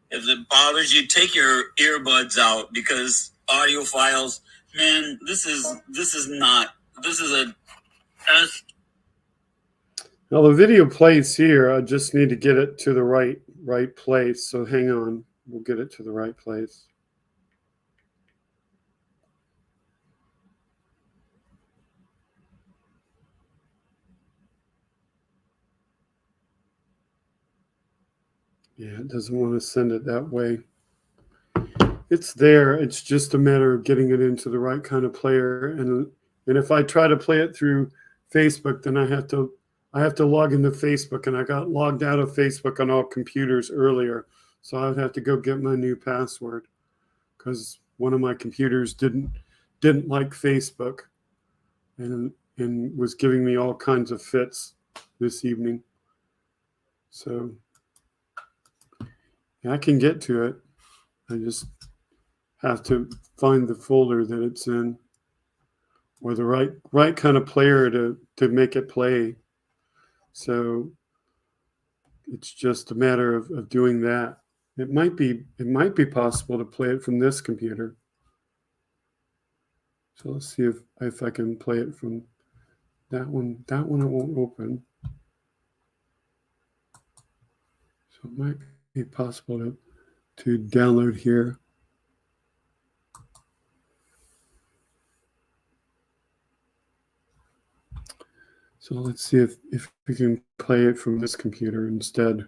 If it bothers you, take your earbuds out, because audio files, man, this is a Now the video plays here. I just need to get it to the right place. So hang on. We'll get it to the right place. Yeah, it doesn't want to send it that way. It's there. It's just a matter of getting it into the right kind of player. And if I try to play it through Facebook, then I have to log into Facebook, and I got logged out of Facebook on all computers earlier. So I would have to go get my new password, because one of my computers didn't like Facebook. and was giving me all kinds of fits this evening. So yeah, I can get to it. I just have to find the folder that it's in, or the right kind of player to make it play. So it's just a matter of doing that. It might be possible to play it from this computer. So let's see if I can play it from that one. That one it won't open. So it might be possible to download here. So let's see if we can play it from this computer instead.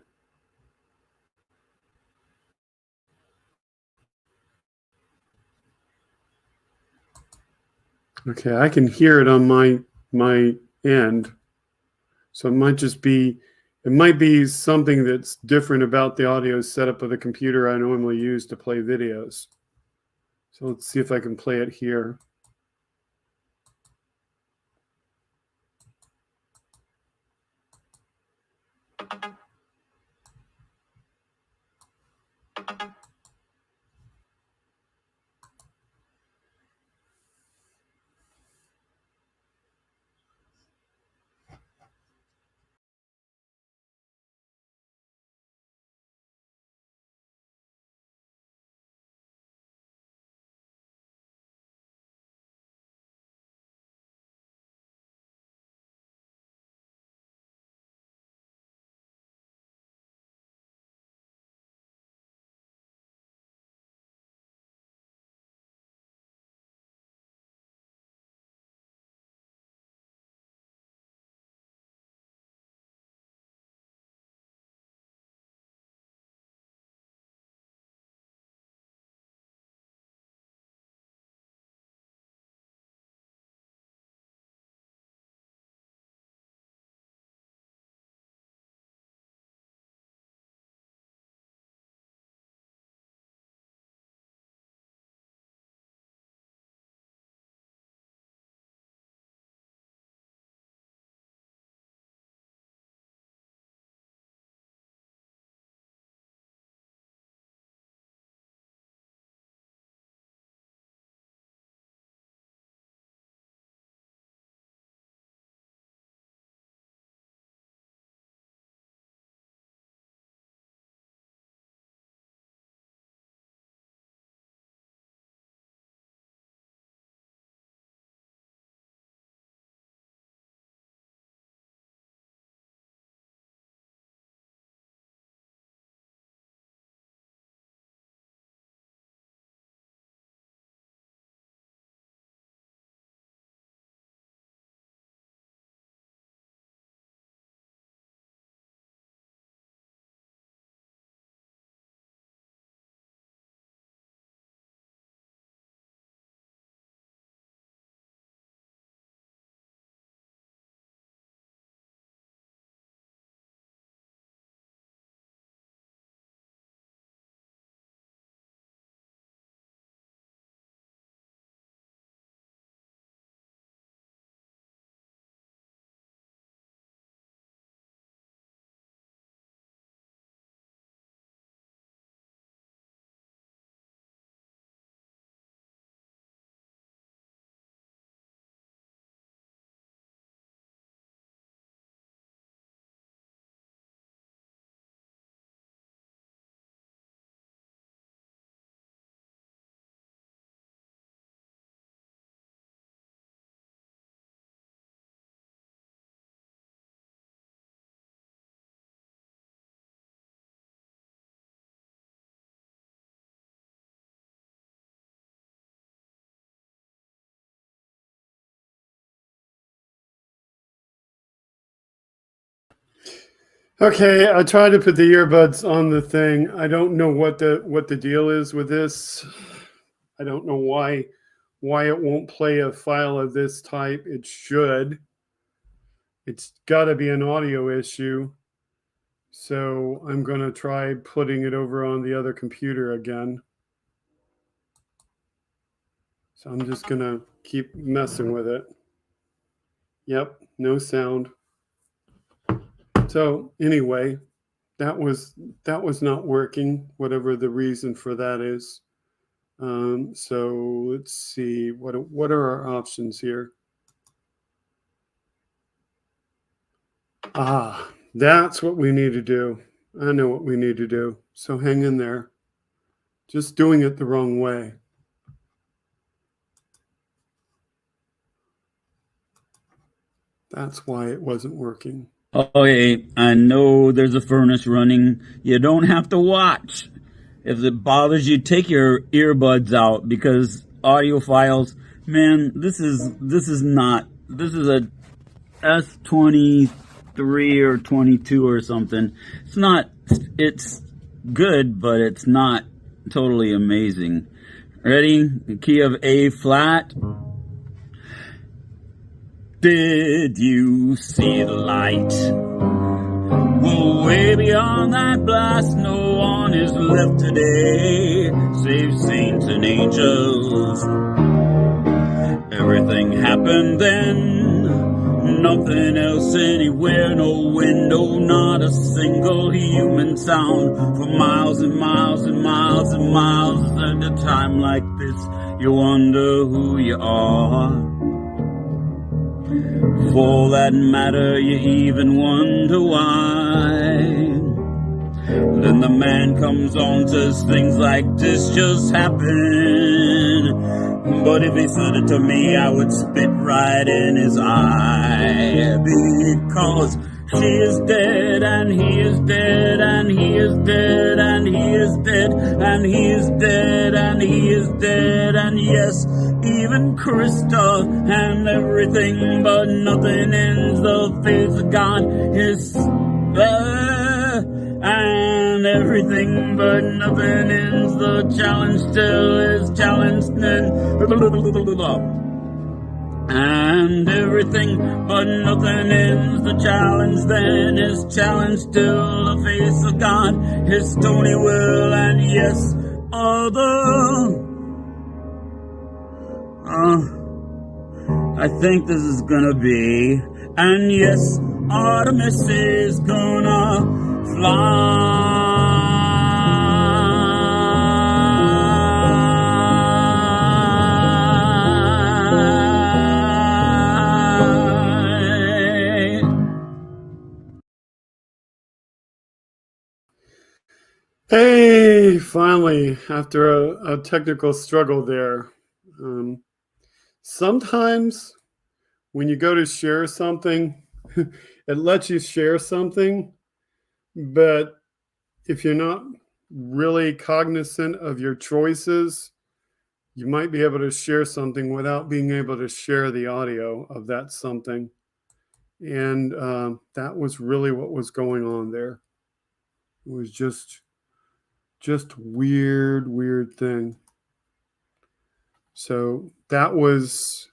Okay, I can hear it on my end. So it might be something that's different about the audio setup of the computer I normally use to play videos. So let's see if I can play it here. Okay, I tried to put the earbuds on the thing. I don't know what the deal is with this. I don't know why it won't play a file of this type. It should. It's got to be an audio issue. So I'm going to try putting it over on the other computer again. So I'm just going to keep messing with it. Yep, no sound. So anyway, that was not working, whatever the reason for that is. So let's see, what are our options here? That's what we need to do. I know what we need to do. So hang in there. Just doing it the wrong way. That's why it wasn't working. Okay, I know there's a furnace running. You don't have to watch. If it bothers you, take your earbuds out, because audiophiles, man, this is a S23 or 22 or something. It's good, but it's not totally amazing. Ready? The key of A flat. Did you see the light? Well, way beyond that blast, no one is left today, save saints and angels. Everything happened then, nothing else anywhere, no window, not a single human sound, for miles and miles and miles and miles. At a time like this, you wonder who you are. For that matter, you even wonder why. Then the man comes on, says things like this just happened. But if he said it to me, I would spit right in his eye. Because she is dead, and he is dead, and he is dead, and he is dead, and he is dead, and he is dead, and yes, even Krista, and everything but nothing ends. The face of God is and everything but nothing ends. The challenge still is challenged, and everything but nothing ends. The challenge then is challenged still. The face of God, his stony will, and yes, I think this is gonna be, and yes, Artemis is gonna fly. Hey, finally, after a technical struggle there. Sometimes when you go to share something, it lets you share something, but if you're not really cognizant of your choices, you might be able to share something without being able to share the audio of that something. And that was really what was going on there. It was just weird thing. So that was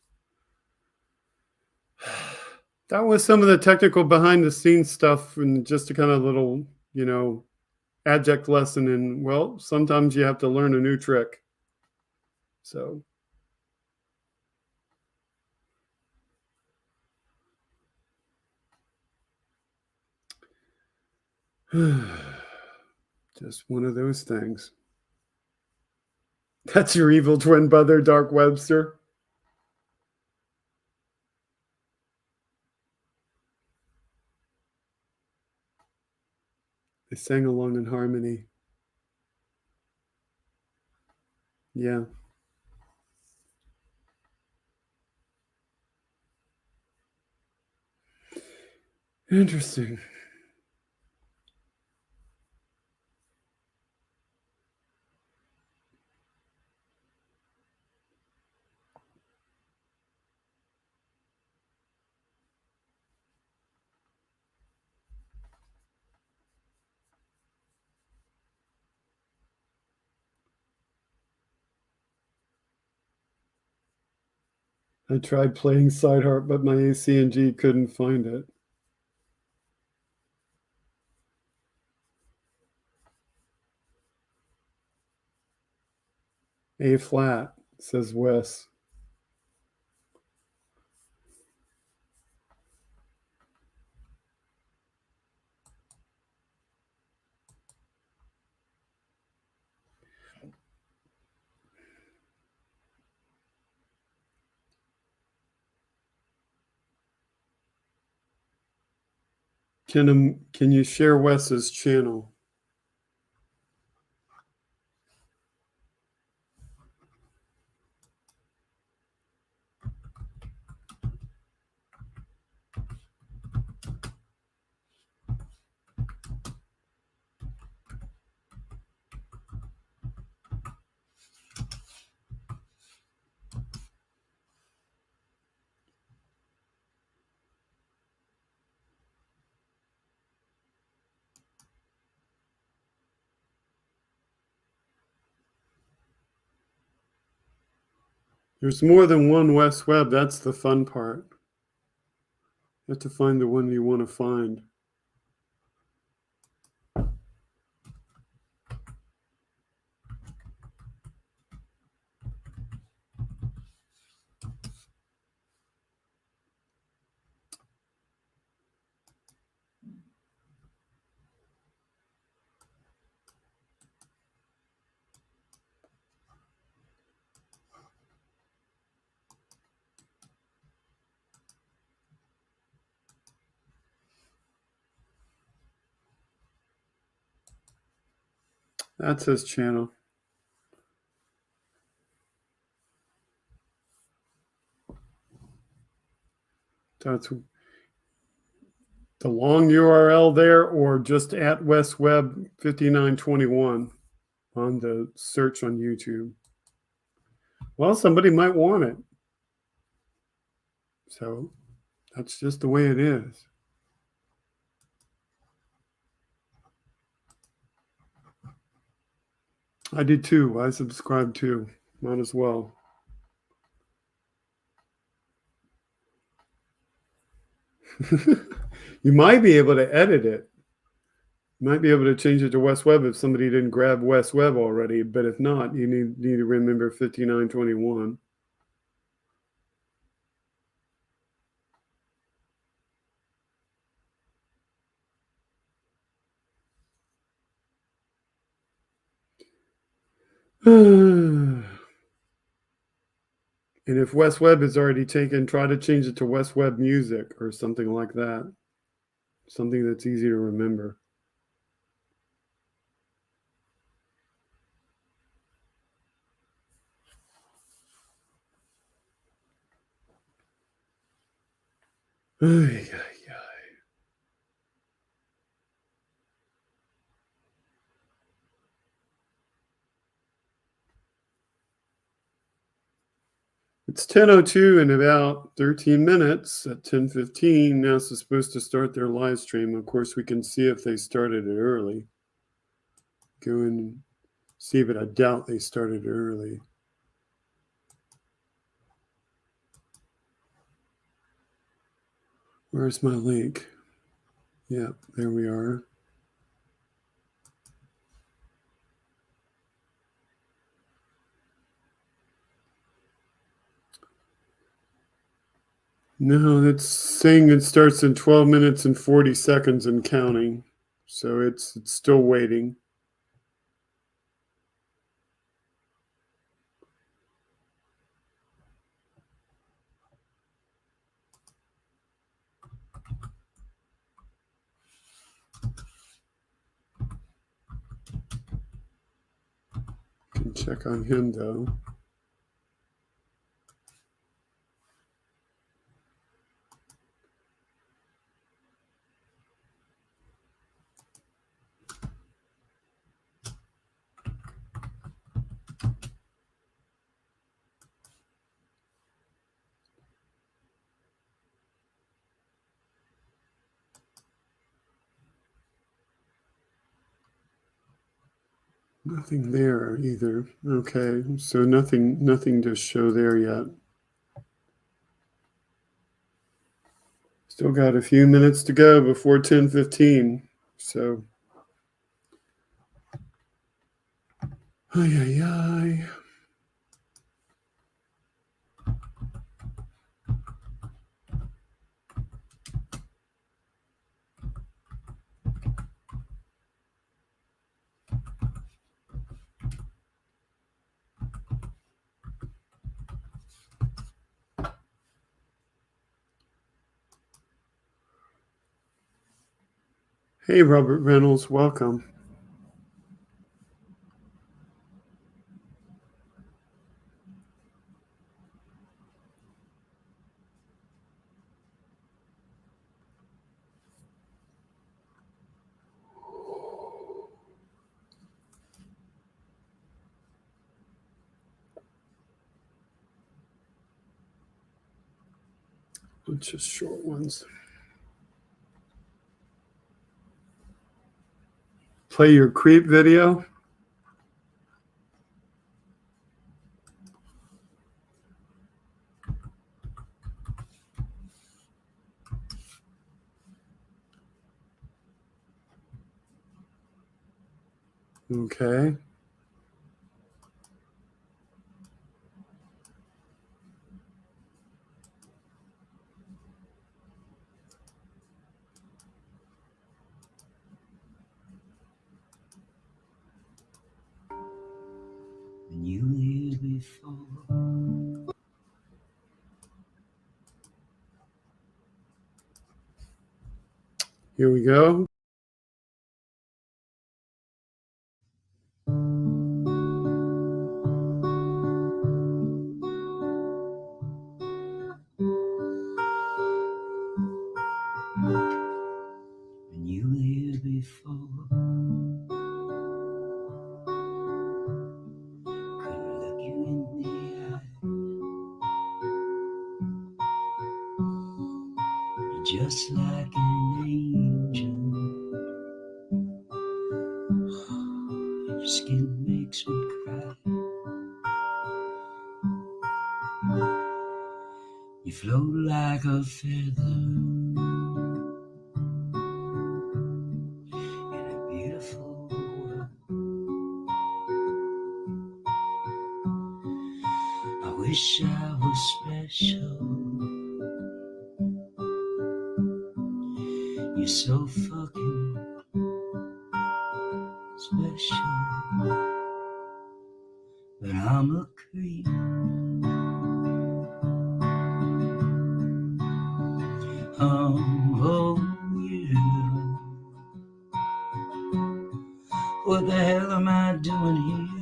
some of the technical behind the scenes stuff, and just a kind of little, adject lesson. And well, sometimes you have to learn a new trick. So just one of those things. That's your evil twin brother, Dark Webster. They sang along in harmony. Yeah. Interesting. I tried playing side harp, but my AC and G couldn't find it. A flat, says Wes. Can you share Wes's channel? There's more than one Wes Webb. That's the fun part. You have to find the one you want to find. That's his channel. That's the long URL there, or just at Wes Webb 5921 on the search on YouTube. Well, somebody might want it. So that's just the way it is. I did too. I subscribed too. Might as well. You might be able to edit it. You might be able to change it to Wes Webb if somebody didn't grab Wes Webb already. But if not, you need to remember 5921. And if Wes Webb is already taken, try to change it to Wes Webb Music or something like that. Something that's easy to remember. Ay, ay, ay. It's 10:02 in about 13 minutes. At 10:15, NASA's supposed to start their live stream. Of course, we can see if they started it early. Go and see, but I doubt they started it early. Where's my link? Yeah, there we are. No, it's saying it starts in 12 minutes and 40 seconds and counting. So it's still waiting. Can check on him though. Nothing there either. Okay, so nothing to show there yet. Still got a few minutes to go before 10:15. So, ay, ay, ay. Hey, Robert Reynolds, welcome. Just short ones. Play your creep video. Okay. You here before. Here we go. And you here before. Couldn't look you in the eye. You're just like an angel. Your skin makes me cry. You float like a feather in a beautiful world. I wish I was special. You're so fucking special. But I'm a creep. Oh, you. What the hell am I doing here?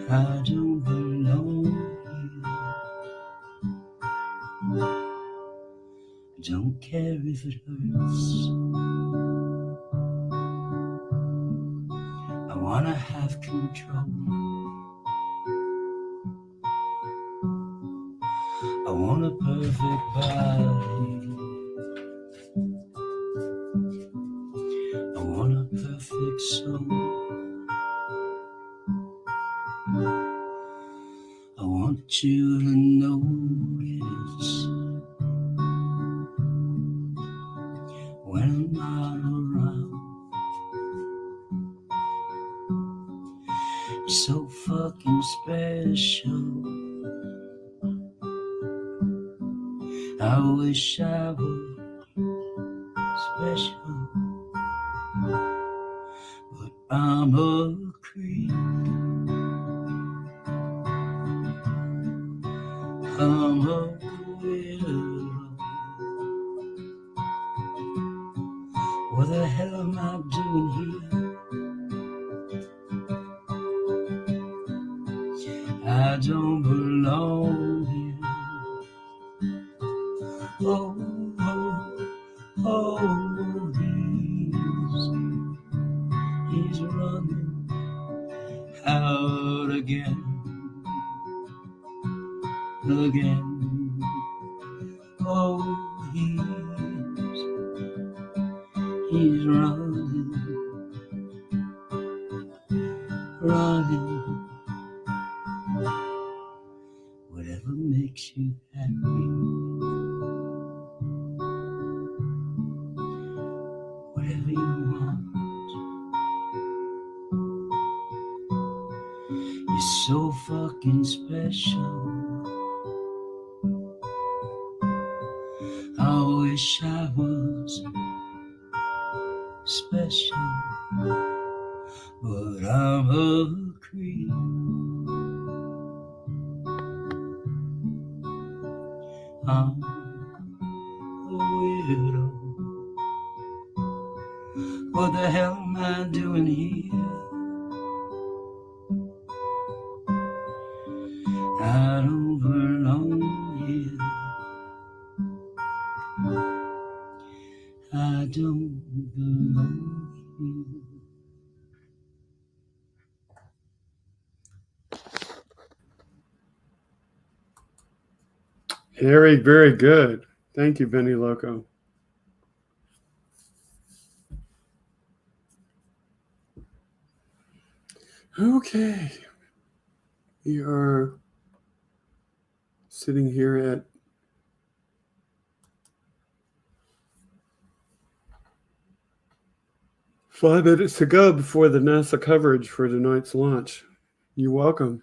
I don't belong here. Don't care if it hurts. I wanna have control. I want a perfect body. I want a perfect soul. I want you to notice when I'm not around. You're so fucking special. I wish I was special, but I'm a creep. I'm a widow. What the hell am I doing here? I don't belong here. Oh, oh, oh, he's running out again. Oh, he's running. Whatever makes you happy. Whatever you want. You're so fucking special. I wish I was special, but I'm a creep. widow. What the hell am I doing here? I don't belong here. I don't belong here. Very, very good. Thank you, Benny Loco. Okay. We are sitting here at five minutes to go before the NASA coverage for tonight's launch. You're welcome.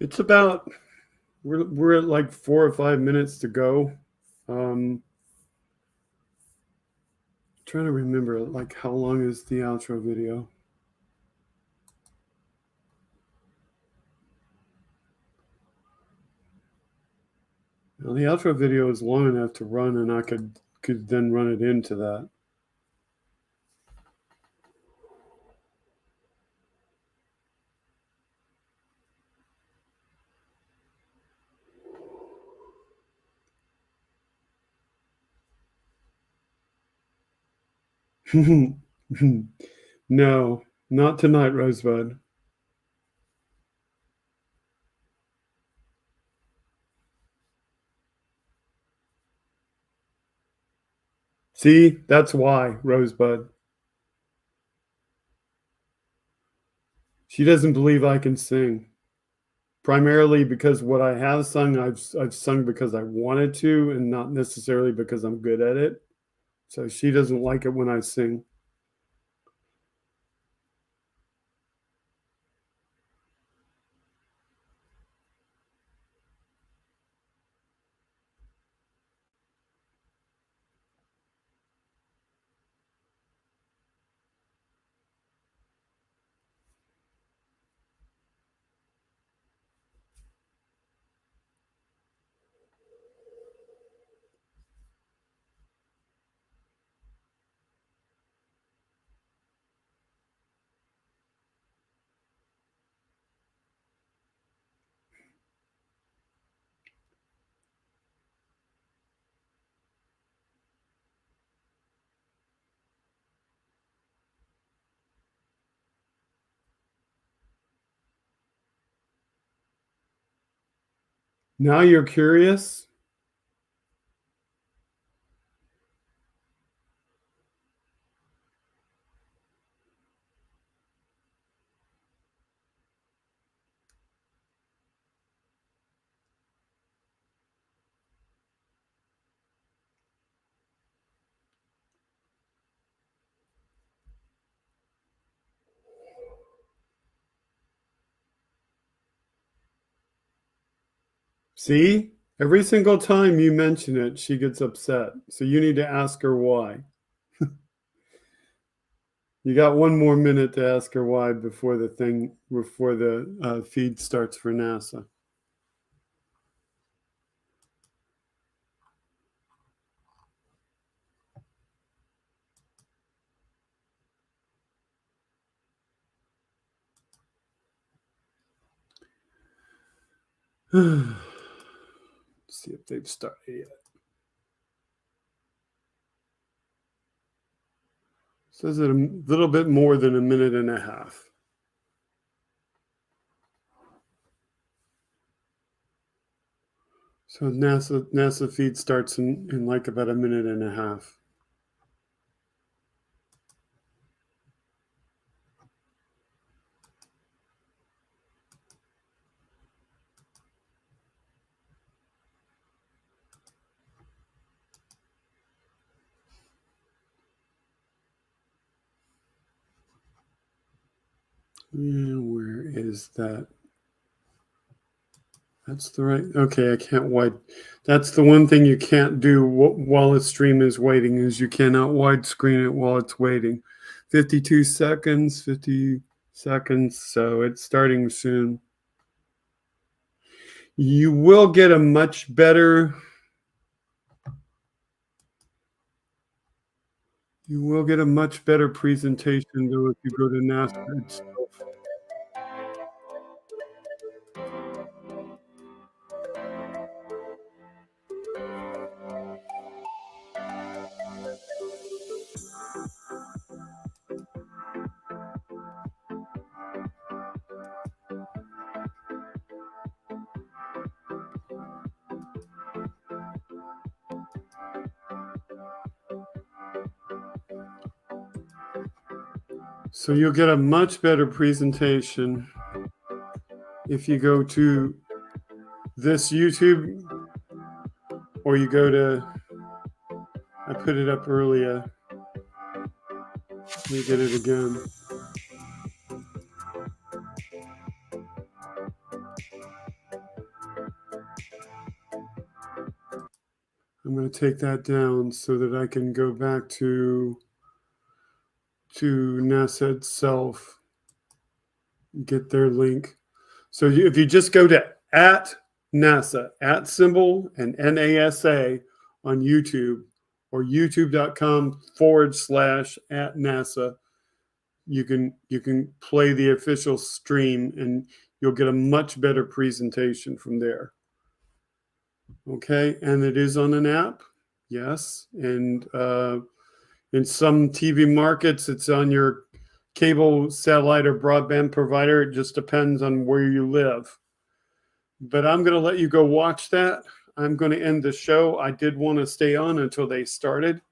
It's about we're at like 4 or 5 minutes to go. Trying to remember like how long is the outro video. Well, the outro video is long enough to run, and I could then run it into that. No, not tonight, Rosebud. See, that's why, Rosebud. She doesn't believe I can sing. Primarily because what I have sung, I've sung because I wanted to and not necessarily because I'm good at it. So she doesn't like it when I sing. Now you're curious? See? Every single time you mention it, she gets upset. So you need to ask her why. You got 1 more minute to ask her why before the feed starts for NASA. Let's see if they've started yet. Says it a little bit more than a minute and a half. So NASA feed starts in like about a minute and a half. And where is that? That's the right. Okay, I can't wide. That's the one thing you can't do while a stream is waiting is you cannot widescreen it while it's waiting. 52 seconds, 50 seconds. So it's starting soon. You will get a much better. You will get a much better presentation though if you go to NASA itself. So you'll get a much better presentation if you go to this YouTube or you go to, I put it up earlier. Let me get it again. I'm going to take that down so that I can go back to NASA itself, get their link. So if you just go to @NASA, @ and NASA on YouTube or youtube.com/@NASA, you can play the official stream and you'll get a much better presentation from there. Okay, and it is on an app, yes, and in some TV markets, it's on your cable, satellite, or broadband provider. It just depends on where you live. But I'm going to let you go watch that. I'm going to end the show. I did want to stay on until they started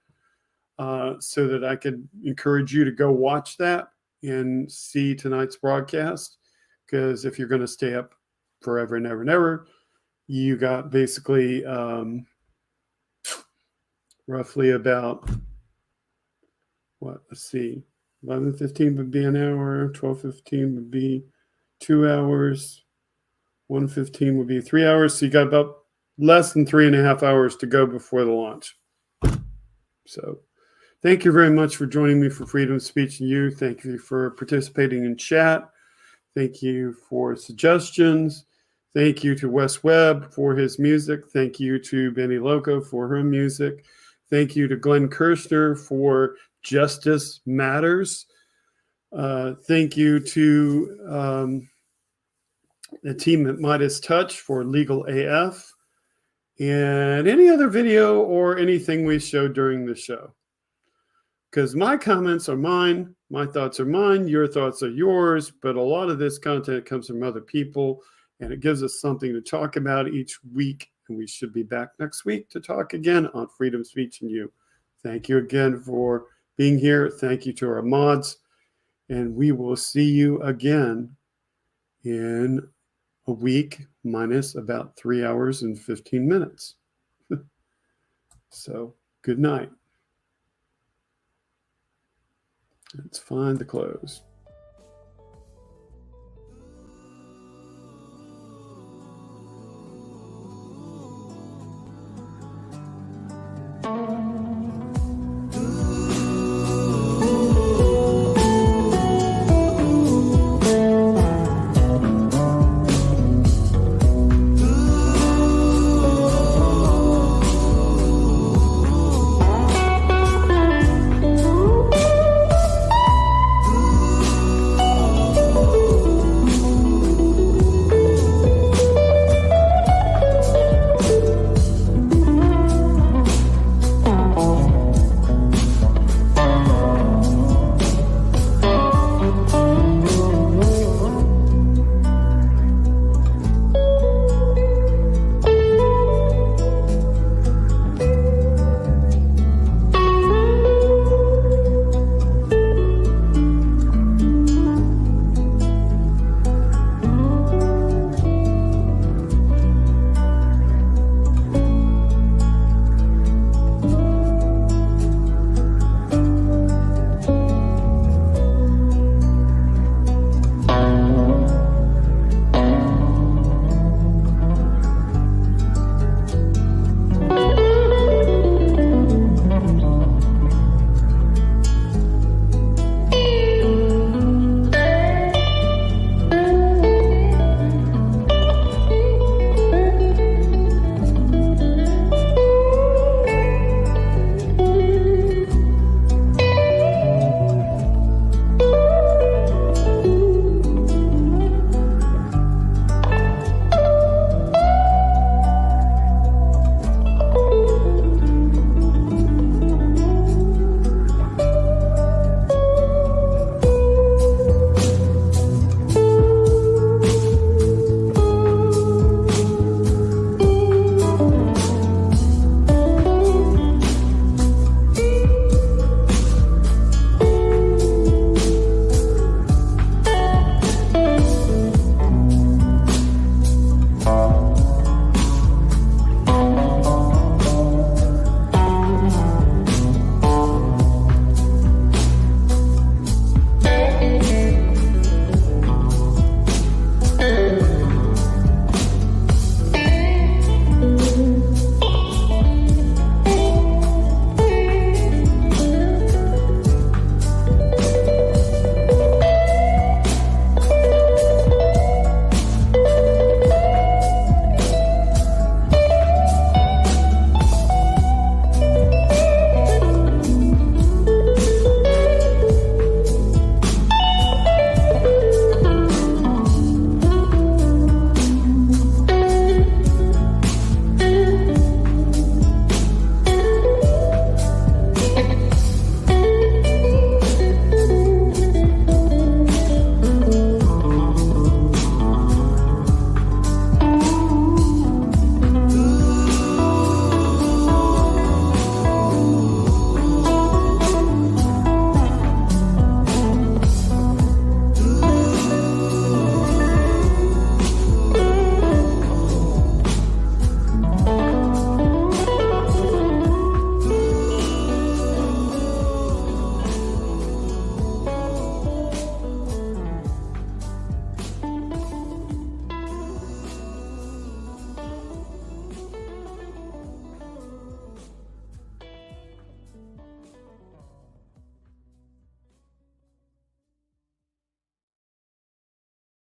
so that I could encourage you to go watch that and see tonight's broadcast. Because if you're going to stay up forever and ever and ever, you got basically roughly about, let's see, 11:15 would be an hour, 12:15 would be 2 hours, 1:15 would be 3 hours. So you got about less than 3.5 hours to go before the launch. So thank you very much for joining me for Freedom of Speech and You. Thank you for participating in chat. Thank you for suggestions. Thank you to Wes Webb for his music. Thank you to Benny Loco for her music. Thank you to Glenn Kirshner for Justice Matters. Thank you to the team at Midas Touch for Legal AF and any other video or anything we showed during the show. Because my comments are mine, my thoughts are mine, your thoughts are yours, but a lot of this content comes from other people, and it gives us something to talk about each week, and we should be back next week to talk again on Freedom, Speech, and You. Thank you again for being here. Thank you to our mods, and we will see you again in a week minus about 3 hours and 15 minutes. So good night. Let's find the close.